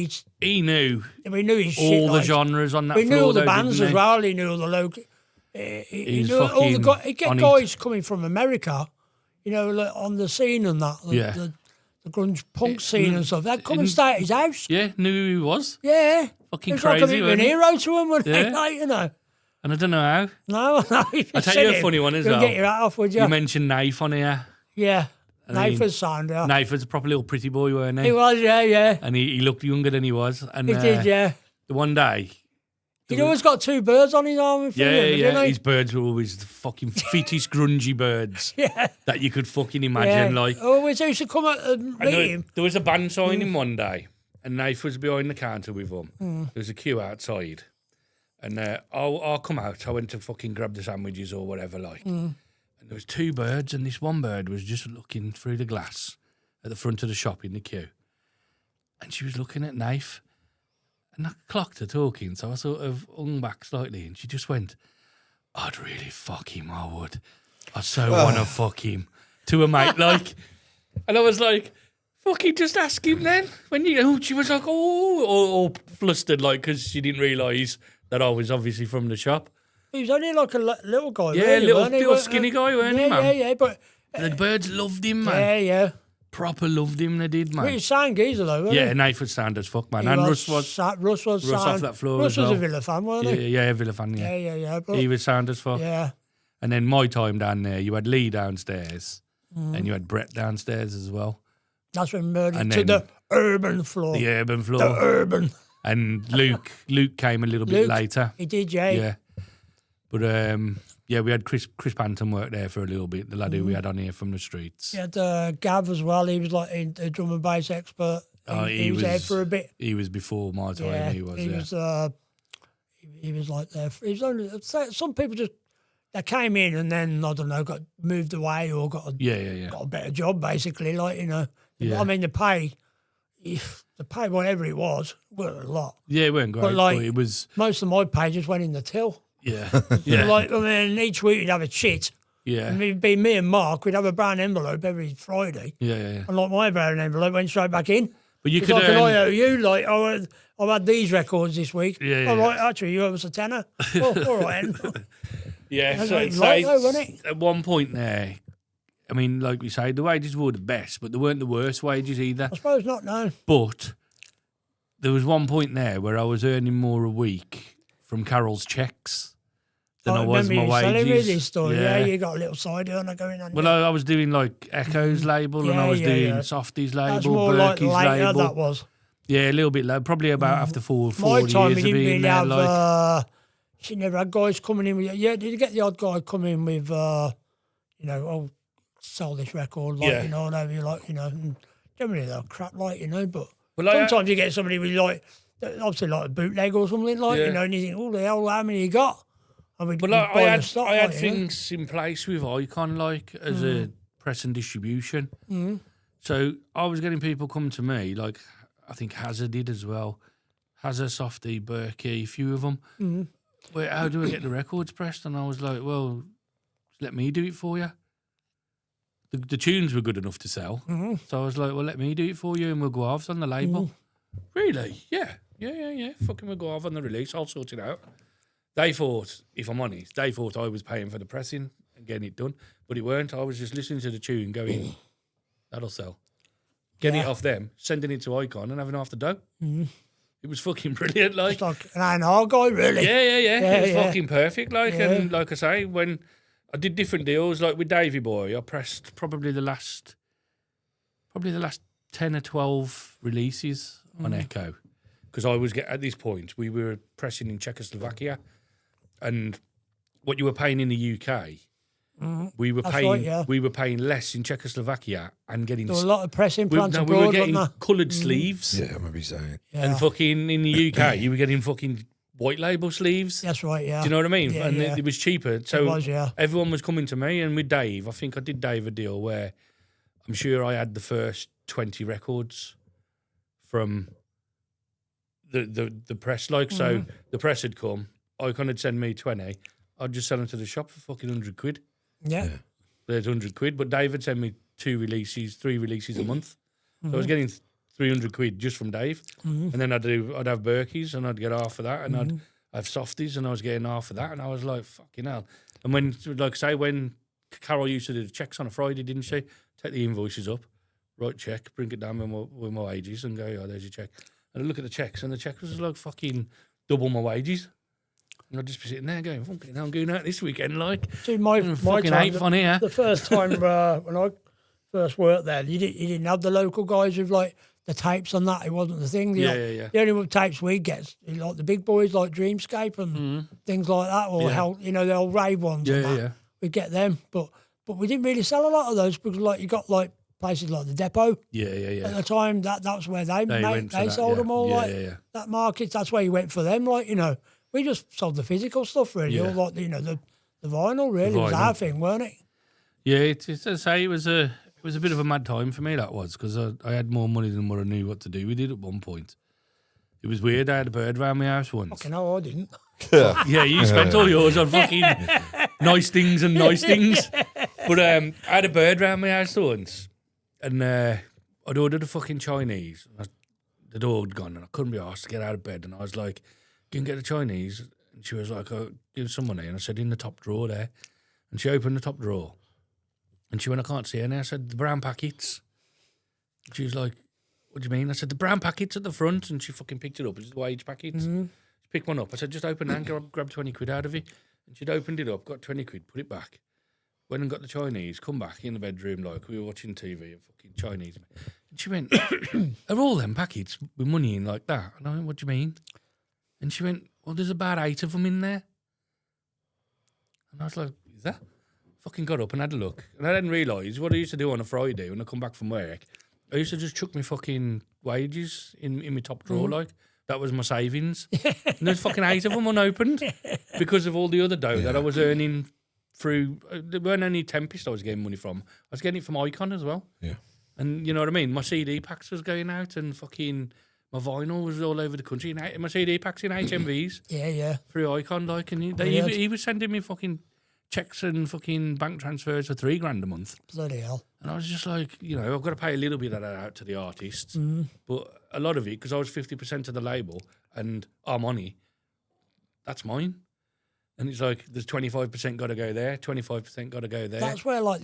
S2: indie.
S1: he knew
S2: We knew his
S1: all
S2: shit.
S1: the
S2: like,
S1: genres on that
S2: we
S1: floor.
S2: knew all the
S1: though,
S2: bands
S1: didn't
S2: as
S1: he?
S2: well. He knew all the local. He
S1: was
S2: knew all the
S1: fucking
S2: guys. He'd get
S1: on it.
S2: guys coming from America, you know, like on the scene and that.
S1: Yeah.
S2: The grunge punk scene and stuff. They'd come and stay at his house.
S1: Yeah, knew who he was.
S2: Yeah.
S1: Fucking
S2: He was like a
S1: crazy,
S2: bit of an
S1: wasn't he?
S2: hero to him, wasn't he?
S1: Yeah.
S2: Like, you know.
S1: And I don't know how.
S2: No, if
S1: I'll tell
S2: said
S1: you a
S2: it,
S1: funny one as
S2: you'd
S1: well.
S2: get your hat off, would you?
S1: You mentioned Knife on here.
S2: Yeah.
S1: I mean,
S2: Nathan's sound, yeah.
S1: Knife was a proper little pretty boy, weren't he?
S2: He was, yeah.
S1: And he looked younger than he was. And
S2: He did, yeah.
S1: the one day,
S2: He'd always got 2 birds on his arm in front of him, didn't he?
S1: his birds were always the fucking fittest grungy birds
S2: Yeah.
S1: that you could fucking imagine.
S2: Yeah.
S1: Like,
S2: Oh, we used to come out and
S1: I
S2: meet
S1: know
S2: him.
S1: there was a band signing one day, and Knife was behind the counter with them.
S2: Hmm.
S1: There was a queue outside, and I'll come out. I went to fucking grab the sandwiches or whatever, like.
S2: Hmm.
S1: And there was 2 birds, and this one bird was just looking through the glass at the front of the shop in the queue, and she was looking at Knife, and I clocked her talking, so I sort of hung back slightly, and she just went, "I'd really fuck him, I would. I so want to fuck him," to a mate, like. And I was like, fucking just ask him then. When she was like, oh, all flustered, like, because she didn't realise that I was obviously from the shop.
S2: He was only like a little guy,
S1: Yeah,
S2: really,
S1: little-
S2: weren't he?
S1: little skinny guy, weren't he, man?
S2: Yeah, but...
S1: The birds loved him, man.
S2: Yeah.
S1: Proper loved him, they did,
S2: He
S1: man.
S2: was sound geezer, though, wasn't he?
S1: Yeah, Knife was sound as fuck, man.
S2: He
S1: And Russ was.
S2: Russ was
S1: Russ
S2: sound.
S1: off that floor
S2: Russ
S1: as
S2: was
S1: well.
S2: a Villa fan, wasn't he?
S1: Yeah, Villa fan, yeah.
S2: Yeah. But,
S1: He was sound as fuck.
S2: yeah.
S1: And then my time down there, you had Lee downstairs, and you had Brett downstairs as well.
S2: That's when murdered
S1: And
S2: to
S1: then
S2: the urban floor.
S1: The urban floor.
S2: The urban.
S1: And Luke came a little bit
S2: Luke,
S1: later.
S2: He did, yeah.
S1: Yeah. But we had Chris Panton work there for a little bit, the lad who we had on here from the streets.
S2: He had Gav as well. He was like a drum and bass expert. He was there for a bit.
S1: He was before my time.
S2: Yeah,
S1: He was.
S2: he was like there. He was only some people just they came in and then I don't know got moved away or got a better job basically. Like you know,
S1: Yeah.
S2: I mean the pay whatever it was weren't a lot.
S1: Yeah, it weren't great,
S2: But, like,
S1: but it was.
S2: Most of my pay just went in the till.
S1: Yeah, yeah,
S2: Like I mean, each week you'd have a shit.
S1: yeah,
S2: And it'd be me and Mark. We'd have a brown envelope every Friday.
S1: yeah.
S2: And like my brown envelope went straight back in.
S1: But you
S2: It's
S1: could
S2: like an
S1: earn.
S2: IOU, like, I've had these records this week.
S1: Yeah,
S2: All
S1: yeah.
S2: right, actually, you owe us a tenner. Oh, all right.
S1: Yeah,
S2: That's
S1: so,
S2: what it's
S1: so
S2: like though, wasn't it?
S1: at one point there, I mean, like we say, the wages were the best, but they weren't the worst wages either.
S2: I suppose not, no.
S1: But there was one point there where I was earning more a week from Carol's checks than I was
S2: remember
S1: my
S2: you telling me
S1: wages.
S2: this story. Yeah, you got a little side earner going on.
S1: Well, I was doing like Echo's label, and I was doing Softy's label,
S2: That's more like
S1: Berkey's
S2: later,
S1: label.
S2: that was.
S1: Yeah, a little bit later, probably about after four
S2: My
S1: years
S2: time,
S1: of
S2: we didn't
S1: being
S2: really
S1: there.
S2: have she never had guys coming in with, did you get the odd guy come in with, sell this record, like, whatever you like, and generally they're crap, like, but sometimes you get somebody with, like, obviously like a bootleg or something, like, and you think, oh, the hell, how many you got? I mean,
S1: I had things in place with Icon, like, as a press and distribution.
S2: Mm.
S1: So I was getting people come to me, like, I think Hazard did as well. Hazard, Softy, Berkey, a few of them.
S2: Mm.
S1: Well, how do I get the records pressed? And I was like, well, let me do it for you. The tunes were good enough to sell.
S2: Mm-hmm.
S1: So I was like, well, let me do it for you and we'll go halves on the label. Really? Yeah. Fucking we'll go half on the release. I'll sort it out. They thought, if I'm honest, I was paying for the pressing and getting it done. But it weren't. I was just listening to the tune going, that'll sell. Getting it off them, sending it to Icon and having half the dough. Mm. It was fucking brilliant. Like,
S2: it's like an A&R guy, really.
S1: Yeah. It was fucking perfect. Like, and like I say, when I did different deals, like with Davey Boy, I pressed probably the last 10 or 12 releases on Echo. Because I was at this point, we were pressing in Czechoslovakia, and what you were paying in the UK, we were paying less in Czechoslovakia and getting.
S2: There were a lot of pressing plants abroad.
S1: We were getting coloured sleeves.
S3: Yeah, I remember you saying.
S2: Yeah.
S1: And fucking in the UK, you were getting fucking white label sleeves.
S2: That's right. Yeah.
S1: Do you know what I mean?
S2: Yeah,
S1: and it was cheaper, so
S2: it was,
S1: everyone was coming to me. And with Dave, I think I did Dave a deal where I'm sure I had the first 20 records from the press. Like, so the press had come, Icon had send me 20. I'd just sell them to the shop for fucking 100 quid.
S2: Yeah.
S1: There's 100 quid. But Dave send me 3 releases a month. So I was getting 300 quid just from Dave. And then I'd have Berkeys and I'd get half of that. And I'd have Softies and I was getting half of that. And I was like, fucking hell. And when, like say, when Carol used to do the checks on a Friday, didn't she? Take the invoices up, write check, bring it down with my wages and go, oh, there's your check. And I look at the checks and the check was like fucking double my wages. And I'd just be sitting there going, fucking hell, I'm going out this weekend, like.
S2: See, my
S1: fucking
S2: time,
S1: hate fun here.
S2: The first time when I first worked there, you didn't have the local guys with like the tapes and that. It wasn't the thing. The only tapes we get, like the big boys like Dreamscape and things like that, or the old rave ones. We get them, but we didn't really sell a lot of those because like you got like places like the Depot. At the time, that's where they sold them all. That market, that's where you went for them. Like, we just sold the physical stuff really, or like the vinyl really was our thing, weren't it?
S1: Yeah, it's to say it was a bit of a mad time for me, that was, because I had more money than what I knew what to do with it at one point. It was weird. I had a bird around my house once.
S2: Fucking hell, I didn't.
S1: Yeah, you spent all yours on fucking nice things. But I had a bird around my house once, and I'd ordered a fucking Chinese. The door had gone, and I couldn't be asked to get out of bed. And I was like, "You can get a Chinese." And she was like, "Oh, give some money." And I said, "In the top drawer there." And she opened the top drawer, and she went, "I can't see any." I said, "The brown packets." And she was like, "What do you mean?" I said, "The brown packets at the front." And she fucking picked it up. It's the wage packets. She picked one up. I said, "Just open that and grab 20 quid out of it." And she'd opened it up, got 20 quid, put it back. Went and got the Chinese, come back in the bedroom like we were watching TV and fucking Chinese. And she went, "Are all them packets with money in like that?" And I went, "What do you mean?" And she went, "Well, there's about 8 of them in there." And I was like, "Is that?" Fucking got up and had a look. And I didn't realise what I used to do on a Friday when I come back from work. I used to just chuck my fucking wages in my top drawer, like. That was my savings. And there's fucking 8 of them unopened because of all the other dough that I was earning through. There weren't only Tempest I was getting money from. I was getting it from Icon as well. Yeah. And you know what I mean? My CD packs was going out and fucking my vinyl was all over the country. My CD packs in HMVs. Through Icon, like. And he was sending me fucking checks and fucking bank transfers for $3,000 a month.
S2: Bloody hell.
S1: And I was just like, I've got to pay a little bit of that out to the artists. But a lot of it, because I was 50% of the label and our money, that's mine. And it's like, there's 25% got to go there, 25% got to go there.
S2: That's where, like,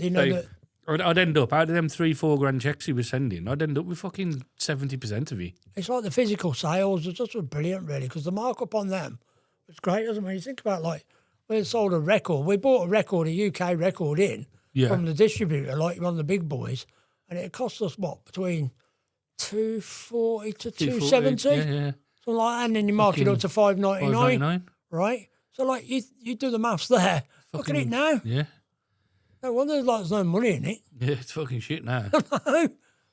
S1: I'd end up, out of them $3-4 grand checks he was sending, I'd end up with fucking 70% of it.
S2: It's like the physical sales are just brilliant, really, because the markup on them was great, doesn't it? When you think about, like, we sold a record. We bought a UK record in from the distributor, like one of the big boys, and it cost us, between $240 to $270? Something like that, and then you mark it up to $5.99, right? So, like, you do the maths there. Look at it now.
S1: Yeah.
S2: No wonder there's no money in it.
S1: Yeah, it's fucking shit now.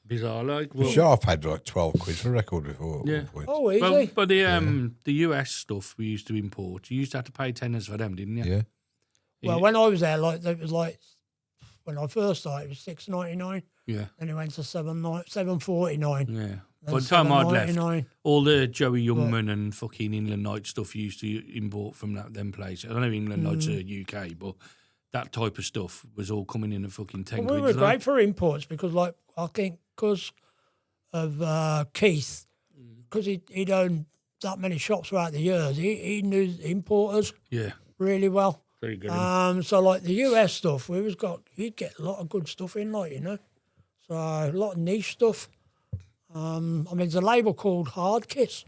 S1: Bizarre, like.
S3: I'm sure I paid like 12 quid for a record before. At
S1: Yeah.
S3: one point.
S2: Oh, easy.
S1: Well, but the US stuff we used to import, you used to have to pay tenors for them, didn't you?
S3: Yeah.
S2: Well, when I was there, like, it was like, when I first started, it was $6.99.
S1: Yeah.
S2: Then it went to $7.49.
S1: Yeah.
S2: Then
S1: By the time I'd left,
S2: $7.99.
S1: all the Joey Youngman and fucking England Night stuff you used to import from them places. I don't know if England Nights are UK, but that type of stuff was all coming in at fucking 10
S2: Well, we
S1: quid.
S2: were great for imports because, like, I think because of Keith, because he'd owned that many shops throughout the years, he knew importers
S1: Yeah.
S2: really well.
S1: Very good.
S2: So, like, the US stuff, you'd get a lot of good stuff in, like, you know. So, a lot of niche stuff. I mean, there's a label called Hard Kiss.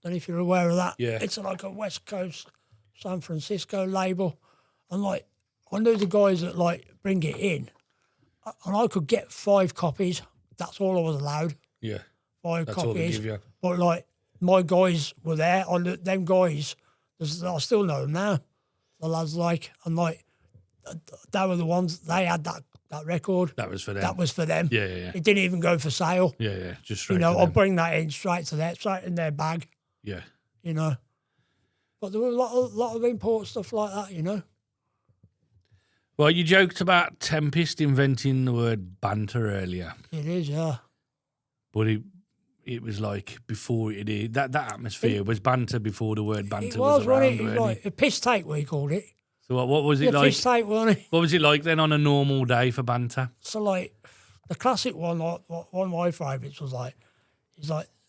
S2: Don't know if you're aware of that.
S1: Yeah.
S2: It's like a West Coast, San Francisco label. And, like, I knew the guys that, like, bring it in. And I could get 5 copies. That's all I was allowed.
S1: Yeah.
S2: 5
S1: That's all they
S2: copies.
S1: give you.
S2: But, like, my guys were there. Them guys, I still know them now. The lads, like, and, like, they were the ones, they had that record.
S1: That was for them.
S2: That was for them.
S1: Yeah, yeah, yeah.
S2: It didn't even go for sale.
S1: Yeah, yeah. Just straight
S2: You know,
S1: to
S2: I'll
S1: them.
S2: bring that in straight in their bag,
S1: Yeah.
S2: you know. But there were a lot of import stuff like that, you know.
S1: Well, you joked about Tempest inventing the word banter earlier,
S2: It is, yeah.
S1: but it was like before that atmosphere was banter before the word banter
S2: It was,
S1: around.
S2: wasn't it?
S1: Wasn't
S2: Like a piss take, we called it.
S1: So what was it
S2: Yeah,
S1: like?
S2: piss take, wasn't it?
S1: What was it like then on a normal day for banter?
S2: So, like, the classic one, like, one of my favourites was like,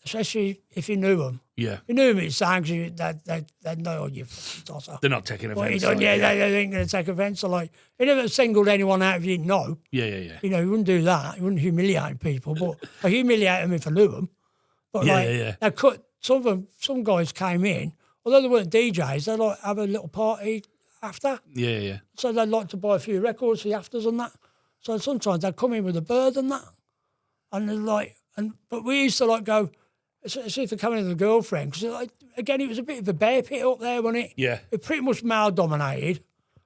S2: especially if you knew them.
S1: Yeah.
S2: You knew them, it sounds they'd know you fucking tosser.
S1: They're not taking
S2: What you
S1: offence.
S2: done,
S1: like,
S2: yeah, they ain't going to take offence. So, like, you never singled anyone out if you didn't know.
S1: Yeah, yeah, yeah.
S2: You know, you wouldn't do that. You wouldn't humiliate people, but I humiliate them if I knew them. But,
S1: Yeah,
S2: like,
S1: yeah, yeah.
S2: they cut, some guys came in, although they weren't DJs, they'd, like, have a little party after.
S1: Yeah, yeah.
S2: So they'd like to buy a few records for the afters and that. So sometimes they'd come in with a bird and that. And they're like, but we used to like go, see if they're coming with a girlfriend. Because like, again, it was a bit of a bear pit up there, wasn't it?
S1: Yeah.
S2: It pretty much male dominated,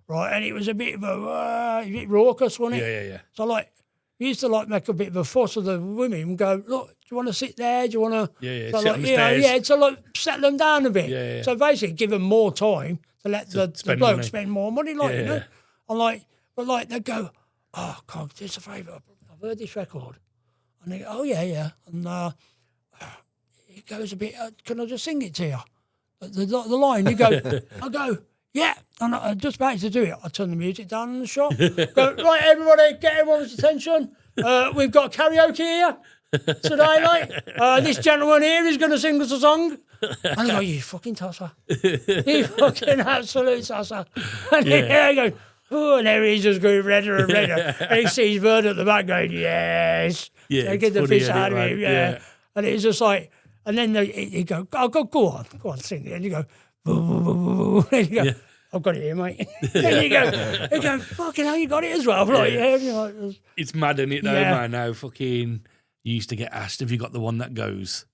S2: right? And it was a bit of a bit raucous, wasn't it?
S1: Yeah, yeah, yeah.
S2: So like, we used to like make a bit of a fuss of the women and go, look, do you want to sit there? Do you want to?
S1: Yeah, yeah,
S2: So
S1: sit
S2: like,
S1: on the
S2: you know,
S1: stairs.
S2: yeah, to like settle them down a bit.
S1: Yeah, yeah.
S2: So basically, give them more time to let the
S1: spend
S2: bloke
S1: money.
S2: spend more money, like
S1: Yeah,
S2: you know.
S1: yeah.
S2: And like, but like they go, oh God, do us a favour, I've heard this record, and they go, oh yeah, yeah, and it goes a bit. Can I just sing it to you? The line, you go, I go, yeah, and I'm just about to do it. I turn the music down in the shop. Go, right, everybody, get everyone's attention. We've got karaoke here today, like. This gentleman here is going to sing us a song. And I go, you fucking tosser. You fucking absolute tosser. And I go, oh, and there he's just going redder and redder. And he sees Vern at the back going, yes.
S1: Yeah,
S2: Taking
S1: it's
S2: the
S1: funny,
S2: fish
S1: isn't
S2: out
S1: it,
S2: of him,
S1: man?
S2: yeah.
S1: Yeah.
S2: And it's just like, and then you go, oh, go on, sing it. And you go, boo, boo, boo, boo, boo. And you go,
S1: Yeah.
S2: I've got it here, mate. And you go, fucking hell, you got it as well. I'm like, yeah. You know,
S1: It's mad, isn't it, though,
S2: Yeah.
S1: man? Now, fucking, you used to get asked if you got the one that goes,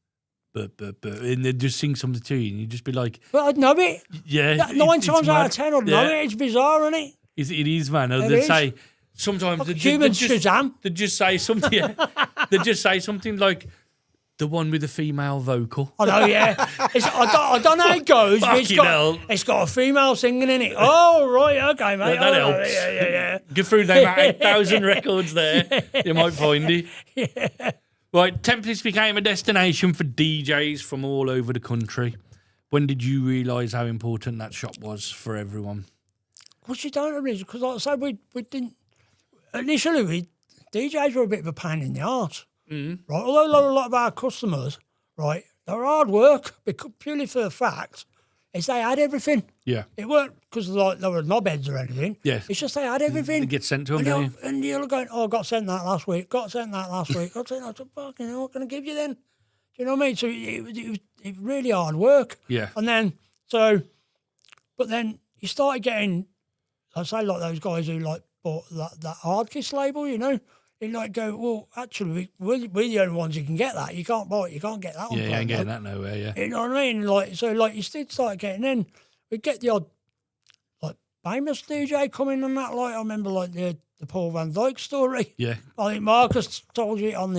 S1: but, and they'd just sing something to you, and you'd just be like,
S2: but I'd know it.
S1: yeah.
S2: Nine
S1: it's
S2: times out
S1: mad.
S2: of 10, I'd know
S1: Yeah.
S2: it. It's bizarre, isn't it?
S1: It is, man. They'd
S2: is.
S1: say, sometimes they'd
S2: Human
S1: just,
S2: Shazam.
S1: they'd just say something, yeah. They'd just say something like, the one with the female vocal.
S2: I know, yeah. I don't know how it goes, but
S1: Fucking hell.
S2: it's got a female singing in it. Oh, right, okay, mate.
S1: That
S2: Oh,
S1: helps.
S2: Yeah.
S1: Go through them 8,000 records there. You might find it.
S2: Yeah.
S1: Right, Tempest became a destination for DJs from all over the country. When did you realise how important that shop was for everyone?
S2: Well, you don't really, because like I said, we didn't, initially, DJs were a bit of a pain in the arse, right? Although a lot of our customers, right, they were hard work, because purely for the fact is they had everything.
S1: Yeah.
S2: It weren't because like they were knobheads or anything.
S1: Yes.
S2: It's just they had everything.
S1: It gets sent to them,
S2: and
S1: don't
S2: you're,
S1: you?
S2: and you're going, oh, I got sent that last week. Got sent that last week. Got sent that. I said, fucking hell, what can I give you then? Do you know what I mean? So it was really hard work.
S1: Yeah.
S2: And then, but then you started getting, I say like those guys who like bought that hard kiss label, you know? You like go, well, actually, we're the only ones who can get that. You can't buy it. You can't get that on
S1: Yeah, you ain't
S2: Play
S1: getting
S2: Doh.
S1: that nowhere, yeah.
S2: You know what I mean? Like, so like you did start getting in. We'd get the odd famous DJ coming and that. Like I remember, like the Paul Van Dyke story.
S1: Yeah.
S2: I think Marcus told you it on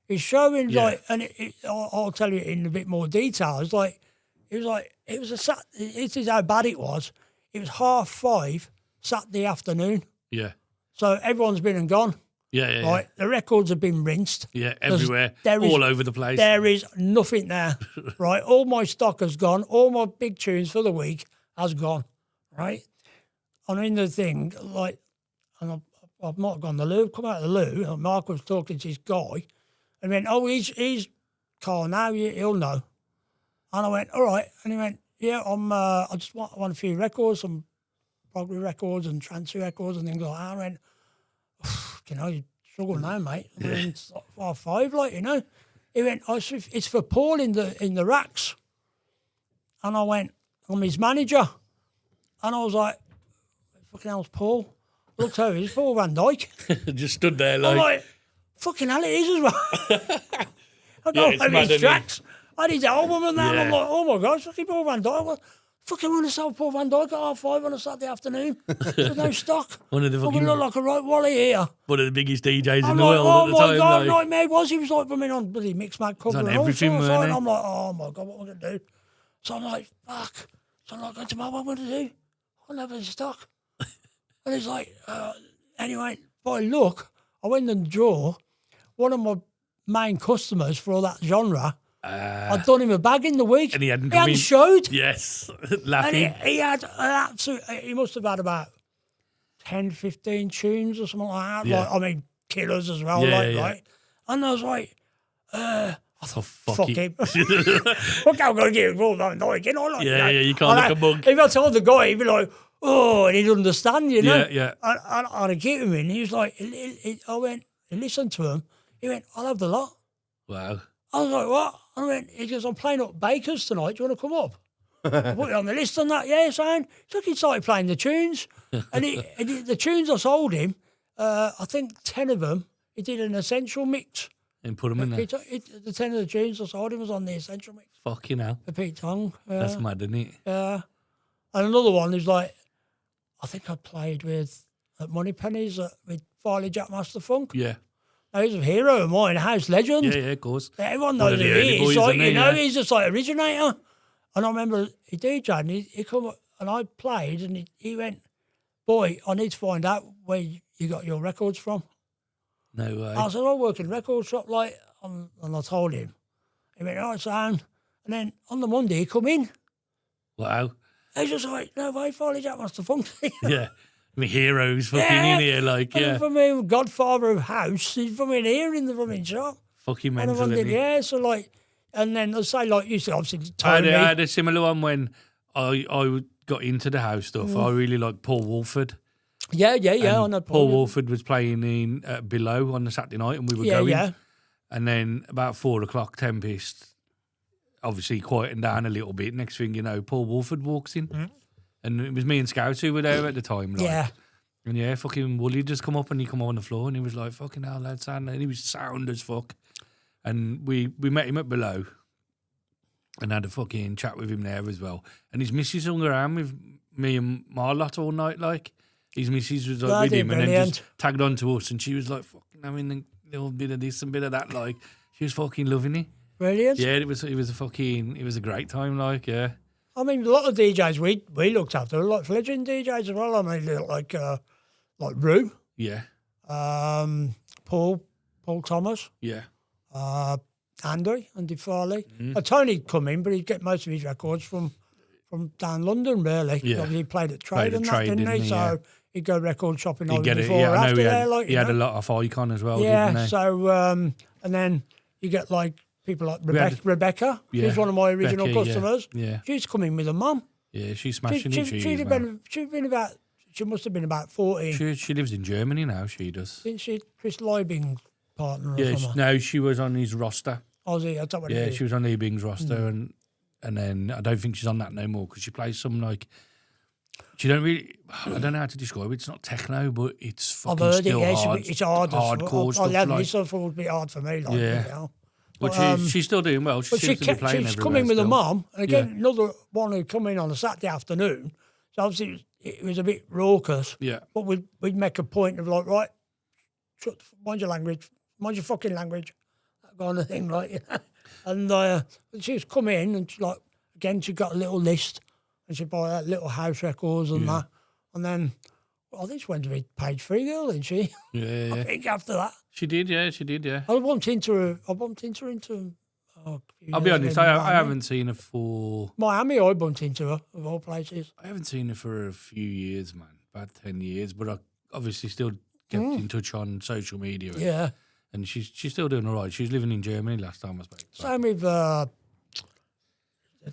S2: his show, and
S1: Yeah.
S2: like, and I'll tell you in a bit more detail. It was this is how bad it was. It was 5:30 Saturday afternoon,
S1: Yeah.
S2: so everyone's been and gone.
S1: Yeah.
S2: Right, the records have been rinsed.
S1: Yeah. Everywhere.
S2: there is-
S1: All over the place.
S2: There is nothing there, right? All my stock has gone. All my big tunes for the week has gone, right? I'm in the thing, like, and I've not gone to the loo. Come out of the loo, and Mark was talking to this guy, and he went, "Oh, he's Carl now. He'll know." And I went, "All right," and he went, "Yeah, I just want a few records, some Bromley records and Transy records and things like that." I went, "You know, you struggle now, mate. I mean, it's like 5:30, like, you know." He went, "Oh, it's for Paul in the racks." And I went, "I'm his manager." And I was like, "Fucking hell's Paul?" Looked over, it's Paul Van Dyke.
S1: Just stood there
S2: I'm
S1: like,
S2: like, "Fucking hell, it is as well." I go,
S1: it's
S2: over
S1: mad,
S2: his
S1: isn't it?
S2: tracks. I had his album and that. And I'm
S1: Yeah.
S2: like, "Oh my God, it's fucking Paul Van Dyke." Well, fucking want to sell Paul Van Dyke at 5:30 on a Saturday afternoon. There's no stock.
S1: One of the
S2: Fucking
S1: fucking-
S2: look like a right wally here.
S1: one of the biggest DJs in
S2: I'm
S1: the
S2: like,
S1: world
S2: "Oh
S1: at the
S2: my
S1: time.
S2: God,
S1: like,
S2: like Meg was. He was like coming on bloody Mixmag cover
S1: on
S2: and all
S1: everything,
S2: sorts.
S1: weren't
S2: And
S1: he?
S2: I'm like, "Oh my God, what am I going to do?" So I'm like, "Fuck." So I'm like, "Going tomorrow, what am I going to do? I don't have any stock." And he's like, anyway, by luck, I went and draw one of my main customers for all that genre. I'd done him a bag in the week.
S1: And he hadn't
S2: he
S1: come in.
S2: showed.
S1: yes.
S2: And
S1: Laughing.
S2: he had an absolute, he must have had about 10, 15 tunes or something like that.
S1: Yeah.
S2: Like, I mean, killers as well,
S1: Yeah,
S2: like,
S1: yeah.
S2: right? And I was like,
S1: Oh,
S2: fuck him. Look how I'm going to get involved on Dyke, you know? Like,
S1: Yeah,
S2: you know.
S1: you can't
S2: And
S1: look a mug.
S2: If I told the guy, he'd be like, "Oh," and he'd understand, you know?
S1: Yeah.
S2: And I get him in. He was like, I went, he listened to him. He went, "I'll have the lot."
S1: Wow.
S2: I was like, "What?" I went, he goes, "I'm playing up Baker's tonight. Do you want to come up?" I put it on the list and that. "Yeah, son." So he started playing the tunes. And the tunes I sold him, I think 10 of them, he did an essential mix.
S1: And put them in there.
S2: The 10 of the tunes I sold him was on the essential mix
S1: Fucking hell.
S2: for Pete Tong.
S1: That's mad, isn't it?
S2: And another one is like, I think I played with at Money Pennies with Farley Jackmaster Funk.
S1: Yeah.
S2: Now, he's a hero of mine, a house legend.
S1: Yeah, of course.
S2: Everyone
S1: One
S2: knows
S1: of
S2: who
S1: the early
S2: he is.
S1: boys,
S2: Like,
S1: isn't he?
S2: you know,
S1: Yeah.
S2: he's just like originator. And I remember he DJ'd and he come up and I played and he went, "Boy, I need to find out where you got your records from."
S1: No way.
S2: I said, "I work in a record shop," like, and I told him. He went, "Oh, sound." And then on the Monday, he come in.
S1: Wow.
S2: He's just like, "No way, Farley Jackmaster Funk."
S1: Yeah. I mean, heroes fucking
S2: Yeah.
S1: in here, like,
S2: And
S1: yeah.
S2: from him, Godfather of House, he's from in here in the fucking shop.
S1: Fucking
S2: And
S1: mental,
S2: everyone
S1: isn't
S2: did,
S1: he?
S2: yeah, so like, and then I say, like, you said, obviously,
S1: I
S2: Tony.
S1: had a similar one when I got into the house stuff. I really liked Paul Wolford.
S2: Yeah, I
S1: And
S2: know
S1: Paul Wolford was playing in Below on the Saturday night, and we were going.
S2: Yeah.
S1: And then about 4 o'clock, Tempest, obviously quieting down a little bit. Next thing you know, Paul Wolford walks in. And it was me and Scouts who were there at the time. Like.
S2: Yeah.
S1: And yeah, fucking Wooly just come up and he come on the floor and he was like, "Fucking hell, lad, sound." And he was sound as fuck. And we met him at Below and had a fucking chat with him there as well. And his missus hung around with me and Marlott all night, like. His missus was like
S2: Bloody
S1: with him and then
S2: brilliant.
S1: just tagged on to us and she was like, fucking having a little bit of this and bit of that, like. She was fucking loving it.
S2: Brilliant.
S1: Yeah, it was a great time, like, yeah.
S2: I mean, a lot of DJs we looked after, like fledgling DJs as well. I mean, like Rue,
S1: Yeah,
S2: Paul Thomas,
S1: yeah.
S2: Andy Farley. Tony'd come in, but he'd get most of his records from down London, really.
S1: Yeah.
S2: Obviously, he played at
S1: Played
S2: Trade
S1: at
S2: and that,
S1: Trade,
S2: didn't he?
S1: didn't he?
S2: So
S1: Yeah.
S2: he'd go record shopping
S1: He'd
S2: over
S1: get it.
S2: before
S1: Yeah,
S2: or
S1: I know
S2: after
S1: he
S2: there.
S1: had,
S2: Like,
S1: he had a lot of Icon as well,
S2: yeah,
S1: didn't he?
S2: so, and then you get like people like
S1: had-
S2: Rebecca.
S1: Yeah,
S2: She's one of my original
S1: Becky, yeah,
S2: customers.
S1: yeah.
S2: She's come in with her mum.
S1: Yeah, she's smashing it.
S2: She must have been about 14.
S1: She lives in Germany now. She does.
S2: Isn't she Chris Leibing's partner or
S1: Yeah,
S2: something?
S1: no, she was on his roster.
S2: Oh, is he? I don't know what
S1: Yeah,
S2: it is.
S1: she was on Ebing's roster, and then I don't think she's on that no more because she plays some like. She don't really. I don't know how to describe it. It's not techno, but it's
S2: I've
S1: fucking
S2: heard it,
S1: still
S2: yeah.
S1: hard.
S2: It's hard.
S1: hardcore
S2: I
S1: stuff.
S2: love
S1: Like,
S2: this stuff. It would be hard for me. Like,
S1: Yeah.
S2: You know.
S1: but she's still doing well. She
S2: But
S1: seems to be playing
S2: she's
S1: everywhere
S2: coming with her
S1: still.
S2: mum. And again, another one who come in on a Saturday afternoon. So obviously it was a bit raucous.
S1: Yeah.
S2: But we'd make a point of like, right, mind your language, mind your fucking language, that kind of thing, like, you know. And she'd come in and she got a little list and she'd buy that little house records and that. And then, I think she went to be page 3 girl, didn't she?
S1: Yeah.
S2: I think after that.
S1: She did, yeah.
S2: I bumped into her into
S1: I'll be honest, I haven't seen her for...
S2: Miami, I bumped into her, of all places.
S1: I haven't seen her for a few years, man. About 10 years. But I obviously still kept in touch on social media.
S2: Yeah.
S1: And she's still doing all right. She was living in Germany last time I spoke to her.
S2: Same with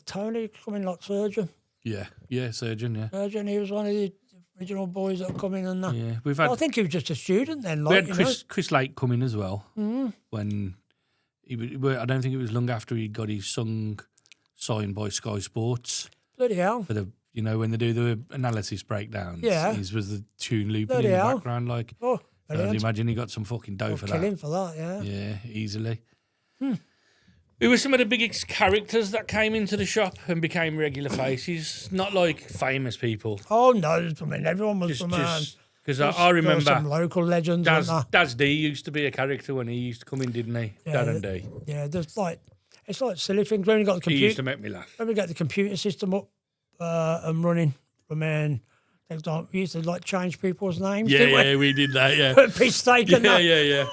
S2: Tony, coming like surgeon.
S1: Yeah, surgeon, yeah.
S2: Surgeon, he was one of the original boys that come in and that.
S1: Yeah, we've had...
S2: I think he was just a student then.
S1: We
S2: Like,
S1: had Chris Lake come in as well. When... I don't think it was long after he got his song signed by Sky Sports.
S2: Bloody hell.
S1: For the, when they do the analysis breakdowns.
S2: Yeah.
S1: His was the tune looping
S2: Bloody
S1: in the
S2: hell.
S1: background. Like,
S2: Oh,
S1: I can imagine he got some fucking dough for
S2: kill
S1: that.
S2: him for that, yeah.
S1: Yeah, easily. Who were some of the biggest characters that came into the shop and became regular faces? Not like famous people.
S2: Oh, no. I mean, everyone was from...
S1: Because I remember
S2: some local legends and that.
S1: Daz D used to be a character when he used to come in, didn't he?
S2: Yeah,
S1: Darren D.
S2: Yeah, it's like silly things. When we got the
S1: He
S2: computer,
S1: used to make me laugh.
S2: when we got the computer system up and running, we used to like change people's names.
S1: Yeah, we did that, yeah.
S2: Put piss steak and that.
S1: Yeah.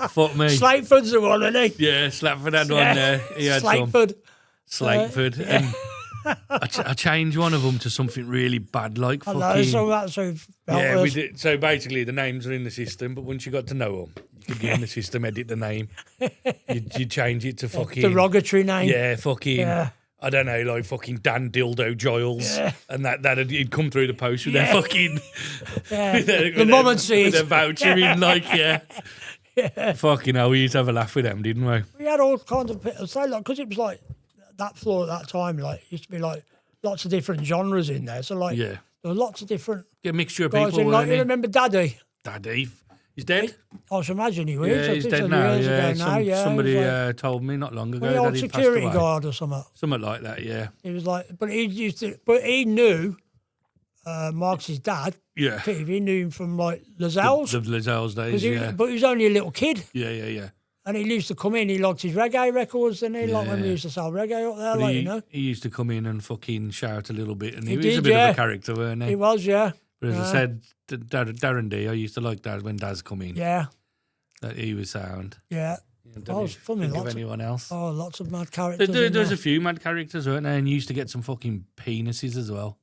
S1: Fuck me.
S2: Slateford's the one, isn't he?
S1: Yeah, Slateford had one there. He had
S2: Slateford.
S1: Slateford. And I changed one of them to something really bad, like
S2: I
S1: fucking...
S2: know, so that's who
S1: Yeah, we did. So basically, the names are in the system, but once you got to know them, you could get in the system, edit the name. You change it to fucking...
S2: derogatory name.
S1: Yeah, fucking...
S2: Yeah.
S1: I don't know, like fucking Dan Dildo Giles.
S2: Yeah.
S1: And he'd come through the post with their fucking...
S2: Yeah.
S1: with
S2: The mum would see
S1: with
S2: it.
S1: their voucher in, like, yeah. Fucking hell, we used to have a laugh with them, didn't we?
S2: We had all kinds of... So, like, because it was like that floor at that time, like, it used to be like lots of different genres in there. So, like,
S1: Yeah.
S2: there were lots of different
S1: Get a mixture of
S2: guys
S1: people,
S2: in. Like,
S1: weren't
S2: you
S1: he?
S2: remember Daddy?
S1: Daddy. He's dead?
S2: I should imagine he was.
S1: Yeah,
S2: I
S1: he's
S2: think
S1: dead
S2: so
S1: now.
S2: years
S1: Yeah,
S2: ago now, yeah.
S1: somebody
S2: He was like,
S1: told me not long ago
S2: the
S1: that
S2: old
S1: he passed
S2: security
S1: away.
S2: guard or something.
S1: Something like that, yeah.
S2: He was like, but he knew Marcus's dad.
S1: Yeah.
S2: Steve, he knew him from like Lazelle's.
S1: The Lazelle's days, yeah.
S2: But he was only a little kid.
S1: Yeah.
S2: And he used to come in, he liked his reggae records, and he liked when we used to sell reggae up there,
S1: But
S2: like,
S1: he used to come in and fucking shout a little bit, and he
S2: He
S1: was a
S2: did,
S1: bit
S2: yeah.
S1: of a character, weren't he?
S2: He was, yeah.
S1: But as I said, Darren D, I used to like Daz when Daz come in.
S2: Yeah,
S1: That he was sound.
S2: yeah.
S1: Don't
S2: it's funny,
S1: think of
S2: lots of-
S1: anyone else.
S2: Oh, lots of mad characters.
S1: There's
S2: in
S1: a few mad characters, weren't there? And you used to get some fucking penises as well.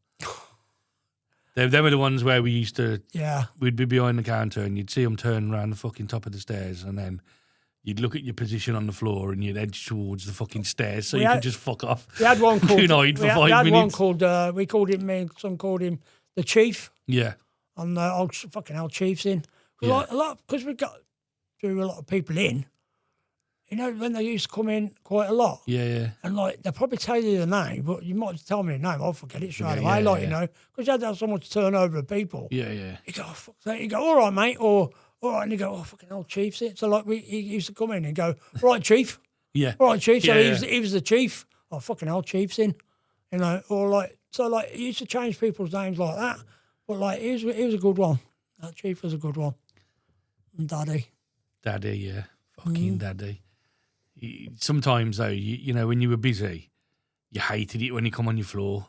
S1: They were the ones where we used to...
S2: Yeah.
S1: We'd be behind the counter and you'd see them turn around the fucking top of the stairs, and then you'd look at your position on the floor and you'd edge towards the fucking stairs so you could just fuck off.
S2: We had one called...
S1: Good night for
S2: we
S1: 5
S2: had one
S1: minutes.
S2: called... we called him... Me and some called him the Chief.
S1: Yeah.
S2: And old fucking old Chief's in.
S1: Yeah.
S2: Like, a lot, because we got through a lot of people in, you know, when they used to come in quite a lot.
S1: Yeah.
S2: And like, they'll probably tell you the name, but you might tell me the name, I'll forget it straight
S1: Yeah,
S2: away,
S1: yeah,
S2: like,
S1: yeah.
S2: you know, because you had to have so much turnover of people.
S1: Yeah.
S2: You go, oh, fuck that. You go, all right, mate, or all right, and you go, oh, fucking old Chief's it. So like, he used to come in and go, all right, Chief.
S1: Yeah.
S2: All right, Chief. So
S1: Yeah,
S2: he was the Chief. Oh, fucking old Chief's in. You know, or like, so like, he used to change people's names like that. But like, he was a good one. That Chief was a good one. And Daddy.
S1: Daddy, yeah. Fucking Daddy. Sometimes, though, you know, when you were busy, you hated it when he come on your floor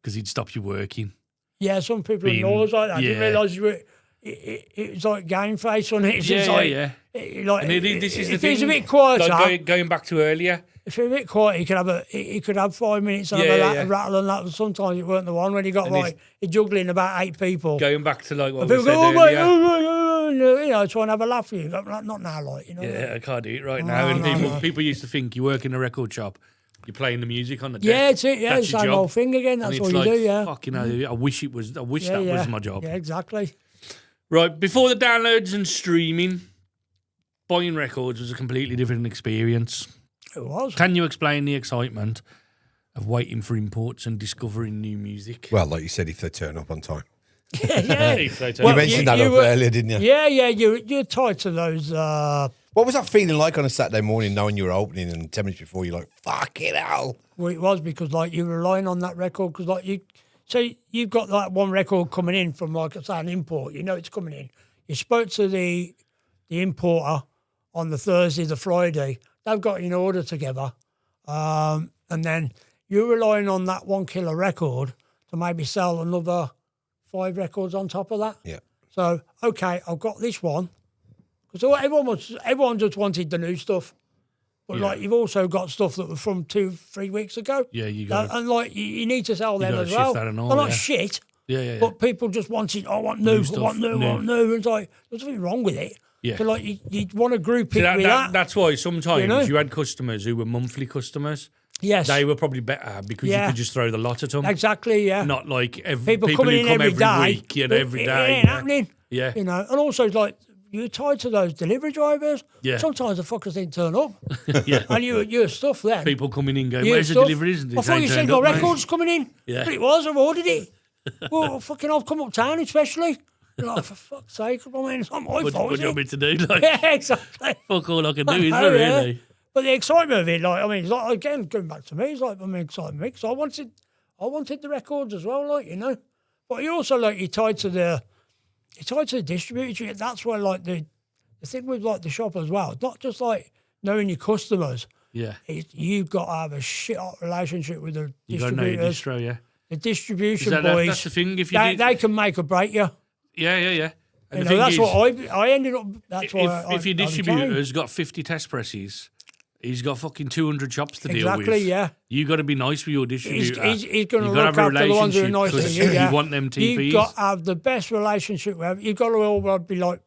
S1: because he'd stop you working.
S2: Yeah, some people
S1: Being-
S2: are always like that. I didn't
S1: yeah.
S2: realise you were... It was like game face on it. It's just like,
S1: Yeah.
S2: Like,
S1: And this is the
S2: if
S1: thing.
S2: he's a bit quieter,
S1: Like going back to earlier.
S2: if he's a bit quiet, he could have 5 minutes and
S1: Yeah,
S2: have a rattle and that. But sometimes it weren't the one when he got
S1: And
S2: like he's juggling about 8 people.
S1: Going back to like what
S2: And
S1: we
S2: people
S1: said
S2: go, oh, mate,
S1: earlier.
S2: you know, try and have a laugh with you. Not now, like, you know.
S1: Yeah, I can't do it right now. And people used to think you work in a record shop, you're playing the music on the deck.
S2: Yeah, it's it. Yeah,
S1: That's
S2: the
S1: your
S2: same
S1: job.
S2: old thing again. That's
S1: And
S2: all
S1: it's
S2: you
S1: like,
S2: do, yeah.
S1: Fucking hell, I wish that was my job.
S2: Yeah, exactly.
S1: Right, before the downloads and streaming, buying records was a completely different experience.
S2: It was.
S1: Can you explain the excitement of waiting for imports and discovering new music?
S3: Well, like you said, if they turn up on time.
S2: Yeah.
S1: If they
S3: You mentioned that earlier, didn't you?
S2: Yeah, you're tied to those.
S3: What was that feeling like on a Saturday morning knowing you were opening and 10 minutes before you're like, fucking hell?
S2: Well, it was because like you were relying on that record because like you So you've got like one record coming in from, like I say, an import. You know it's coming in. You spoke to the importer on the Thursday, the Friday. They've got an order together. And then you're relying on that 1 kilo record to maybe sell another 5 records on top of that.
S3: Yeah.
S2: So, okay, I've got this one. Because everyone just wanted the new stuff. But, like, you've also got stuff that was from 2-3 weeks ago.
S1: Yeah, you got
S2: and, like, you need to sell them as well.
S1: That and all,
S2: They're not shit.
S1: Yeah.
S2: But people just wanted, I want new, I want new. And it's like, there's nothing wrong with it.
S1: Yeah.
S2: So, like, you want to group it with that.
S1: That's why sometimes you had customers who were monthly customers.
S2: Yes.
S1: They were probably better because you could just throw the lot at them.
S2: Exactly, yeah.
S1: Not like
S2: people coming in every day.
S1: Week, every day.
S2: It ain't happening.
S1: Yeah.
S2: You know, and also, like, you're tied to those delivery drivers.
S1: Yeah.
S2: Sometimes the fuckers didn't turn up.
S1: Yeah.
S2: And you're stuff then.
S1: People coming in going, where's the deliveries?
S2: I thought you said got records coming in.
S1: Yeah.
S2: But it was, I've ordered it. Well, fucking I've come uptown especially. You're like, for fuck's sake, I mean, it's not my fault,
S1: What do you want me to do? Like,
S2: yeah, exactly.
S1: Fuck all I can do, is there really?
S2: But the excitement of it, like, I mean, it's like, again, going back to me, it's like, exciting me, because I wanted the records as well, like, you know. But you also, like, you're tied to the distributor. That's where, like, the thing with, like, the shop as well, it's not just, like, knowing your customers.
S1: Yeah.
S2: You've got to have a shit-hot relationship with the
S1: You got to know your
S2: distributors.
S1: distro, yeah.
S2: The distribution boys.
S1: That's the thing. If you
S2: they can make or break you.
S1: Yeah. And
S2: You
S1: the
S2: know,
S1: thing
S2: that's
S1: is,
S2: what I ended up. That's why.
S1: If your distributor's got 50 test presses, he's got fucking 200 shops to deal with.
S2: Exactly, yeah.
S1: You got to be nice with your distributor.
S2: He's going to look after the ones who are nice to you.
S1: You want them TPs.
S2: You've got to have the best relationship with them. You've got to all be like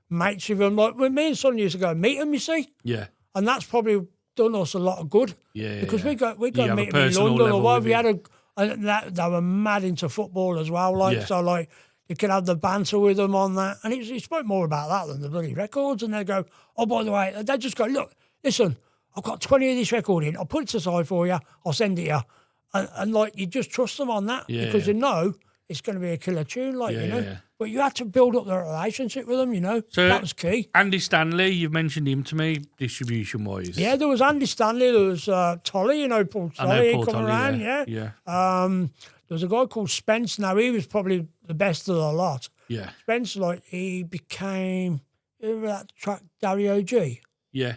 S2: mates with them. Like when me and Son used to go and meet them, you see.
S1: Yeah.
S2: And that's probably done us a lot of good.
S1: Yeah.
S2: Because we go
S1: You
S2: and
S1: have
S2: meet
S1: a
S2: them in
S1: personal
S2: London or
S1: level
S2: what.
S1: with
S2: We
S1: it.
S2: had and they were mad into football as well. Like
S1: Yeah.
S2: so, like you can have the banter with them on that. And he spoke more about that than the bloody records. And they go, oh, by the way, they just go, look, listen, I've got 20 of this record in. I'll put it aside for you. I'll send it you. And like, you just trust them on that because you know it's going to be a killer tune, like, you know.
S1: Yeah.
S2: But you had to build up the relationship with them, you know.
S1: So
S2: that was key.
S1: Andy Stanley, you've mentioned him to me, distribution-wise.
S2: Yeah, there was Andy Stanley. There was Tolly, you know, Paul Tolly coming around, yeah. There was a guy called Spence. Now, he was probably the best of the lot.
S1: Yeah.
S2: Spence, like, he became, remember that track, Dario G?
S1: Yeah.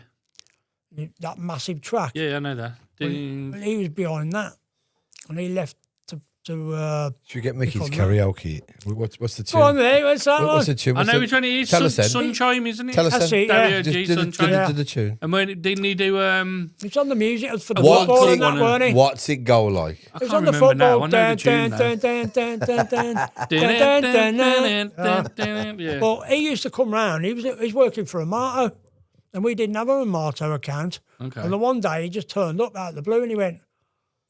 S2: That massive track.
S1: Yeah, I know that.
S2: Well, he was behind that. And he left to
S3: should we get Mickey's karaoke? What's the tune?
S2: go on there, what's that
S3: What's
S2: one?
S3: the tune?
S1: I know which one it is.
S3: Tell us then.
S1: Sunchime, isn't it?
S3: Tell us
S2: That's
S3: then.
S2: it, yeah.
S1: Dario G,
S3: Do
S1: Sunchime.
S3: the tune.
S1: And when didn't he do
S2: It's on the music for the
S3: What's
S2: football
S3: it-
S2: and that, weren't he?
S3: What's it go like?
S1: I
S2: It was
S1: can't
S2: on the
S1: remember now.
S2: football.
S1: I know the tune now. Yeah.
S2: Well, he used to come round. He's working for a Marto, and we didn't have a Marto account.
S1: Okay.
S2: And the one day he just turned up out of the blue and he went,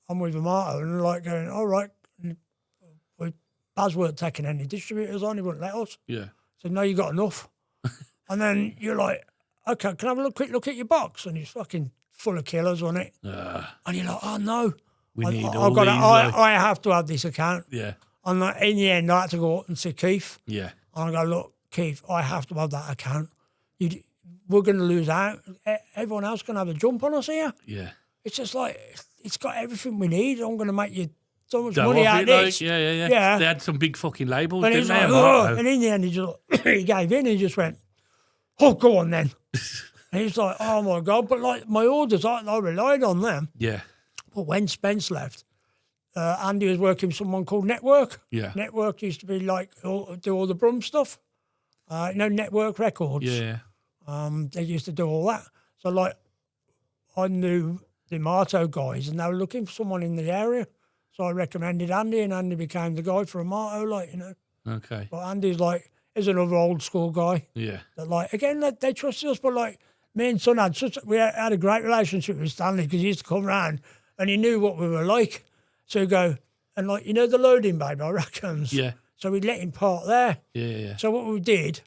S2: I'm with a Marto. And like going, all right. Baz weren't taking any distributors on. He wouldn't let us.
S1: Yeah.
S2: So no, you got enough. And then you're like, okay, can I have a quick look at your box? And it's fucking full of killers on it. And you're like, oh no.
S1: We need
S2: I've
S1: all
S2: got
S1: these.
S2: I have to have this account.
S1: Yeah.
S2: And in the end, I had to go up and see Keith.
S1: Yeah.
S2: And I go, look, Keith, I have to have that account. We're going to lose out. Everyone else can have a jump on us here.
S1: Yeah.
S2: It's just like, it's got everything we need. I'm going to make you so much
S1: Double
S2: money
S1: off
S2: out of
S1: it,
S2: this.
S1: like, yeah. They had some big fucking labels,
S2: And
S1: didn't
S2: he's
S1: they?
S2: like, oh. And in the end, he gave in. He just went, oh, go on then. And he's like, oh my God. But like my orders, I relied on them.
S1: Yeah.
S2: But when Spence left, Andy was working with someone called Network.
S1: Yeah.
S2: Network used to be like, do all the Brum stuff. Network Records.
S1: Yeah.
S2: They used to do all that. So like, I knew the Marto guys and they were looking for someone in the area. So I recommended Andy and Andy became the guy for a Marto, like, you know.
S1: Okay.
S2: But Andy's like, is another old school guy.
S1: Yeah.
S2: That like, again, they trusted us, but like, me and Son we had a great relationship with Stanley because he used to come round and he knew what we were like. So he'd go, and like, you know, the loading bay by Rackhams?
S1: Yeah.
S2: So we'd let him park there.
S1: Yeah.
S2: So what we did,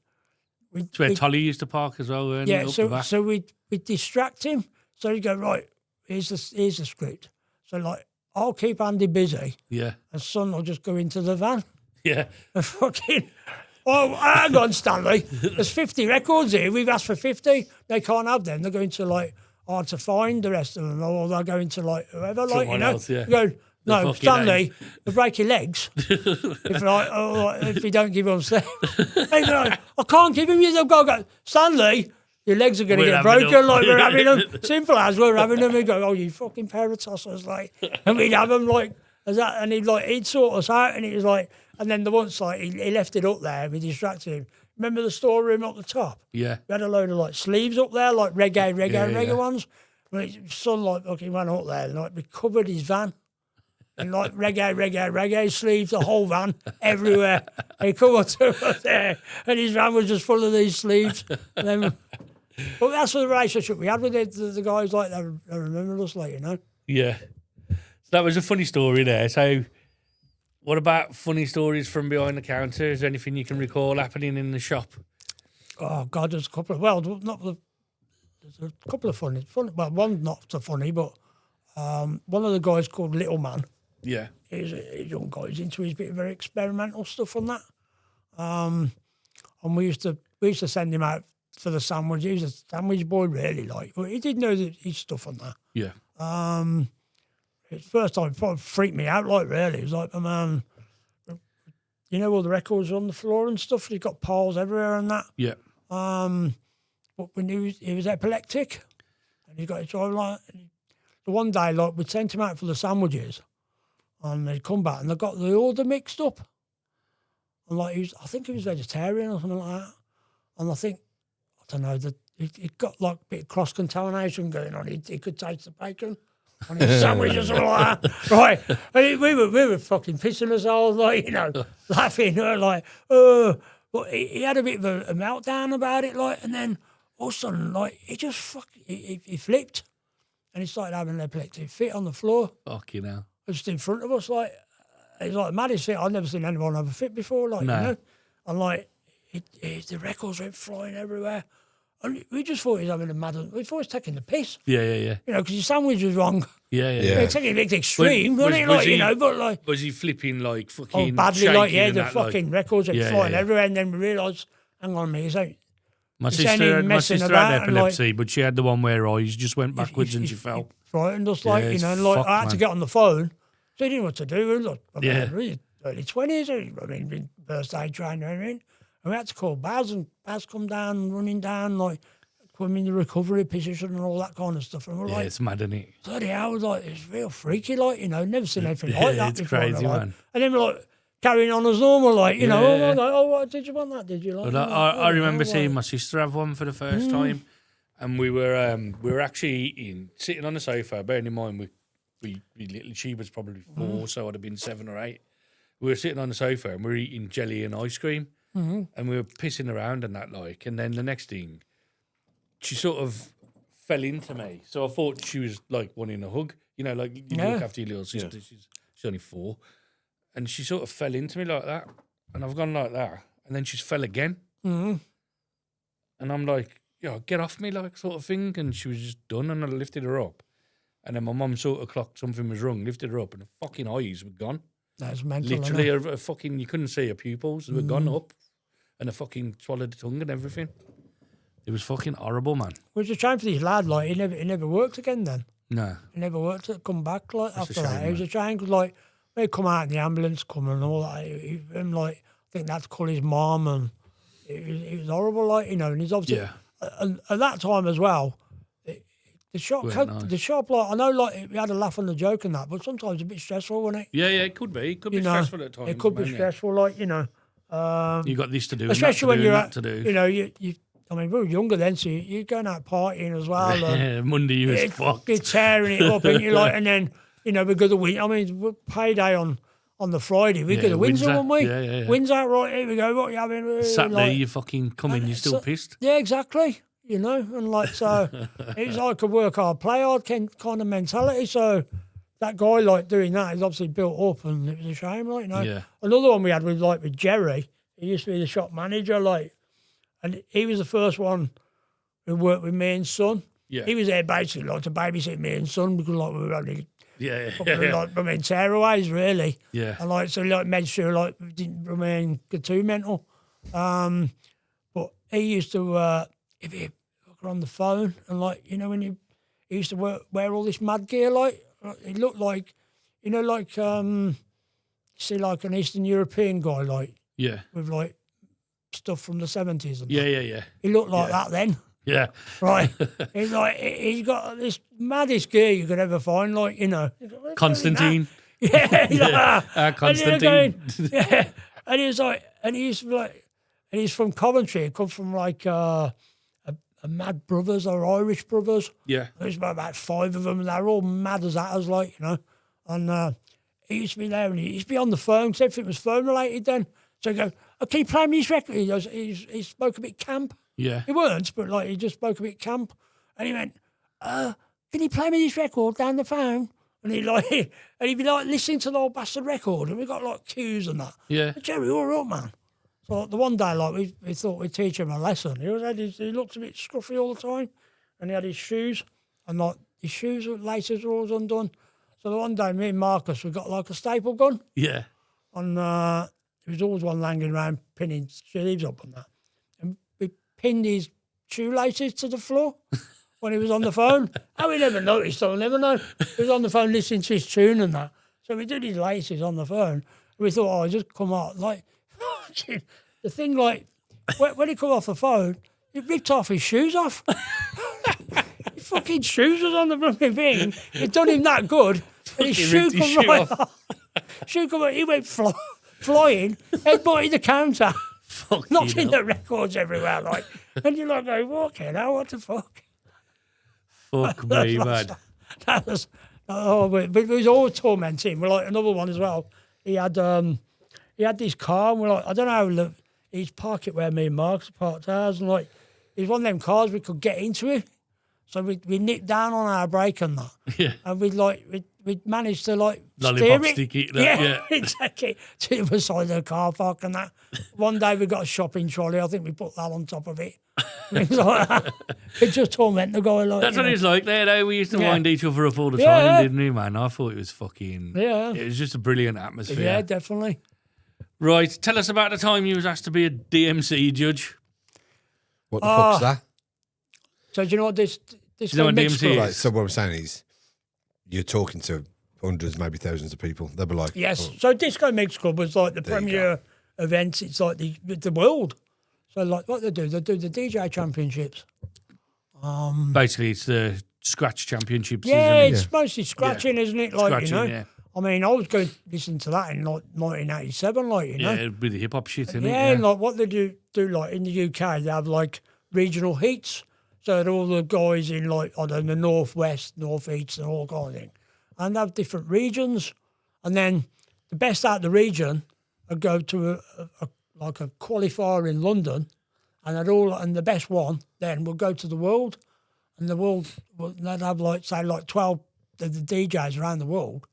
S1: It's where Tolly used to park as well, weren't it?
S2: yeah,
S1: Up the back.
S2: so we'd distract him. So he'd go, right, here's the script. So like, I'll keep Andy busy
S1: Yeah.
S2: and Son will just go into the van.
S1: Yeah.
S2: And fucking, oh, hang on, Stanley. There's 50 records here. We've asked for 50. They can't have them. They're going to like Hard to Find, the rest of them, or they're going to like whoever, like,
S1: Someone
S2: you know.
S1: else, yeah.
S2: Go, No,
S1: fucking
S2: Stanley, will break your legs if you don't give him sleep. He's like, I can't give him you. They've got to go. Stanley, your legs are going to
S1: We're
S2: get
S1: having
S2: broken.
S1: them.
S2: Like we're having them. Simple as we're having them. We go, oh, you fucking pair of tossers, like, and we'd have them like as that, and he'd sort us out, and it was like, and then the once like he left it up there, we distracted him. Remember the storeroom up the top?
S1: Yeah.
S2: We had a load of like sleeves up there, like reggae ones. And his son like fucking went up there and like we covered his van. And like reggae sleeves, the whole van, everywhere. And he come up to us there, and his van was just full of these sleeves. And then, but that's the relationship we had with the guys, like, they remembered us, like, you know.
S1: Yeah. So that was a funny story there. So what about funny stories from behind the counter? Is there anything you can recall happening in the shop?
S2: Oh, God, there's a couple of, well, there's a couple of funny, well, one's not so funny, but one of the guys called Little Man.
S1: Yeah.
S2: He's a young guy. He's into his bit of very experimental stuff on that. And we used to send him out for the sandwich. He was a sandwich boy, really, like. But he did know his stuff on that.
S1: Yeah.
S2: It's first time it probably freaked me out, like, really. It was like, man, you know, all the records on the floor and stuff. He's got piles everywhere and that.
S1: Yeah.
S2: But when he was epileptic, and he got his driving license. So one day, like, we'd sent him out for the sandwiches. And they'd come back and they got the order mixed up. And like I think he was vegetarian or something like that. And I think, I don't know, that he got like a bit of cross contamination going on. He could taste the bacon on his sandwiches or like that. Right. And we were fucking pissing ourselves, like, you know, laughing, like, oh. But he had a bit of a meltdown about it, like, and then all of a sudden, like, he just he flipped and he started having an epileptic fit on the floor.
S1: Fucking hell.
S2: Just in front of us, like, it's like the maddest fit. I've never seen anyone have a fit before, like,
S1: No.
S2: you know. And like, the records went flying everywhere. And we just thought he was having a mad, we thought he was taking the piss.
S1: Yeah.
S2: You know, because his sandwich was wrong.
S1: Yeah.
S2: It's taking a bit extreme,
S1: Was
S2: wasn't it? Like,
S1: he-
S2: you know, but like,
S1: Was he flipping like fucking
S2: badly, like,
S1: shaking
S2: yeah,
S1: and
S2: the
S1: that,
S2: fucking records went
S1: Yeah,
S2: flying
S1: yeah.
S2: everywhere. And then we realised, hang on a minute, so
S1: My
S2: It's only
S1: sister
S2: messing
S1: had
S2: about and, like,
S1: epilepsy, but she had the one where her eyes just went backwards and she fell.
S2: frightened us, like,
S1: Yeah,
S2: you
S1: it's
S2: know, and like,
S1: fucked,
S2: I had to
S1: man.
S2: get on the phone. So he didn't know what to do. We were like, I mean,
S1: Yeah.
S2: really early 20s, I mean, birthday train, you know what I mean? And we had to call Baz, and Baz come down, running down, like, put him in the recovery position and all that kind of stuff. And we're
S1: Yeah,
S2: like,
S1: it's mad, isn't it?
S2: bloody hell, like, it's real freaky, like, you know, never seen anything
S1: Yeah,
S2: like that
S1: it's
S2: before.
S1: crazy,
S2: like.
S1: man.
S2: And then we're like, carrying on as normal, like, you know,
S1: Yeah.
S2: like, oh, what, did you want that? Did you like?
S1: But
S2: you know,
S1: I remember
S2: like,
S1: seeing my sister have one for the first time, and we were actually sitting on the sofa. Bearing in mind, she was probably 4, so I'd have been 7 or 8. We were sitting on the sofa and we were eating jelly and ice cream, and we were pissing around and that, like. And then the next thing, she sort of fell into me. So I thought she was like wanting a hug, you know, like you look after your little sister. She's only 4, and she sort of fell into me like that, and I've gone like that, and then she's fell again, and I'm like, yo, get off me, like, sort of thing, and she was just done, and I lifted her up, and then my mum sort of clocked something was wrong, lifted her up, and her fucking eyes were gone.
S2: That's mental.
S1: Literally,
S2: innit?
S1: her fucking, you couldn't see her pupils, they were gone up, and her fucking swallowed the tongue and everything. It was fucking horrible, man.
S2: Which is a shame for this lad, like, he never worked again then.
S1: No.
S2: He never worked to come back, like,
S1: That's a
S2: after that.
S1: shame,
S2: It was a shame, because, like, they come out in the ambulance, come and all that. Him, like, I think that's called his mum, and it was horrible, like, you know, and he's obviously...
S1: Yeah.
S2: And at that time as well, the shop,
S1: Weren't nice.
S2: the shop, like, I know, like, we had a laugh and a joke and that, but sometimes it's a bit stressful, wasn't it?
S1: Yeah, it could be. It could be
S2: You know,
S1: stressful at times.
S2: it could be
S1: man, yeah.
S2: stressful, like, you know.
S1: You got this to do,
S2: Especially when
S1: and
S2: you're
S1: that
S2: at,
S1: to do.
S2: you know, you I mean, we were younger then, so you're going out partying as well. And
S1: Yeah, Monday you was fucked.
S2: you're tearing it up, and you're like, and then, you know, we go to Windsor. I mean, we're payday on the Friday. We go to Windsor,
S1: Windsor.
S2: won't we?
S1: Yeah.
S2: Windsor, right, here we go. What are you having?
S1: Saturday,
S2: Like,
S1: you fucking come in, you're still pissed.
S2: yeah, exactly. You know, and like, so it's like a work hard, play hard kind of mentality. So that guy, like, doing that is obviously built up, and it was a shame, like, you know.
S1: Yeah.
S2: Another one we had was, like, with Jerry. He used to be the shop manager, like, and he was the first one who worked with me and son.
S1: Yeah.
S2: He was there basically, like, to babysit me and son, because, like, we were only
S1: Yeah.
S2: probably, like, I mean, tearaways, really.
S1: Yeah.
S2: And, like, so, like, made sure, like, we didn't remain too mental. But he used to, if he were on the phone, and, like, you know, when he used to wear all this mad gear, like, it looked like you know, like see, like an Eastern European guy, like
S1: Yeah.
S2: with like stuff from the 70s. And
S1: Yeah,
S2: that.
S1: yeah.
S2: He looked like that then,
S1: Yeah.
S2: right? He's got this maddest gear you could ever find, like, you know.
S1: Constantine.
S2: Yeah, he's like,
S1: Constantine.
S2: Yeah, and he was like, and he's like, and he's from Coventry. He come from like a Mad Brothers or Irish Brothers.
S1: Yeah.
S2: There's about 5 of them, and they're all mad as hatters, like, you know. And he used to be there, and he used to be on the phone, because everything was phone related then. So he'd go, "Oh, can you play me this record?" He goes, he spoke a bit camp.
S1: Yeah.
S2: He weren't, but like he just spoke a bit camp. And he went, "Can you play me this record down the phone?" And he'd be like listening to the old bastard record, and we got like cues and that.
S1: Yeah.
S2: Jerry, all right, man. So the one day, like we thought we'd teach him a lesson. He looked a bit scruffy all the time, and he had his shoes, and like his shoes laces were always undone. So the one day, me and Marcus, we got like a staple gun,
S1: Yeah.
S2: and there was always one hanging around pinning sleeves up and that, and we pinned his shoelaces to the floor. When he was on the phone. How we never noticed, I'll never know. He was on the phone listening to his tune and that. So we did his laces on the phone. And we thought, oh, just come out. Like, the thing, like, when he come off the phone, he ripped off his shoes off. His fucking shoes was on the blooming thing. It done him that good. And his shoe come right off. Shoe come, he went flying, headbutted the counter, knocking the records everywhere, like. And you're like, going, fucking hell, what the fuck?
S1: Fuck me, man.
S2: But it was all tormenting. We're like another one as well. He had this car, and we're like, I don't know, he's parked it where me and Mark's parked ours, and like, he's one of them cars we could get into it. So we nipped down on our brake and that.
S1: Yeah.
S2: And we'd managed to like
S1: Lollipop
S2: steer it.
S1: stick it.
S2: Yeah, exactly. To the other side of the car park and that. One day we got a shopping trolley. I think we put that on top of it. Things like that. It just torment the guy. Like,
S1: That's what it's like there, though. We used to wind each other up all the
S2: Yeah.
S1: time, didn't we, man? I thought it was fucking...
S2: Yeah.
S1: It was just a brilliant atmosphere.
S2: Yeah, definitely.
S1: Right, tell us about the time you was asked to be a DMC judge.
S3: What the fuck's that?
S2: So do you know what this
S1: you know what
S2: mixed
S1: DMC
S2: up?
S1: is?
S3: Right, so what I'm saying is, you're talking to hundreds, maybe thousands of people. They'll be like,
S2: Yes.
S3: oh,
S2: So Disco Mix Club was like the
S3: There you
S2: premier event. It's like the world. So like what they do the DJ championships.
S1: Basically, it's the scratch championships,
S2: Yeah,
S1: isn't it?
S2: it's mostly scratching, isn't it? Like,
S1: Scratching,
S2: you know.
S1: yeah.
S2: I mean, I was going to listen to that in like 1987, like, you know.
S1: Yeah, it'd be the hip-hop shit, isn't
S2: Yeah,
S1: it?
S2: and like what they do like in the UK, they have like regional heats. So that all the guys in like, I don't know, the northwest, northeast, and all kind of thing. And they have different regions. And then the best out of the region would go to a qualifier in London, and the best one then will go to the world. And the world, they'd have like, say, like 12 of the DJs around the world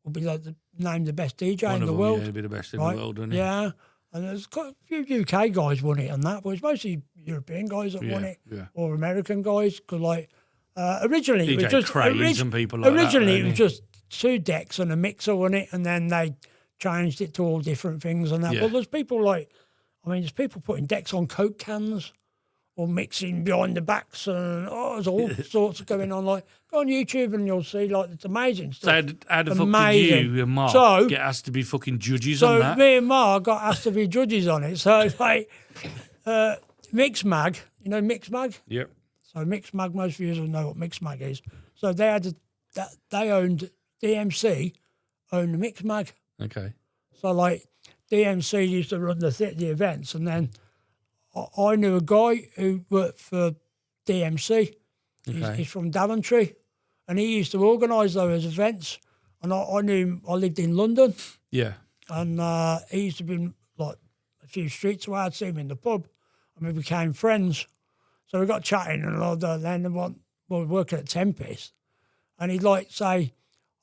S2: will be like named the best DJ
S1: One
S2: in
S1: of
S2: the
S1: them,
S2: world.
S1: yeah, it'd be the best in
S2: right?
S1: the world, wouldn't it?
S2: Yeah. And there's quite a few UK guys won it and that, but it's mostly European guys that won it,
S1: yeah.
S2: or American guys. Because like originally it was
S1: DJ
S2: just
S1: Craze and people like that,
S2: originally it
S1: weren't
S2: was just 2 decks and a mixer on it, and then they changed it to all different things and that.
S1: Yeah.
S2: But there's people like, I mean, there's people putting decks on Coke cans or mixing behind the backs, and there's all sorts of going on. Like, go on YouTube and you'll see, like, it's amazing stuff.
S1: So how the fuck did
S2: Amazing.
S1: you and Mark
S2: So-
S1: get asked to be fucking judges on
S2: So
S1: that?
S2: me and Mark got asked to be judges on it. So like Mix Mag, you know Mix Mag?
S1: Yep.
S2: So Mix Mag, most viewers will know what Mix Mag is. So they had they owned DMC, owned the Mix Mag.
S1: Okay.
S2: So like DMC used to run the events, and then I knew a guy who worked for DMC.
S1: Okay.
S2: He's from Daventry, and he used to organise those events. And I knew him. I lived in London.
S1: Yeah.
S2: And he used to be like a few streets away. I'd see him in the pub, and we became friends. So we got chatting and all that. Then we were working at Tempest, and he'd like say,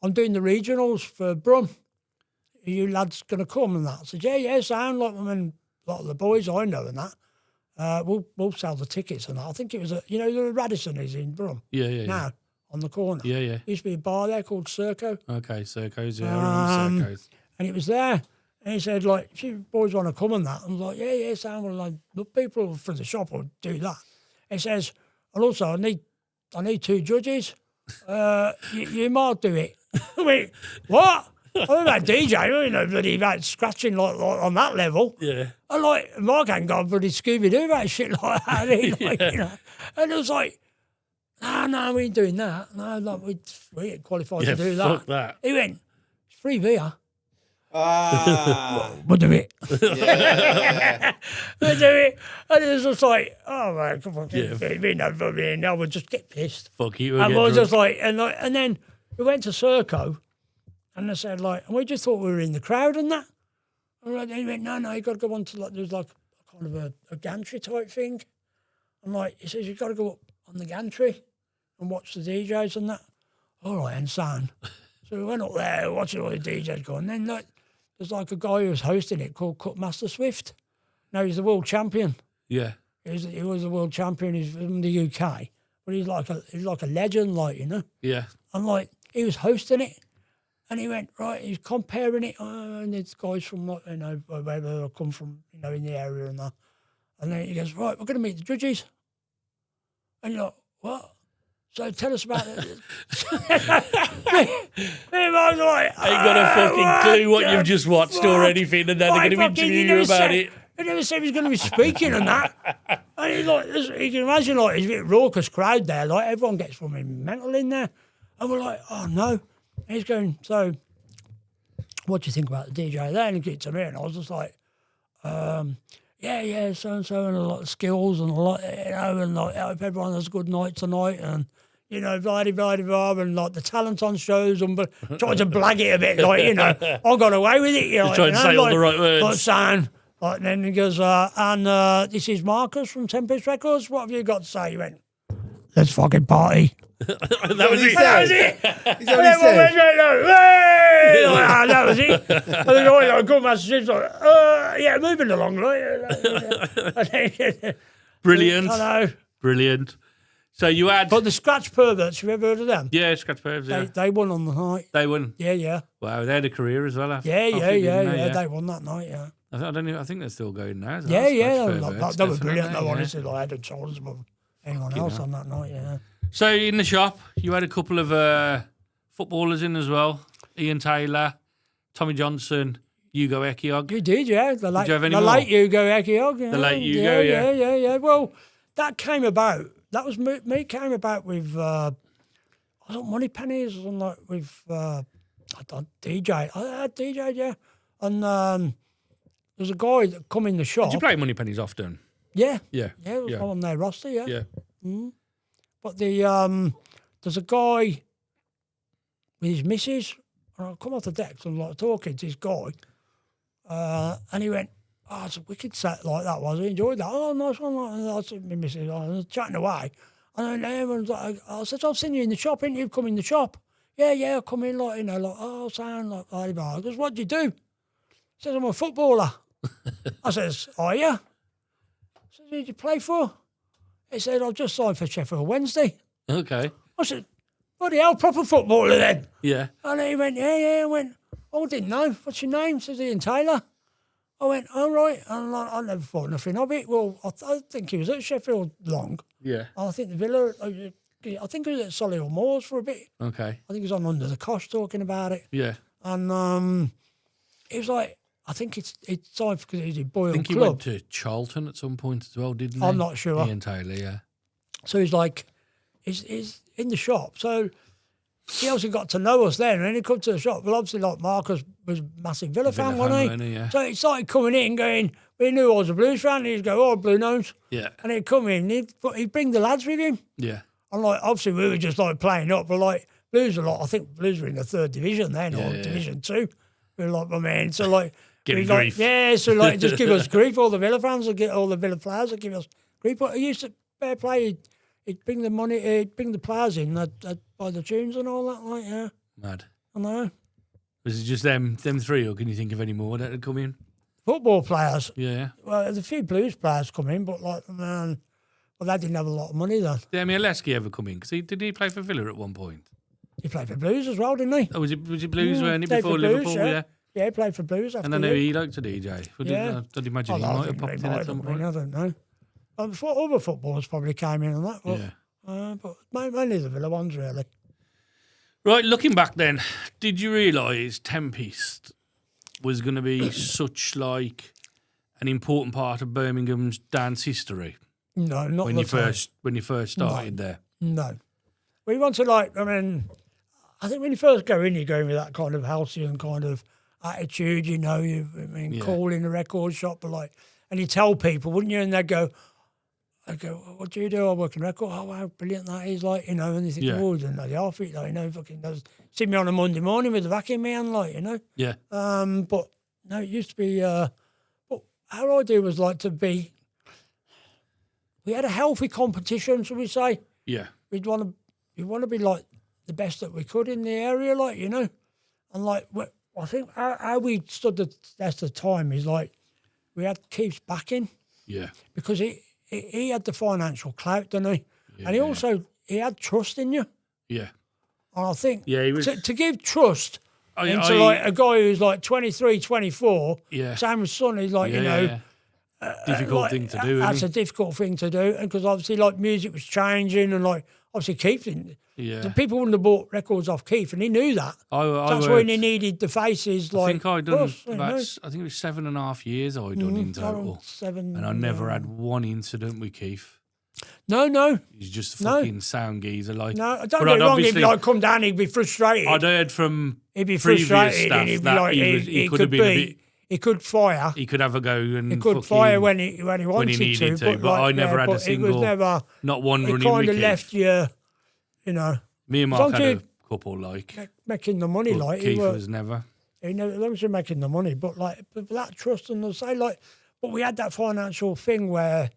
S2: "I'm doing the regionals for Brum. Are you lads going to come?" And that. I said, "Yeah, sound like them and a lot of the boys I know and that. We'll sell the tickets and that." I think it was the Radisson is in Brum.
S1: Yeah.
S2: Now on the corner.
S1: Yeah.
S2: Used to be a bar there called Circo.
S1: Okay, Circos, yeah, I remember Circos.
S2: And it was there. And he said, like, if you boys want to come and that. I was like, yeah, Sam. Well, like, the people for the shop will do that. He says, and also, I need 2 judges. You might do it. I mean, what? I'm about DJ, you know, bloody about scratching like on that level.
S1: Yeah.
S2: And like, Mark ain't got bloody Scooby-Doo about shit like that. You know? And it was like, no, we ain't doing that. No, like, we ain't qualified to do that.
S1: Fuck that.
S2: He went, it's free beer.
S3: Ah.
S2: We'll do it.
S3: Yeah.
S2: We'll do it. And it was just like, oh, man, come on.
S1: Yeah.
S2: We know, I would just get pissed.
S1: Fuck you.
S2: And I was just like, and then we went to Serco, and they said, like, and we just thought we were in the crowd and that. And he went, no, you got to go on to, like, there was like kind of a gantry type thing. And like, he says, you got to go up on the gantry and watch the DJs and that. All right, and sound. So we went up there watching all the DJs go. And then like, there's like a guy who was hosting it called Cutmaster Swift. Now he's the world champion.
S1: Yeah.
S2: He was the world champion. He's from the UK. But he's like a legend, like, you know.
S1: Yeah.
S2: And like, he was hosting it. And he went, right, he's comparing it, and it's guys from, like, you know, wherever they come from, you know, in the area and that. And then he goes, right, we're going to meet the judges. And you're like, what? So tell us about it. I was like,
S1: I ain't got a fucking clue what you've just watched or anything, and then they're going to interview you about it.
S2: He never said he was going to be speaking and that. And he's like, you can imagine, like, it's a bit raucous crowd there. Like, everyone gets fucking mental in there. And we're like, oh, no. And he's going, so, what do you think about the DJ there? And he gets to me, and I was just like, yeah, so-and-so, and a lot of skills, and a lot, you know, and like, I hope everyone has a good night tonight, and, you know, blah, and like the talent on shows, and trying to blag it a bit, like, you know, I got away with it, you know.
S1: Trying to say all the right words.
S2: Like saying, like, and then he goes, this is Marcus from Tempest Records, what have you got to say? He went, let's fucking party.
S1: That was it.
S2: That was it.
S3: He's only said.
S2: That was it. And then I got my sister, like, yeah, moving along.
S1: Brilliant.
S2: I know.
S1: Brilliant. So you had...
S2: But the Scratch Perverts, you ever heard of them?
S1: Yeah, Scratch Pervs, yeah.
S2: They won on the night.
S1: They won.
S2: Yeah.
S1: Wow, they had a career as well.
S2: Yeah. They won that night, yeah.
S1: I think they're still going now.
S2: Yeah. They were brilliant,
S1: definitely,
S2: though, honestly. Like, I had shoulders above anyone else on that night, yeah.
S1: So in the shop, you had a couple of footballers in as well. Ian Taylor, Tommy Johnson, Hugo Ekiog.
S2: You did, yeah.
S1: Did you have any
S2: the
S1: more?
S2: late Hugo Ekiog. Yeah.
S1: The late Hugo, yeah.
S2: Yeah. Well, that came about. That was me came about with, I don't Money Pennies and like with, I done DJ. I had DJ, yeah. And there's a guy that come in the shop.
S1: Did you play Money Pennies often?
S2: Yeah.
S1: Yeah.
S2: Yeah, it was on their roster, yeah.
S1: Yeah.
S2: Mm. But there's a guy with his missus, and I come off the deck, and I'm like talking to this guy, and he went, oh, it's a wicked set like that was. I enjoyed that. Oh, nice one. And I said, my missus, I was chatting away. And then everyone's like, I said, I've seen you in the shop, ain't you? Come in the shop. Yeah, I come in, like, you know, like, oh, sound like, blah. He goes, what do you do? He says, I'm a footballer. I says, are you? I said, who did you play for? He said, I've just signed for Sheffield Wednesday.
S1: Okay.
S2: I said, bloody hell, proper footballer then.
S1: Yeah.
S2: And he went, yeah. I went, oh, I didn't know. What's your name? Says Ian Taylor. I went, all right. And I never thought nothing of it. Well, I think he was at Sheffield long.
S1: Yeah.
S2: And I think the Villa, I think he was at Solihull Moors for a bit.
S1: Okay.
S2: I think he was on Under the Cosh talking about it.
S1: Yeah.
S2: And it was like, I think it's time because he's in Boyle
S1: I think he
S2: Club.
S1: went to Charlton at some point as well, didn't he?
S2: I'm not sure.
S1: Ian Taylor, yeah.
S2: So he's like, he's in the shop. So he obviously got to know us then. And then he come to the shop. Well, obviously, like, Marcus was a massive Villa fan, wasn't he?
S1: Yeah.
S2: So he started coming in going, we knew I was a Blues fan. And he'd go, oh, Blue Nose.
S1: Yeah.
S2: And he'd come in, he'd bring the lads with him.
S1: Yeah.
S2: And, like, obviously, we were just, like, playing up. But, like, Blues were, like, I think Blues were in the 3rd division then, or Division 2. We were like, my man. So, like,
S1: Give grief.
S2: Yeah, so, like, just give us grief. All the Villa fans would get, all the Villa players would give us grief. But he used to, fair play, he'd bring the money, he'd bring the players in, by the tunes and all that, like, yeah.
S1: Mad.
S2: I know.
S1: Was it just them three, or can you think of any more that had come in?
S2: Football players.
S1: Yeah.
S2: Well, there's a few Blues players come in, but, like, man, well, they didn't have a lot of money then.
S1: Did Aleski ever come in? Because did he play for Villa at one point?
S2: He played for Blues as well, didn't he?
S1: Oh, was it Blues, weren't it,
S2: played
S1: before
S2: for Blues,
S1: Liverpool? Yeah.
S2: Yeah, he played for Blues after
S1: And I know
S2: that.
S1: he liked to DJ. I'd imagine he might have popped in at some point.
S2: I don't know. Before other footballers probably came in on that. But,
S1: Yeah.
S2: but mainly the Villa ones, really.
S1: Right, looking back then, Did you realise Tempest was going to be such like an important part of Birmingham's dance history
S2: No, not
S1: when
S2: the
S1: you
S2: time.
S1: first started there?
S2: No. We want to I think when you first go in, you go in with that kind of halcyon kind of attitude, call in the record shop, and you tell people, wouldn't you? And they'd go, what do you do? I work in record. Oh, wow, brilliant that is, and you think, oh, don't know the half of it, fucking does. See me on a Monday morning with a vacuum man,
S1: Yeah.
S2: But no, it used to be, but our idea was we had a healthy competition, shall we say?
S1: Yeah.
S2: We'd want to be like the best that we could in the area, and I think how we stood the test of time is we had Keith's backing.
S1: Yeah.
S2: Because he had the financial clout, didn't he? Yeah. And he had trust in you.
S1: Yeah.
S2: And I think
S1: he was,
S2: to give trust into a guy who's 23, 24, Sam's son is
S1: difficult thing to do.
S2: That's a difficult thing to do, and because obviously music was changing, and obviously Keith didn't.
S1: Yeah.
S2: The people wouldn't have bought records off Keith, and he knew that. That's when he needed the faces.
S1: I think I'd done I think it was 7.5 years I'd done in total.
S2: 7.
S1: And I never had one incident with Keith.
S2: No.
S1: He's just a fucking sound geezer.
S2: No, don't get me wrong. He'd come down, he'd be frustrated.
S1: I'd heard from
S2: he'd be
S1: previous
S2: frustrated,
S1: staff
S2: and he'd be
S1: that he could have been a bit.
S2: He could fire.
S1: He could have a go and
S2: he could fire when he wanted
S1: needed
S2: to.
S1: But I never had a single.
S2: It was never.
S1: Not one running.
S2: It kind of left you,
S1: Me and Mark had a couple
S2: making the money.
S1: Keith was never.
S2: As long as you're making the money, but that trust, and they'll say but we had that financial thing where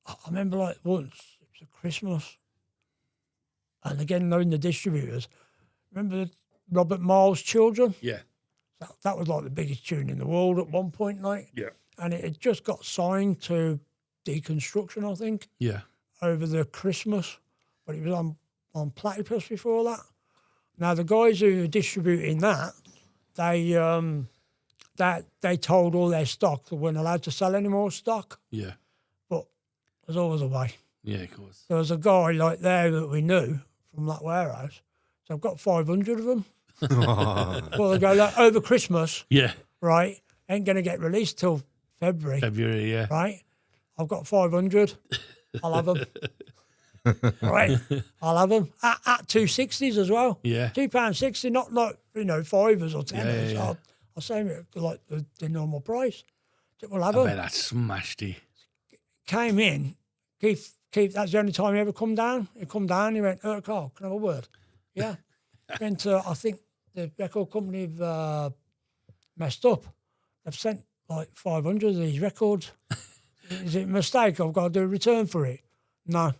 S2: I remember once it was a Christmas, and again knowing the distributors, remember Robert Miles' Children?
S1: Yeah.
S2: That was the biggest tune in the world at one point,
S1: Yeah.
S2: And it had just got signed to Deconstruction, I think.
S1: Yeah.
S2: Over the Christmas, but it was on Platypus before that. Now the guys who were distributing that, they told all their stock they weren't allowed to sell any more stock.
S1: Yeah.
S2: But there's always a way.
S1: Yeah, of course.
S2: There was a guy there that we knew from that warehouse. So I've got 500 of them. Well, they go over Christmas.
S1: Yeah.
S2: Right. Ain't going to get released till February.
S1: Yeah.
S2: Right.5 I've got 500. I'll have them. Right. I'll have them at 260s as well.
S1: Yeah.
S2: £2.60, not fivers or tenors.
S1: Yeah.
S2: I'll say it the normal price. We'll have
S1: I
S2: them.
S1: bet that smashed it.
S2: Came in. Keith, that's the only time he ever come down. He come down, he went, Carl, can I have a word? Yeah. Went to, I think the record company have messed up. They've sent 500 of these records. Is it a mistake? I've got to do a return for it. No.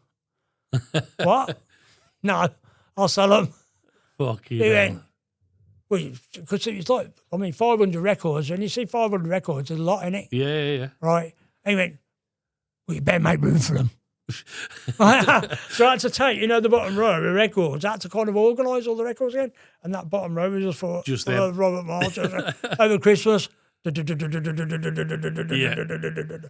S2: What? No. I'll sell them.
S1: Fuck you.
S2: He went, because it's 500 records, and you see 500 records, there's a lot in it.
S1: Yeah.
S2: Right. And he went, well, you better make room for them. So I had to take, the bottom row of records. I had to kind of organise all the records again. And that bottom row was just for Robert Miles over Christmas.
S1: Yeah.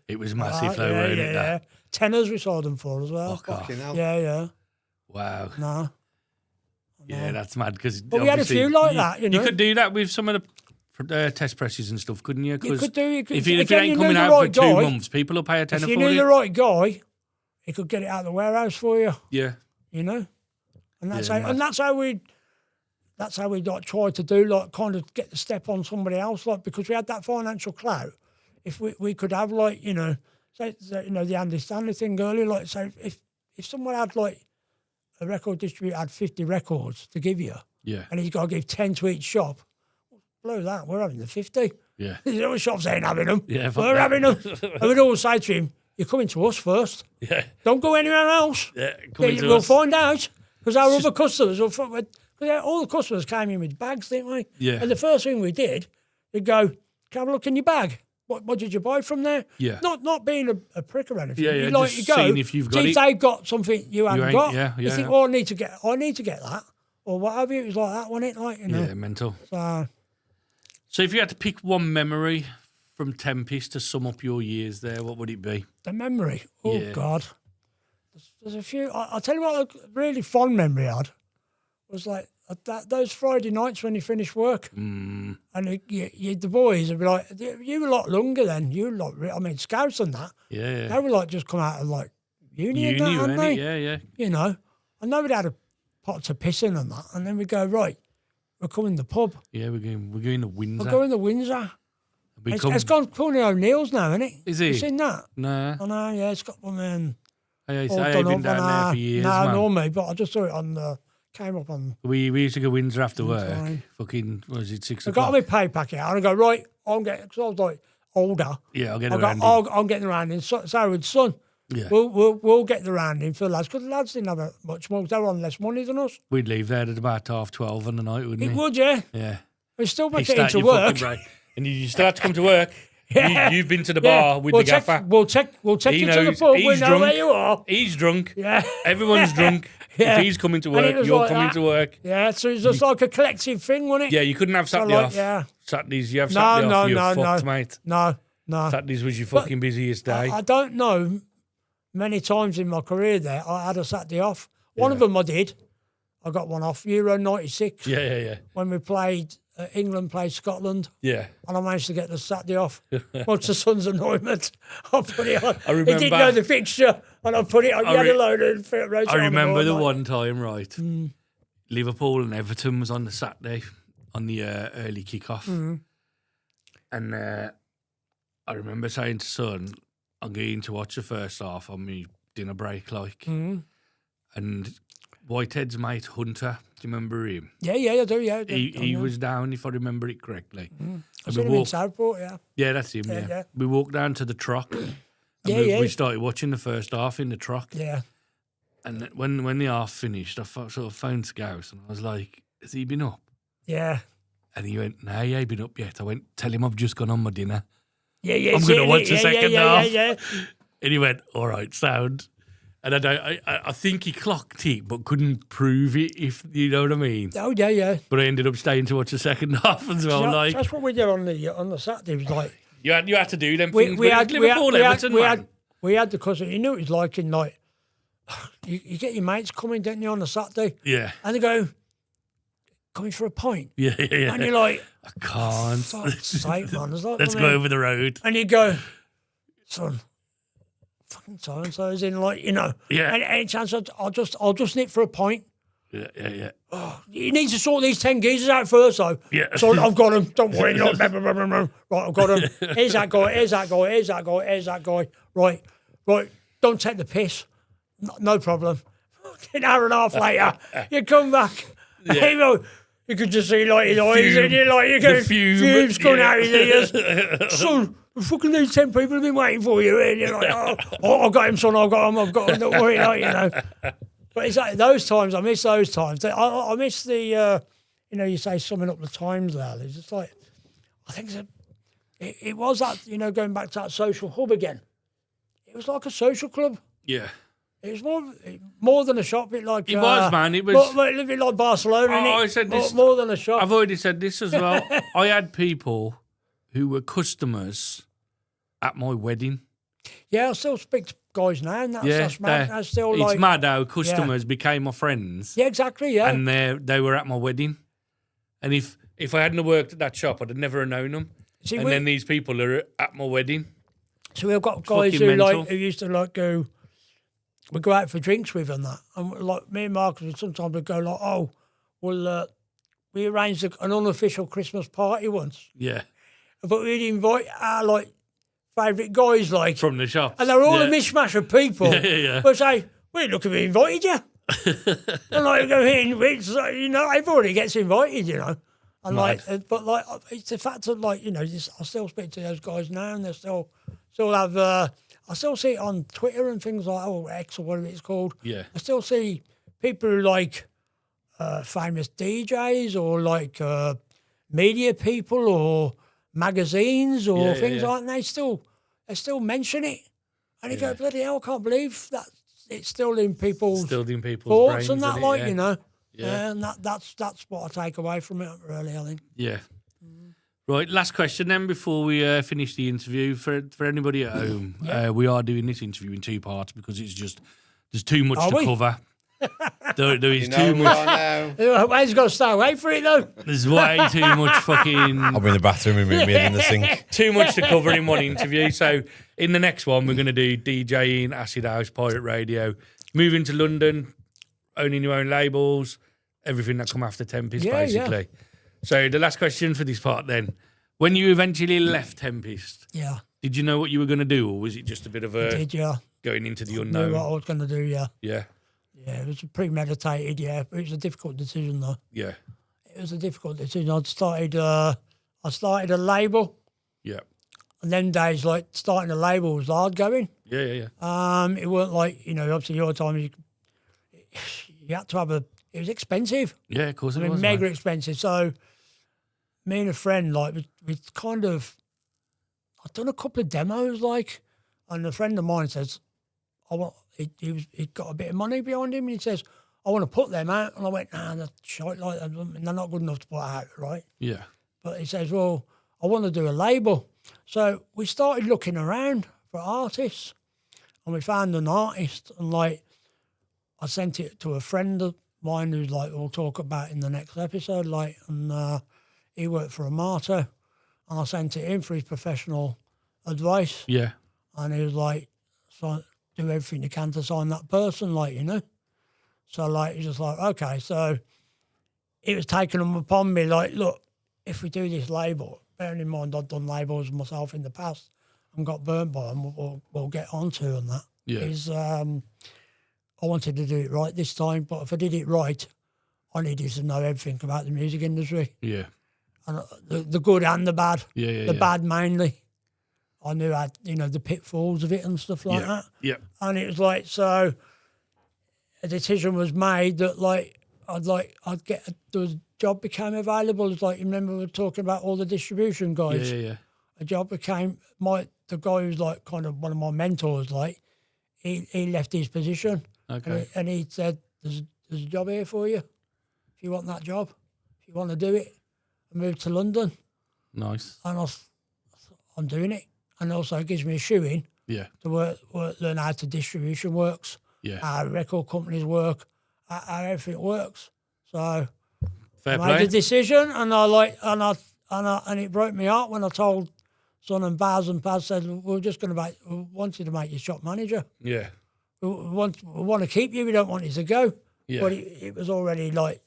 S1: It was massive though, wasn't it?
S2: Yeah. Tenors we sold them for as well.
S1: Fuck off.
S2: Yeah.
S1: Wow.
S2: No.
S1: Yeah, that's mad.
S2: But we had a few like that,
S1: You could do that with some of the test presses and stuff, couldn't you?
S2: You could do.
S1: If it ain't coming out for 2 months, people will pay a tenner for it.
S2: If you knew the right guy, he could get it out of the warehouse for you.
S1: Yeah.
S2: And that's how we tried to do, kind of get the step on somebody else, because we had that financial clout. If we could have, say, the Andy Stanley thing earlier, say, if someone had, a record distributor had 50 records to give you, and he's got to give 10 to each shop, blow that, we're having the 50.
S1: Yeah.
S2: The other shops ain't having them.
S1: Yeah,
S2: we're having them. And we'd always say to him, you're coming to us first.
S1: Yeah.
S2: Don't go anywhere else.
S1: Yeah,
S2: we'll find out, because our other customers all the customers came in with bags, didn't we?
S1: Yeah.
S2: And the first thing we did, they'd go, can I have a look in your bag? What did you buy from there?
S1: Yeah.
S2: Not being a prick or anything.
S1: Yeah,
S2: you
S1: just seeing if you've got
S2: see
S1: it.
S2: if they've got something you haven't got.
S1: Yeah.
S2: You think, I need to get that. Or what have you. It was like that, wasn't it?
S1: Yeah, mental.
S2: So
S1: if you had to pick one memory from Tempest to sum up your years there, what would it be?
S2: The memory? Oh, God. There's a few. I'll tell you what a really fond memory I had was those Friday nights when you finish work, and the boys would be like, you were a lot younger then. You were I mean, Scouts and that.
S1: Yeah.
S2: They were like just come out of like uni and that, hadn't they?
S1: Yeah.
S2: You know, and they would have a pot to piss in and that, and then we go, right, we're coming to the pub.
S1: Yeah, we're going to Windsor.
S2: We're going to Windsor. It's gone Corny O'Neill's now, isn't it?
S1: Is it?
S2: You seen that?
S1: Nah.
S2: I know, yeah, it's got one
S1: I've
S2: all
S1: been
S2: done
S1: down
S2: up
S1: there for years,
S2: no,
S1: man.
S2: nor me, but I just saw it on came up on.
S1: We used to go Windsor after work.
S2: Fine.
S1: Fucking, what was it, 6
S2: I
S1: o'clock?
S2: got my pay packet out and I go, right, I'm getting, because I was like older.
S1: Yeah, I'll get
S2: I
S1: the
S2: go,
S1: round
S2: I'm getting the rounding. So with son,
S1: Yeah.
S2: we'll get the rounding for the lads, because the lads didn't have much more, they were on less money than us.
S1: We'd leave there at about 12:30 on the night, wouldn't
S2: It
S1: we?
S2: would, yeah.
S1: Yeah.
S2: We still
S1: You
S2: make it
S1: start
S2: into
S1: your
S2: work.
S1: fucking break. And you start to come to work.
S2: Yeah.
S1: You've been to the bar with the gaffer.
S2: We'll take
S1: He
S2: you to the
S1: knows-
S2: pub. We
S1: he's
S2: know
S1: drunk.
S2: where you are.
S1: He's drunk.
S2: Yeah.
S1: Everyone's drunk.
S2: Yeah.
S1: If he's coming to
S2: And it
S1: work,
S2: was
S1: you're
S2: like
S1: coming
S2: that.
S1: to work.
S2: Yeah, so it's just like a collective thing, wasn't it?
S1: Yeah, you couldn't have Saturday
S2: like,
S1: off.
S2: yeah.
S1: Saturdays, you have Saturday off, you're fucked, mate.
S2: No.
S1: Saturdays was your fucking busiest day.
S2: I don't know many times in my career there I had a Saturday off. One of them I did. I got one off, Euro 96.
S1: Yeah.
S2: When we played, England played Scotland.
S1: Yeah.
S2: And I managed to get the Saturday off. Much to son's annoyment, I put it on.
S1: I remember-
S2: He didn't know the fixture, and I put it on. He had a load of
S1: I remember the one time, right? Liverpool and Everton was on the Saturday on the early kickoff, and I remember saying to son, "I'm going to watch the first half on my dinner break, like." And Whitehead's mate Hunter, do you remember him?
S2: Yeah, I do. Yeah,
S1: He was down, if I remember it correctly.
S2: I seen him in Southport. Yeah.
S1: Yeah, that's him. Yeah. We walked down to the truck.
S2: Yeah.
S1: We started watching the first half in the truck.
S2: Yeah.
S1: And when the half finished, I sort of phoned Scouse and I was like, "Has he been up?"
S2: Yeah.
S1: And he went, "No, he ain't been up yet." I went, "Tell him I've just gone on my dinner.
S2: Yeah.
S1: I'm going to watch the second half."
S2: Yeah.
S1: And he went, "All right, sound." And I think he clocked it, but couldn't prove it, if you know what I mean.
S2: Oh yeah.
S1: But I ended up staying to watch the second half as well.
S2: Yeah,
S1: like
S2: that's what we did on the Saturday. It was like
S1: you had to do them
S2: we
S1: things.
S2: had
S1: Liverpool, Everton, man.
S2: we had the cousin. You knew it was like in like you get your mates coming, don't you, on a Saturday?
S1: Yeah.
S2: And they go, "Coming for a pint?"
S1: Yeah.
S2: And you're like,
S1: I can't.
S2: "Fuck's sake, man!" It's like,
S1: Let's go over the road.
S2: And you go, "Son, fucking so and so's in, like, you know."
S1: Yeah.
S2: Any chance I'll just nip for a pint.
S1: Yeah.
S2: Oh, you need to sort these 10 geezers out first, though.
S1: Yeah.
S2: So I've got them. Don't worry. Right, I've got them. Here's that guy. Here's that guy. Right. Don't take the piss. No problem. An hour and a half later, you come back.
S1: Yeah.
S2: You could just see like his eyes, and you're like, you can fumes coming out his ears. Son, fucking these 10 people have been waiting for you, and you're like, oh, I've got him, son. I've got him. Don't worry, like, you know. But it's like those times. I miss those times. I miss the, you say summing up the times there. It's just like, I think it was that, going back to that social hub again. It was like a social club.
S1: Yeah.
S2: It was more than a shop. It was,
S1: man. It was
S2: a bit like Barcelona.
S1: I said this
S2: more than a shop.
S1: I've already said this as well. I had people who were customers at my wedding.
S2: Yeah, I still speak to guys now, and that's mad. That's still
S1: it's
S2: like,
S1: mad how customers became my friends.
S2: Yeah, exactly. Yeah,
S1: and they were at my wedding. And if I hadn't worked at that shop, I'd have never have known them.
S2: See,
S1: then these people are at my wedding.
S2: So we've got guys who used to go. We go out for drinks with and that, and like me and Marcus would sometimes we'd go like, "Oh, well, we arranged an unofficial Christmas party once."
S1: Yeah,
S2: but we'd invite our favourite guys
S1: from the shop,
S2: and they were all a mishmash of people.
S1: Yeah.
S2: But say, "Wait, look, we invited you," and go in, everybody gets invited, and but it's the fact of I still speak to those guys now, and they still have. I still see it on Twitter and things like X or whatever it's called.
S1: Yeah.
S2: I still see people who famous DJs or media people or magazines or things like that. They still mention it. And you go, bloody hell, I can't believe that it's still in people's thoughts
S1: brains,
S2: and that,
S1: Yeah.
S2: And that's what I take away from it, really, I think.
S1: Yeah. Right, last question then before we finish the interview. For anybody at home, we are doing this interview in 2 parts because there's too much to cover. There is too much.
S2: Wayne's got to stay away for it though.
S1: There's way too much fucking.
S3: I'll be in the bathroom and me in the sink.
S1: Too much to cover in one interview. So in the next one, we're going to do DJing, acid house, pirate radio, moving to London, owning your own labels, everything that come after Tempest, basically. Yeah. So the last question for this part then. When you eventually left Tempest, did you know what you were going to do, or was it just a bit of a going into the unknown?
S2: I knew what I was going to do,
S1: Yeah.
S2: Yeah, it was premeditated, It was a difficult decision, though.
S1: Yeah.
S2: It was a difficult decision. I started a label.
S1: Yeah.
S2: And them days, like, starting a label was hard going.
S1: Yeah.
S2: It weren't like, obviously your time, you had to have it was expensive.
S1: Yeah, of course it was.
S2: Mega expensive. So me and a friend, like, we kind of, I'd done a couple of demos, like, and a friend of mine says, he'd got a bit of money behind him, and he says, I want to put them out. And I went, nah, that's shite, like, they're not good enough to put out, right?
S1: Yeah.
S2: But he says, well, I want to do a label. So we started looking around for artists, and we found an artist, and, like, I sent it to a friend of mine who's, like, we'll talk about in the next episode, like, and he worked for a martyr, and I sent it in for his professional advice.
S1: Yeah.
S2: And he was like, do everything you can to sign that person, like, So, like, he's just like, okay. So it was taken upon me, like, look, if we do this label, bearing in mind I'd done labels myself in the past and got burnt by them, we'll get onto on that.
S1: Yeah.
S2: I wanted to do it right this time, but if I did it right, I needed to know everything about the music industry.
S1: Yeah.
S2: And the good and the bad.
S1: Yeah.
S2: The bad mainly. I knew the pitfalls of it and stuff like that.
S1: Yeah.
S2: And it was like, so a decision was made that, like, the job became available. It's like, you remember we were talking about all the distribution guys?
S1: Yeah.
S2: A job became, the guy who's, like, kind of one of my mentors, like, he left his position.
S1: Okay.
S2: And he said, there's a job here for you. If you want that job, if you want to do it. I moved to London.
S1: Nice.
S2: And I'm doing it. And also it gives me a shoe-in to learn how to distribution works, how record companies work, how everything works. So
S1: Fair
S2: I
S1: play.
S2: made the decision, and it broke me heart when I told Son and Baz, and Baz said, we want you to make you shop manager.
S1: Yeah.
S2: We want to keep you, we don't want you to go.
S1: Yeah.
S2: But it was already like,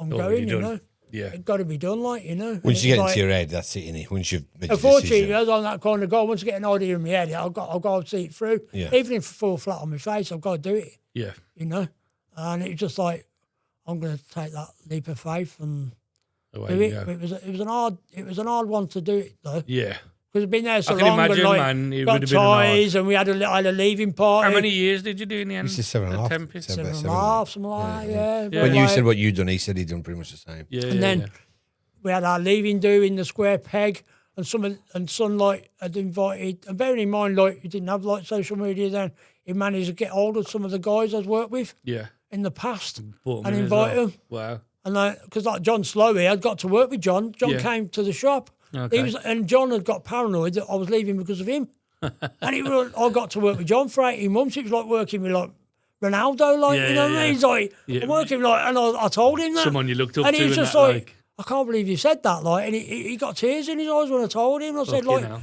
S2: I'm going,
S1: done. Yeah.
S2: It's got to be done, like,
S3: Once you get into your head, that's it, innit? Once you've made your
S2: unfortunately,
S3: decision.
S2: I'm that kind of guy. Once I get an idea in my head, I've got to see it through.
S3: Yeah.
S2: Even if I fall flat on my face, I've got to do it.
S1: Yeah.
S2: And it's just like, I'm going to take that leap of faith and
S1: Away
S2: do
S1: you
S2: it.
S1: go.
S2: It was an hard one to do it though,
S1: Yeah.
S2: because I've been there so
S1: I can
S2: long.
S1: imagine,
S2: and, like,
S1: man, it
S2: got
S1: would have been an
S2: ties, and we had a leaving party.
S1: How many years did you do in the end?
S3: This is 7.5.
S1: Tempest?
S2: 7.5, something like that. Yeah.
S1: Yeah.
S3: When
S2: But,
S3: you
S2: like,
S3: said what you'd done, he said he'd done pretty much the same.
S1: Yeah.
S2: and then we had our leaving do in the square peg, and Son, like, had invited, and bearing in mind, like, you didn't have, like, social media then, he managed to get hold of some of the guys I'd worked with in the past
S1: Brought 'em
S2: and
S1: in as
S2: invite
S1: well.
S2: them.
S1: Wow.
S2: And because, like, John Slowey, I'd got to work with John. John
S1: Yeah.
S2: came to the shop.
S1: Okay.
S2: And John had got paranoid that I was leaving because of him. And I got to work with John for 18 months. It was like working with, like, Ronaldo, like,
S1: Yeah,
S2: you know what I mean? He's like, I'm working, like, and I told him that.
S1: Someone you looked up
S2: and
S1: to
S2: he was
S1: and
S2: just
S1: that,
S2: like, I can't believe you said that, like, and he got tears in his eyes when I told him. I said,
S1: Fucking
S2: like,
S1: hell.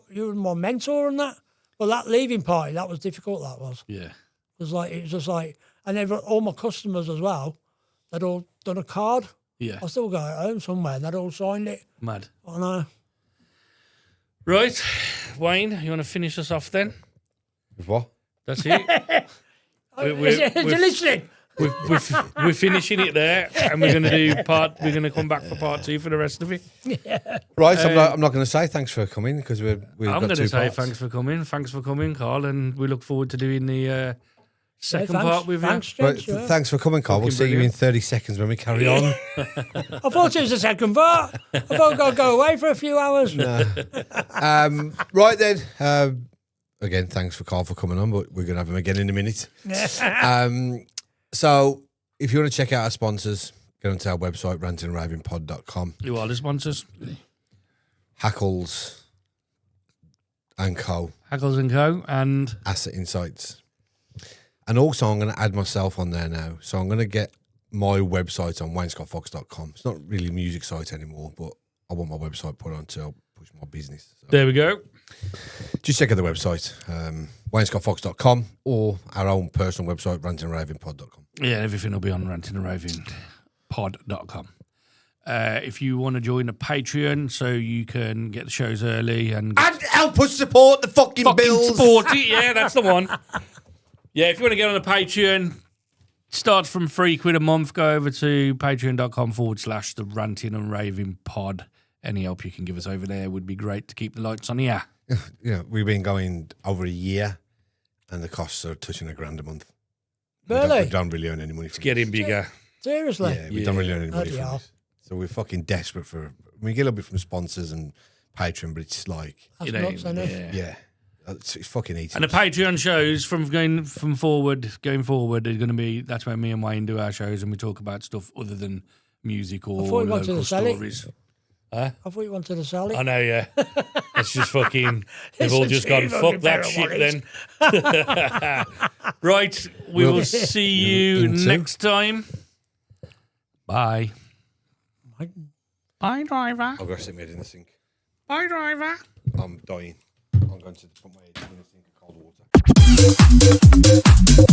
S2: you're my mentor and that. But that leaving party, that was difficult, that was.
S1: Yeah.
S2: It was just like, and all my customers as well, they'd all done a card.
S1: Yeah.
S2: I still got it home somewhere, and they'd all signed it.
S1: Mad.
S2: I know.
S1: Right. Wayne, you want to finish us off then?
S3: With what?
S1: That's it.
S2: Is you listening?
S1: We're finishing it there, and we're going to come back for part 2 for the rest of it.
S3: Right, I'm not going to say thanks for coming because we've
S1: I'm
S3: got
S1: going to
S3: two
S1: say
S3: parts.
S1: thanks for coming. Thanks for coming, Carl, and we look forward to doing the second part with
S2: thanks,
S1: you.
S3: Right,
S2: gents, yeah.
S3: thanks for coming, Carl. We'll
S1: Fucking
S3: see you in
S1: brilliant.
S3: 30 seconds when we carry on.
S2: I thought it was the second part. I thought I'd go away for a few hours.
S3: Right then. Again, thanks for Carl for coming on, but we're going to have him again in a minute. So if you want to check out our sponsors, go onto our website, rantingravingpod.com.
S1: You are the sponsors.
S3: Hackles and Co.
S1: Hackles & Co. and
S3: Asset Insights. And also, I'm going to add myself on there now. So I'm going to get my website on waynescottfox.com. It's not really a music site anymore, but I want my website put on to help push my business. So
S1: There we go.
S3: just check out the website, waynescottfox.com, or our own personal website, rantingravingpod.com.
S1: Yeah, everything will be on rantingravingpod.com. If you want to join the Patreon so you can get the shows early and
S3: help us support the fucking bills.
S1: support it, yeah, that's the one. Yeah, if you want to get on the Patreon, starts from £3 a month. Go over to patreon.com/the Ranting and Raving Pod. Any help you can give us over there would be great to keep the lights on here.
S3: Yeah, we've been going over a year, and the costs are touching $1,000 a month.
S2: Really?
S3: We don't really earn any money from
S1: It's getting bigger.
S2: Seriously?
S3: Yeah, we don't really earn any money
S2: Bloody
S3: from
S2: hell.
S3: this. So we're fucking desperate for. We get a little bit from sponsors and Patreon, but it's like,
S2: That's
S1: You know,
S2: nuts, isn't it?
S3: yeah, it's fucking eating.
S1: And the Patreon shows going forward, are going to be, that's where me and Wayne do our shows and we talk about stuff other than music or
S2: thought you wanted
S1: local
S2: to sell it.
S1: stories.
S2: I thought you wanted to sell it.
S1: I know, yeah. It's just fucking, they've all
S2: It's
S1: just
S2: a
S1: gone,
S2: shame
S1: fuck
S2: only
S1: that
S2: better
S1: shit
S2: one
S1: then. Right, we will see you
S3: into-
S1: next time. Bye. Bye, driver.
S3: I've got to stick my head in the sink.
S1: Bye, driver.
S3: I'm dying. I'm going to put my head in the sink of cold water.